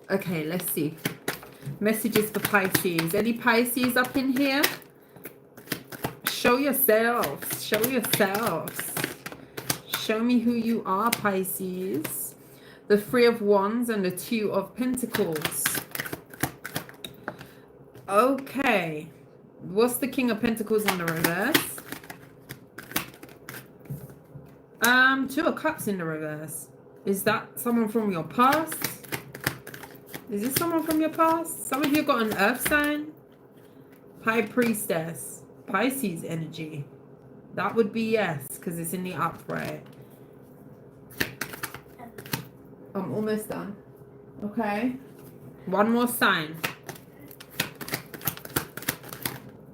Okay, let's see. Messages for Pisces. Any Pisces up in here? Show yourselves. Show yourselves. Show me who you are, Pisces. The Three of Wands and the Two of Pentacles. Okay. What's the King of Pentacles in the reverse? Two of Cups in the reverse. Is that someone from your past? Is this someone from your past? Some of you got an earth sign. High Priestess. Pisces energy. That would be yes, because it's in the upright. I'm almost done. Okay. One more sign.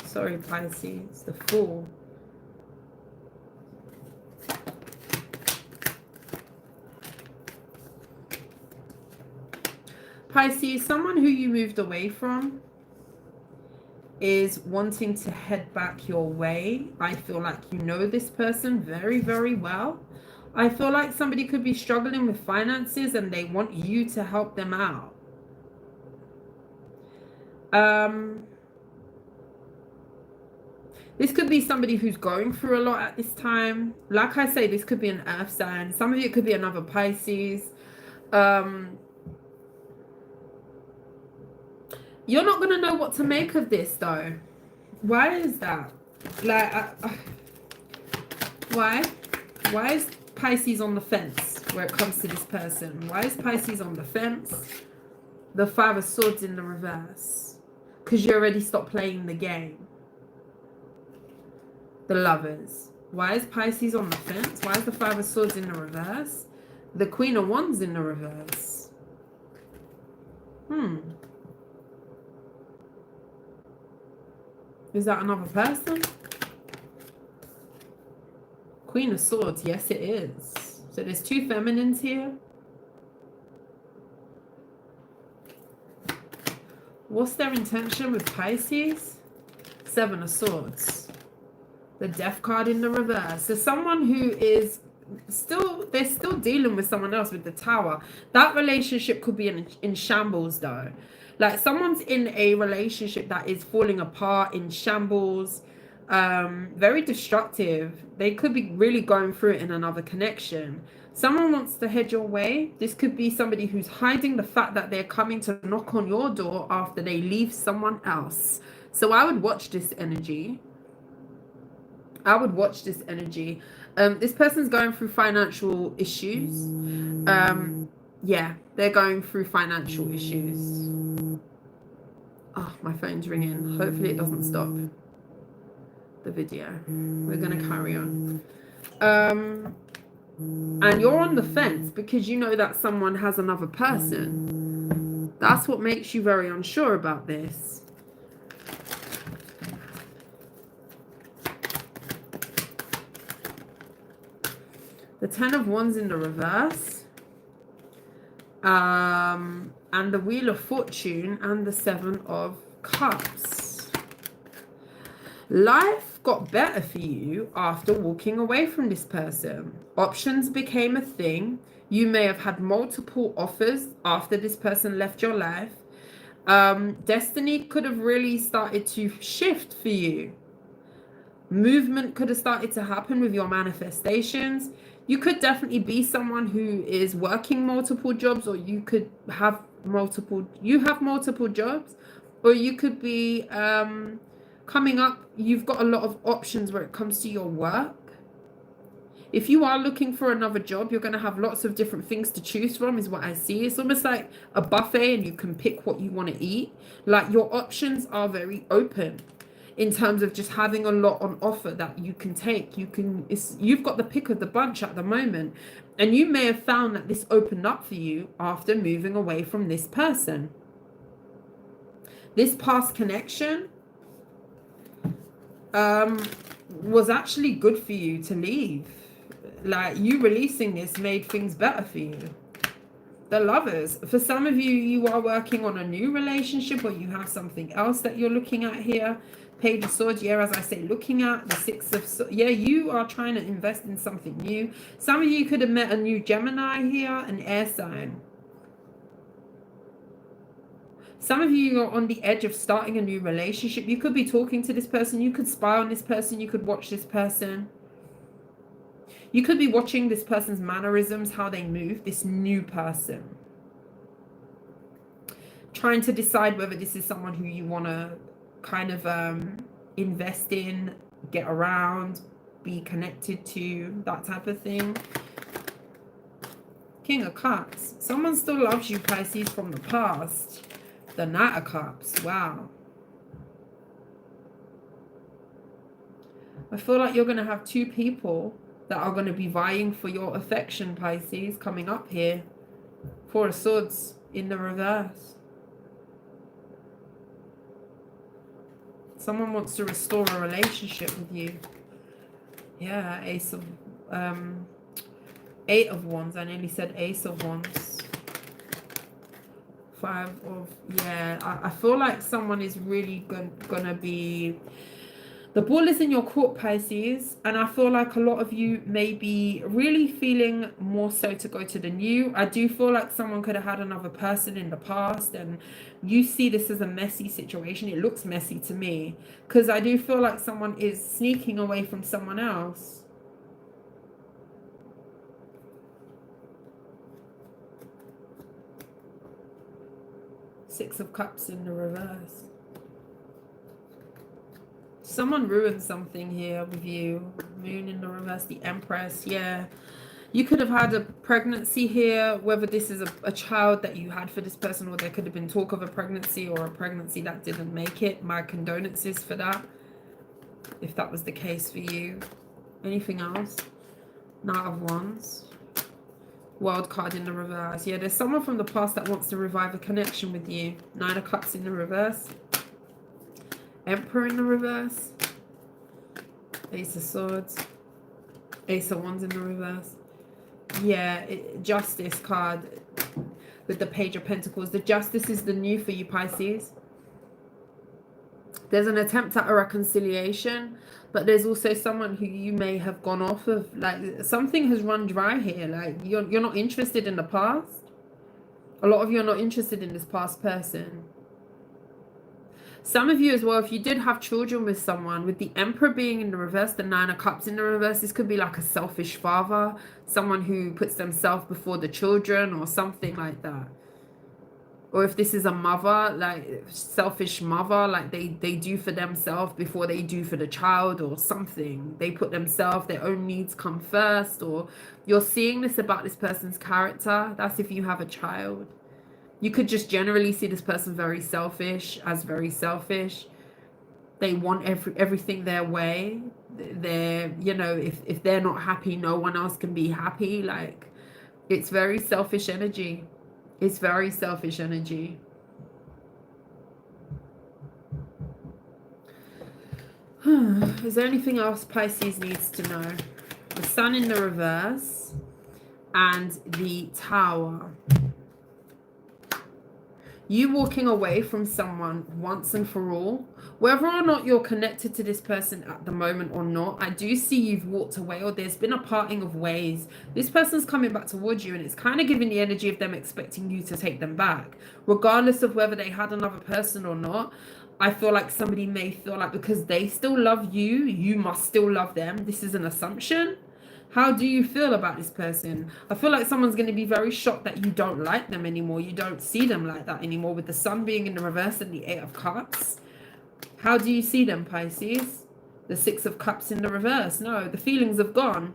Sorry, Pisces. The Fool. Pisces, someone who you moved away from is wanting to head back your way. I feel like you know this person very, very well. I feel like somebody could be struggling with finances and they want you to help them out. This could be somebody who's going through a lot at this time. Like I say, this could be an earth sign. Some of you, it could be another Pisces. You're not going to know what to make of this, though. Why is that? Like, why? Why is Pisces on the fence where it comes to this person? Why is Pisces on the fence? The Five of Swords in the reverse. Because you already stopped playing the game. The Lovers. Why is Pisces on the fence? Why is the Five of Swords in the reverse? The Queen of Wands in the reverse. Is that another person? Queen of Swords. Yes, it is. So there's two feminines here. What's their intention with Pisces? Seven of Swords. The Death card in the reverse. So someone who is they're still dealing with someone else with the Tower. That relationship could be in shambles, though. Like, someone's in a relationship that is falling apart, in shambles, very destructive. They could be really going through it in another connection. Someone wants to head your way. This could be somebody who's hiding the fact that they're coming to knock on your door after they leave someone else. So I would watch this energy. I would watch this energy. This person's going through financial issues. Yeah, they're going through financial issues. Oh, my phone's ringing. Hopefully it doesn't stop the video. We're going to carry on. And you're on the fence because you know that someone has another person. That's what makes you very unsure about this. The Ten of Wands in the reverse. And the Wheel of Fortune and the Seven of Cups. Life got better for you after walking away from this person. Options became a thing. You may have had multiple offers after this person left your life. Destiny could have really started to shift for you. Movement could have started to happen with your manifestations. You could definitely be someone who is working multiple jobs, or you could have multiple jobs, or you could be coming up. You've got a lot of options where it comes to your work. If you are looking for another job, you're going to have lots of different things to choose from, is what I see. It's almost like a buffet and you can pick what you want to eat. Like, your options are very open in terms of just having a lot on offer that you can take. You've got the pick of the bunch at the moment. And you may have found that this opened up for you after moving away from this person. This past connection was actually good for you to leave. Like, you releasing this made things better for you. The Lovers. For some of you, you are working on a new relationship, or you have something else that you're looking at here. Page of Swords, yeah, as I say, looking at the Six of Swords. Yeah, you are trying to invest in something new. Some of you could have met a new Gemini here, an air sign. Some of you are on the edge of starting a new relationship. You could be talking to this person. You could spy on this person. You could watch this person. You could be watching this person's mannerisms, how they move, this new person. Trying to decide whether this is someone who you want to kind of invest in, get around, be connected to, that type of thing. King of Cups. Someone still loves you, Pisces, from the past. The Knight of Cups. Wow. I feel like you're going to have two people that are going to be vying for your affection, Pisces, coming up here. Four of Swords in the reverse. Someone wants to restore a relationship with you. Yeah, Eight of Wands. I nearly said Ace of Wands. Five of, yeah. I feel like someone is really gonna be... The ball is in your court, Pisces, and I feel like a lot of you may be really feeling more so to go to the new. I do feel like someone could have had another person in the past, and you see this as a messy situation. It looks messy to me, because I do feel like someone is sneaking away from someone else. Six of Cups in the reverse. Someone ruined something here with you. Moon in the reverse, the Empress. Yeah, you could have had a pregnancy here, whether this is a child that you had for this person, or there could have been talk of a pregnancy, or a pregnancy that didn't make it. My condolences for that, if that was the case for you. Anything else? Knight of Wands. World card in the reverse. Yeah, there's someone from the past that wants to revive a connection with you. Nine of Cups in the reverse. Emperor in the reverse. Ace of Swords. Ace of Wands in the reverse. Yeah, Justice card with the Page of Pentacles. The Justice is the new for you, Pisces. There's an attempt at a reconciliation, but there's also someone who you may have gone off of. Like, something has run dry here. Like, you're not interested in the past. A lot of you are not interested in this past person. Some of you as well, if you did have children with someone, with the Emperor being in the reverse, the Nine of Cups in the reverse, this could be like a selfish father, someone who puts themselves before the children, or something like that. Or if this is a mother, like selfish mother, like they do for themselves before they do for the child, or something. They put themselves, their own needs come first. Or you're seeing this about this person's character. That's if you have a child. You could just generally see this person very selfish, as very selfish. They want everything their way. They're, you know, if they're not happy, no one else can be happy. Like, it's very selfish energy. It's very selfish energy. Is there anything else Pisces needs to know? The Sun in the reverse and the Tower. You walking away from someone once and for all, whether or not you're connected to this person at the moment or not, I do see you've walked away, or there's been a parting of ways. This person's coming back towards you, and it's kind of giving the energy of them expecting you to take them back, regardless of whether they had another person or not. I feel like somebody may feel like because they still love you, you must still love them. This is an assumption. How do you feel about this person? I feel like someone's going to be very shocked that you don't like them anymore. You don't see them like that anymore, with the Sun being in the reverse and the 8 of Cups. How do you see them, Pisces? The 6 of Cups in the reverse. No, the feelings have gone.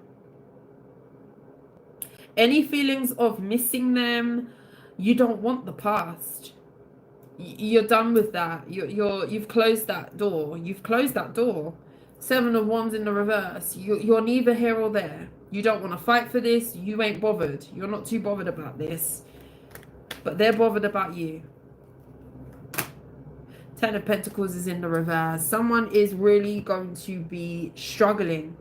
Any feelings of missing them, you don't want the past. You're done with that. You've closed that door. You've closed that door. 7 of Wands in the reverse. You're neither here or there. You don't want to fight for this. You ain't bothered. You're not too bothered about this. But they're bothered about you. 10 of Pentacles is in the reverse. Someone is really going to be struggling.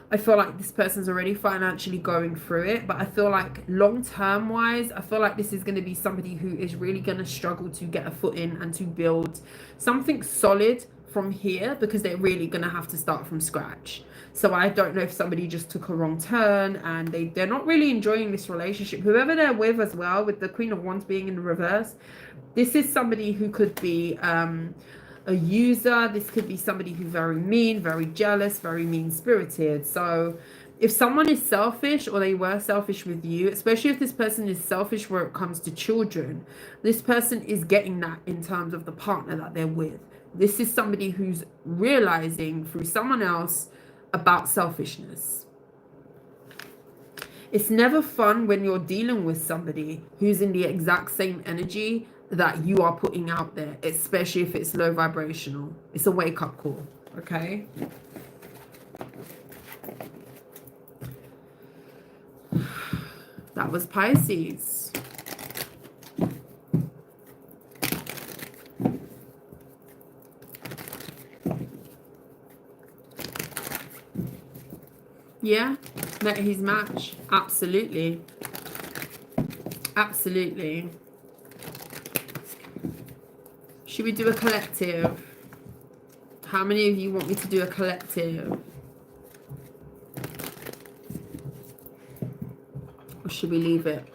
I feel like this person's already financially going through it, but I feel like long-term wise, I feel like this is going to be somebody who is really going to struggle to get a foot in and to build something solid from here, because they're really going to have to start from scratch. So I don't know if somebody just took a wrong turn and they're not really enjoying this relationship. Whoever they're with as well, with the Queen of Wands being in the reverse, this is somebody who could be a user. This could be somebody who's very mean, very jealous, very mean-spirited. So if someone is selfish, or they were selfish with you, especially if this person is selfish where it comes to children, this person is getting that in terms of the partner that they're with. This is somebody who's realizing through someone else about selfishness. It's never fun when you're dealing with somebody who's in the exact same energy that you are putting out there, especially if it's low vibrational. It's a wake-up call, okay? That was Pisces. Yeah, met his match. Absolutely. Absolutely. Should we do a collective? How many of you want me to do a collective? Or should we leave it?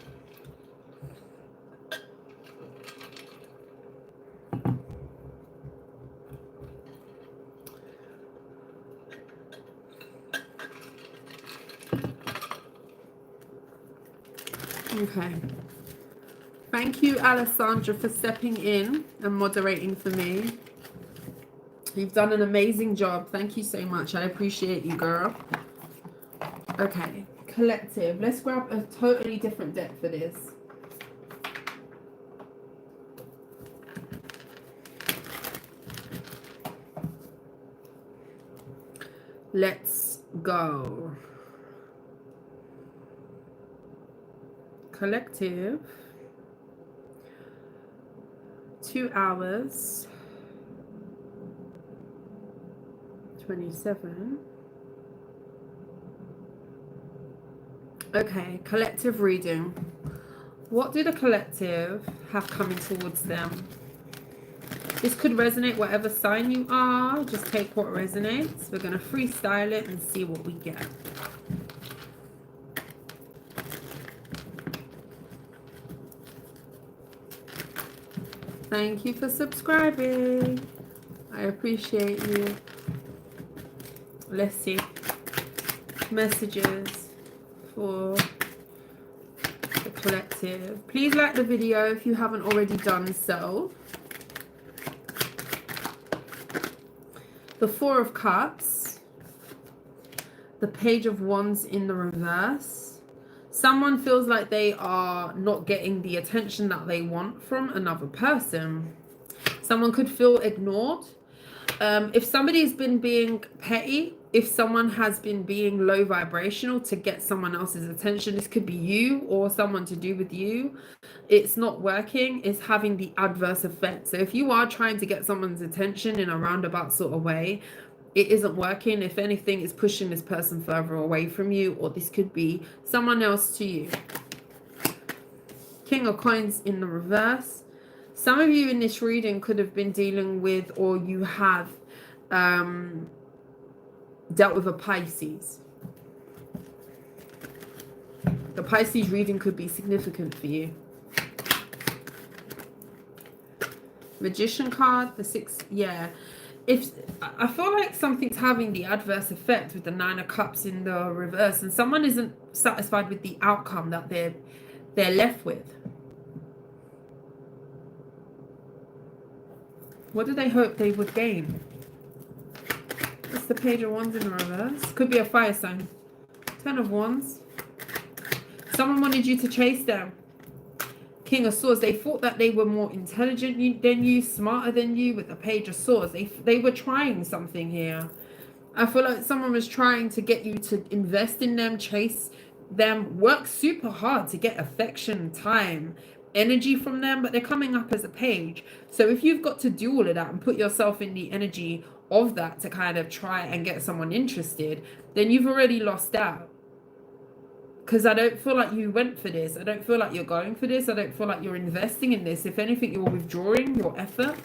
Okay. Thank you, Alessandra, for stepping in and moderating for me. You've done an amazing job. Thank you so much. I appreciate you, girl. Okay, collective. Let's grab a totally different deck for this. Let's go. Collective. 2 hours. 27. Okay, collective reading. What do the collective have coming towards them? This could resonate whatever sign you are. Just take what resonates. We're going to freestyle it and see what we get. Thank you for subscribing. I appreciate you. Let's see. Messages for the collective. Please like the video if you haven't already done so. The 4 of Cups. The Page of Wands in the reverse. Someone feels like they are not getting the attention that they want from another person. Someone could feel ignored. If somebody's been being petty, if someone has been being low vibrational to get someone else's attention, this could be you or someone to do with you. It's not working. It's having the adverse effect. So if you are trying to get someone's attention in a roundabout sort of way, it isn't working. If anything, it's pushing this person further away from you, or this could be someone else to you. King of Coins in the reverse. Some of you in this reading could have been dealing with, or you have dealt with a Pisces. The Pisces reading could be significant for you. Magician card, the 6, yeah. If I feel like something's having the adverse effect with the 9 of Cups in the reverse, and someone isn't satisfied with the outcome that they're left with. What do they hope they would gain? What's the Page of Wands in the reverse? Could be a fire sign. 10 of Wands. Someone wanted you to chase them. King of Swords. They thought that they were more intelligent than you, smarter than you with the Page of Swords. They were trying something here. I feel like someone was trying to get you to invest in them, chase them, work super hard to get affection, time, energy from them, but they're coming up as a page. So if you've got to do all of that and put yourself in the energy of that to kind of try and get someone interested, then you've already lost out. Because I don't feel like you went for this. I don't feel like you're going for this. I don't feel like you're investing in this. If anything, you're withdrawing your effort.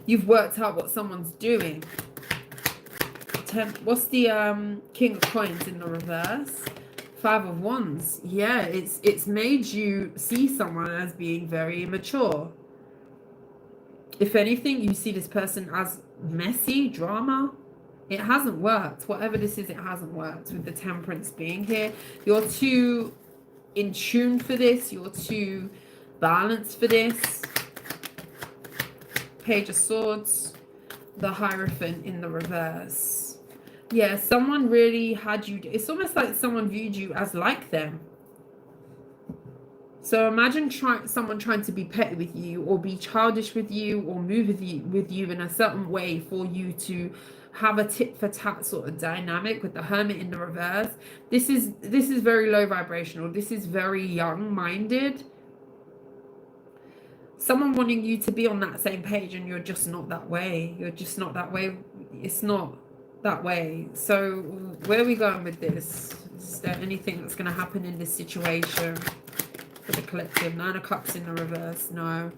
You've worked out what someone's doing. What's the King of Coins in the reverse? 5 of Wands. Yeah, it's made you see someone as being very immature. If anything, you see this person as messy, drama. It hasn't worked. Whatever this is, it hasn't worked with the Temperance being here. You're too in tune for this. You're too balanced for this. Page of Swords. The Hierophant in the reverse. Yeah, someone really had you. It's almost like someone viewed you as like them. So imagine someone trying to be petty with you, or be childish with you, or move with you in a certain way for you to have a tit for tat sort of dynamic with the Hermit in the reverse. This is very low vibrational. This is very young minded. Someone wanting you to be on that same page, and you're just not that way. You're just not that way. It's not that way. So where are we going with this? Is there anything that's going to happen in this situation for the collective? 9 of Cups in the reverse. No.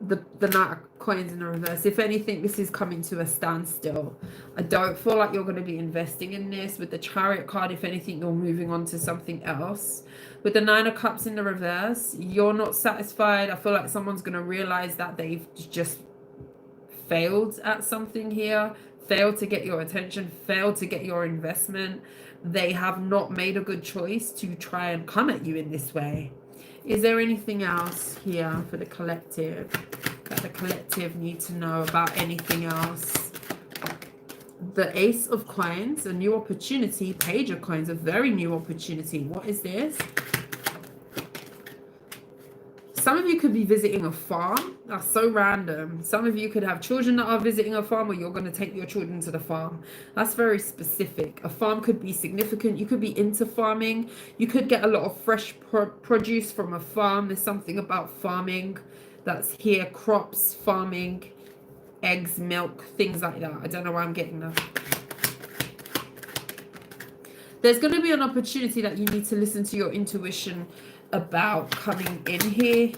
The Knight of Coins in the reverse. If anything, this is coming to a standstill. I don't feel like you're going to be investing in this. With the Chariot card, if anything, you're moving on to something else. With the 9 of Cups in the reverse, you're not satisfied. I feel like someone's going to realize that they've just failed at something here, failed to get your attention, failed to get your investment. They have not made a good choice to try and come at you in this way. Is there anything else here for the collective that the collective need to know about anything else? The Ace of Coins, a new opportunity. Page of Coins, a very new opportunity. What is this? Some of you could be visiting a farm. That's so random. Some of you could have children that are visiting a farm, or you're going to take your children to the farm. That's very specific. A farm could be significant. You could be into farming. You could get a lot of fresh produce from a farm. There's something about farming that's here. Crops, farming, eggs, milk, things like that. I don't know why I'm getting that. There's going to be an opportunity that you need to listen to your intuition about coming in here.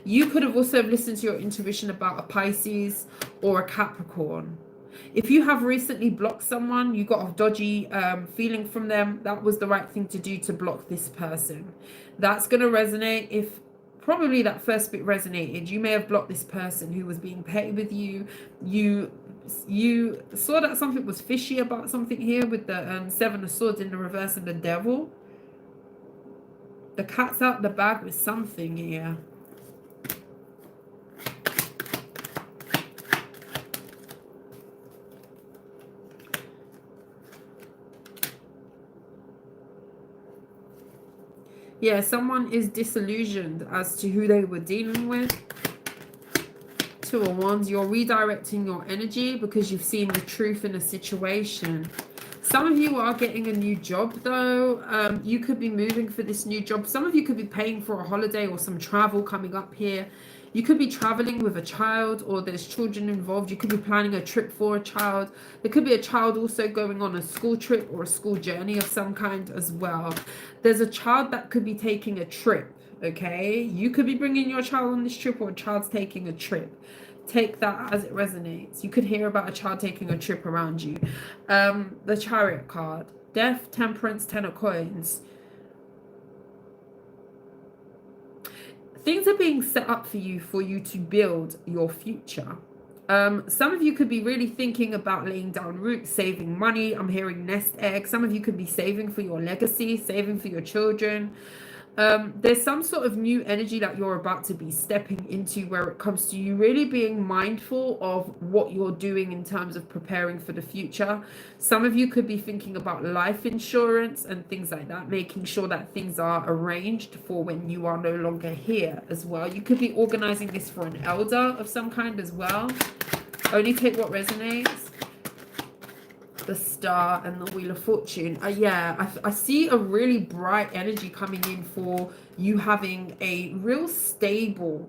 You could have also listened to your intuition about a Pisces or a Capricorn. If you have recently blocked someone, you got a dodgy feeling from them, that was the right thing to do to block this person. That's going to resonate. If probably that first bit resonated, you may have blocked this person who was being petty with you. You saw that something was fishy about something here with the 7 of Swords in the reverse and the Devil. The cat's out the bag with something here. Yeah, someone is disillusioned as to who they were dealing with. 2 of Wands, you're redirecting your energy because you've seen the truth in a situation. Some of you are getting a new job though. You could be moving for this new job. Some of you could be paying for a holiday or some travel coming up here. You could be traveling with a child, or there's children involved. You could be planning a trip for a child. There could be a child also going on a school trip or a school journey of some kind as well. There's a child that could be taking a trip, okay? You could be bringing your child on this trip, or a child's taking a trip. Take that as it resonates. You could hear about a child taking a trip around you. The Chariot card. Death, Temperance, Ten of Coins. Things are being set up for you to build your future. Some of you could be really thinking about laying down roots, saving money. I'm hearing nest egg. Some of you could be saving for your legacy, saving for your children. There's some sort of new energy that you're about to be stepping into, where it comes to you really being mindful of what you're doing in terms of preparing for the future. Some of you could be thinking about life insurance and things like that, making sure that things are arranged for when you are no longer here as well. You could be organizing this for an elder of some kind as well. Only take what resonates. The Star and the Wheel of Fortune. Yeah, I see a really bright energy coming in for you having a real stable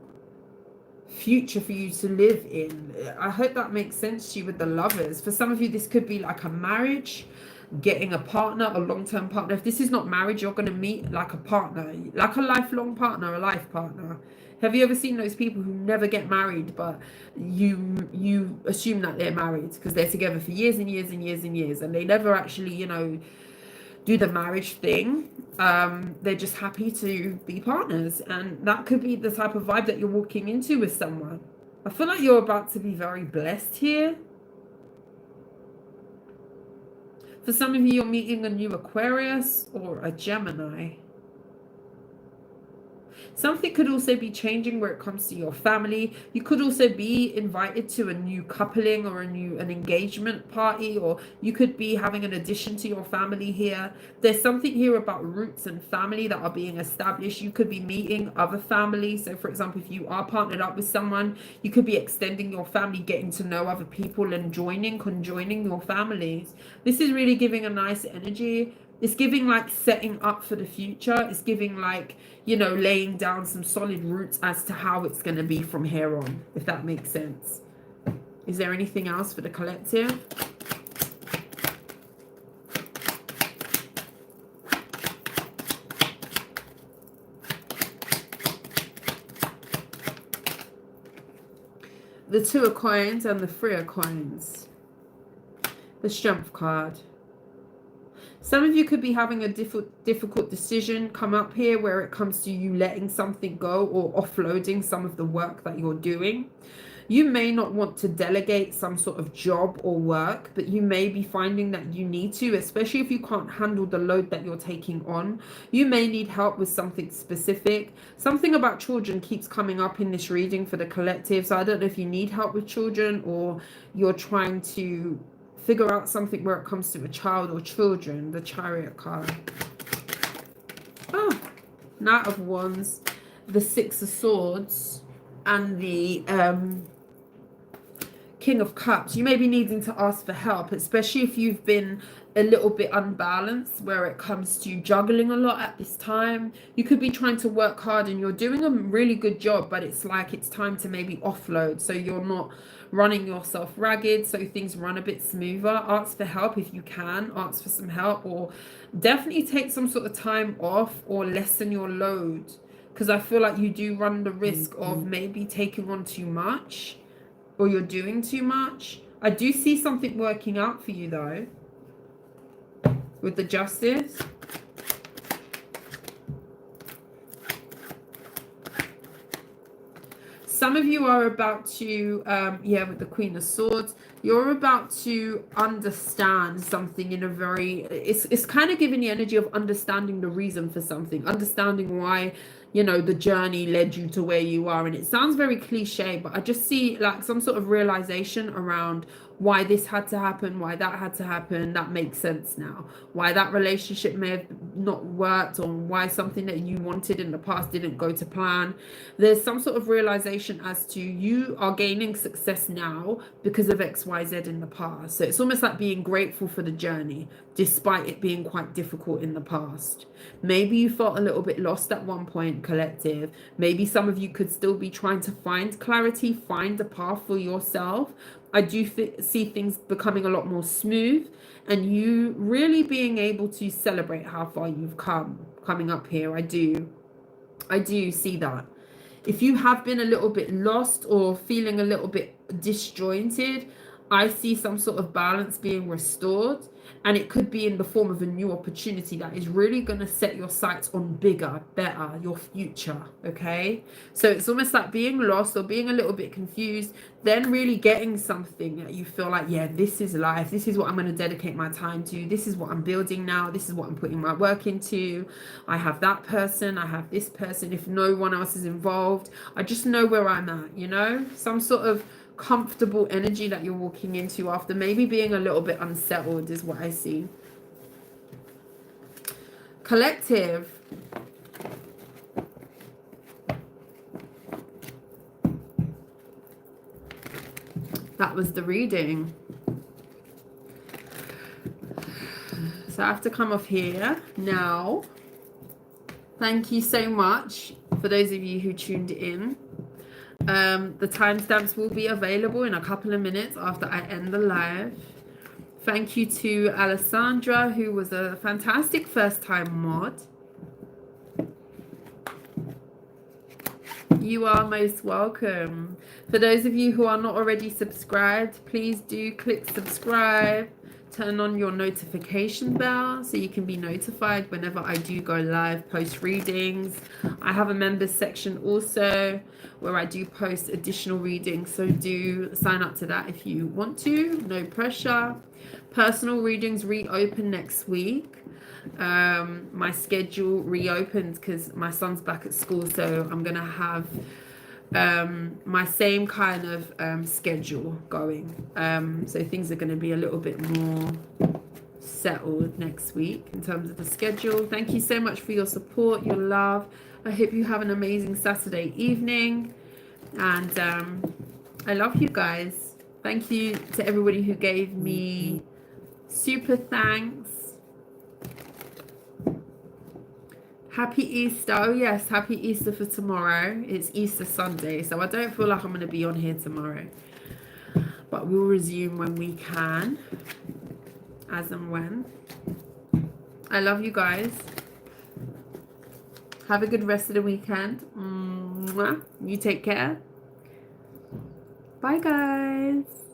future for you to live in. I hope that makes sense to you with the Lovers. For some of you, this could be like a marriage, getting a partner, a long-term partner. If this is not marriage, you're going to meet like a partner, like a lifelong partner, a life partner. Have you ever seen those people who never get married, but you assume that they're married because they're together for years and years and years and years, and they never actually, you know, do the marriage thing? They're just happy to be partners, and that could be the type of vibe that you're walking into with someone. I feel like you're about to be very blessed here. For some of you, you're meeting a new Aquarius or a Gemini. Something could also be changing where it comes to your family. You could also be invited to a new coupling or an engagement party, or you could be having an addition to your family here. There's something here about roots and family that are being established. You could be meeting other families. So for example, if you are partnered up with someone, you could be extending your family, getting to know other people and conjoining your families. This is really giving a nice energy. It's giving like setting up for the future. It's giving like, you know, laying down some solid roots as to how it's going to be from here on, if that makes sense. Is there anything else for the collective? The Two of Coins and the Three of Coins. The Strength card. Some of you could be having a difficult decision come up here where it comes to you letting something go or offloading some of the work that you're doing. You may not want to delegate some sort of job or work, but you may be finding that you need to, especially if you can't handle the load that you're taking on. You may need help with something specific. Something about children keeps coming up in this reading for the collective. So I don't know if you need help with children, or you're trying to figure out something where it comes to a child or children. The Chariot card. Oh, Knight of Wands, the Six of Swords, and the King of Cups. You may be needing to ask for help, especially if you've been a little bit unbalanced where it comes to juggling a lot at this time. You could be trying to work hard and you're doing a really good job, but it's like it's time to maybe offload so you're not running yourself ragged, so things run a bit smoother. Ask for help if you can. Ask for some help, or definitely take some sort of time off or lessen your load, because I feel like you do run the risk of maybe taking on too much, or you're doing too much. I do see something working out for you though with the Justice. Some of you are about to, with the Queen of Swords, you're about to understand something in a very, it's kind of giving the energy of understanding the reason for something, understanding why, you know, the journey led you to where you are. And it sounds very cliche, but I just see like some sort of realization around, why this had to happen, why that had to happen, that makes sense now. Why that relationship may have not worked, or why something that you wanted in the past didn't go to plan. There's some sort of realization as to you are gaining success now because of XYZ in the past. So it's almost like being grateful for the journey, despite it being quite difficult in the past. Maybe you felt a little bit lost at one point, collective. Maybe some of you could still be trying to find clarity, find a path for yourself. I do see things becoming a lot more smooth, and you really being able to celebrate how far you've coming up here. I do see that. If you have been a little bit lost or feeling a little bit disjointed, I see some sort of balance being restored, and it could be in the form of a new opportunity that is really going to set your sights on bigger, better, your future. Okay, so it's almost like being lost or being a little bit confused, then really getting something that you feel like, yeah, this is life, this is what I'm going to dedicate my time to, this is what I'm building now, this is what I'm putting my work into. I have that person, I have this person. If no one else is involved, I just know where I'm at, you know, some sort of comfortable energy that you're walking into after maybe being a little bit unsettled is what I see. Collective. That was the reading. So I have to come off here now. Thank you so much for those of you who tuned in. The timestamps will be available in a couple of minutes after I end the live. Thank you to Alessandra, who was a fantastic first-time mod. You are most welcome. For those of you who are not already subscribed, please do click subscribe. Turn on your notification bell so you can be notified whenever I do go live, post readings. I have a members section also where I do post additional readings, so do sign up to that if you want to. No pressure. Personal readings reopen next week. My schedule reopens because my son's back at school, so I'm gonna have my same kind of schedule going, so things are going to be a little bit more settled next week in terms of the schedule. Thank you so much for your support, your love. I hope you have an amazing Saturday evening, and I love you guys. Thank you to everybody who gave me super thanks. Happy Easter. Oh yes, happy Easter for tomorrow. It's Easter Sunday, so I don't feel like I'm going to be on here tomorrow, but we'll resume when we can, as and when. I love you guys. Have a good rest of the weekend. You take care. Bye guys.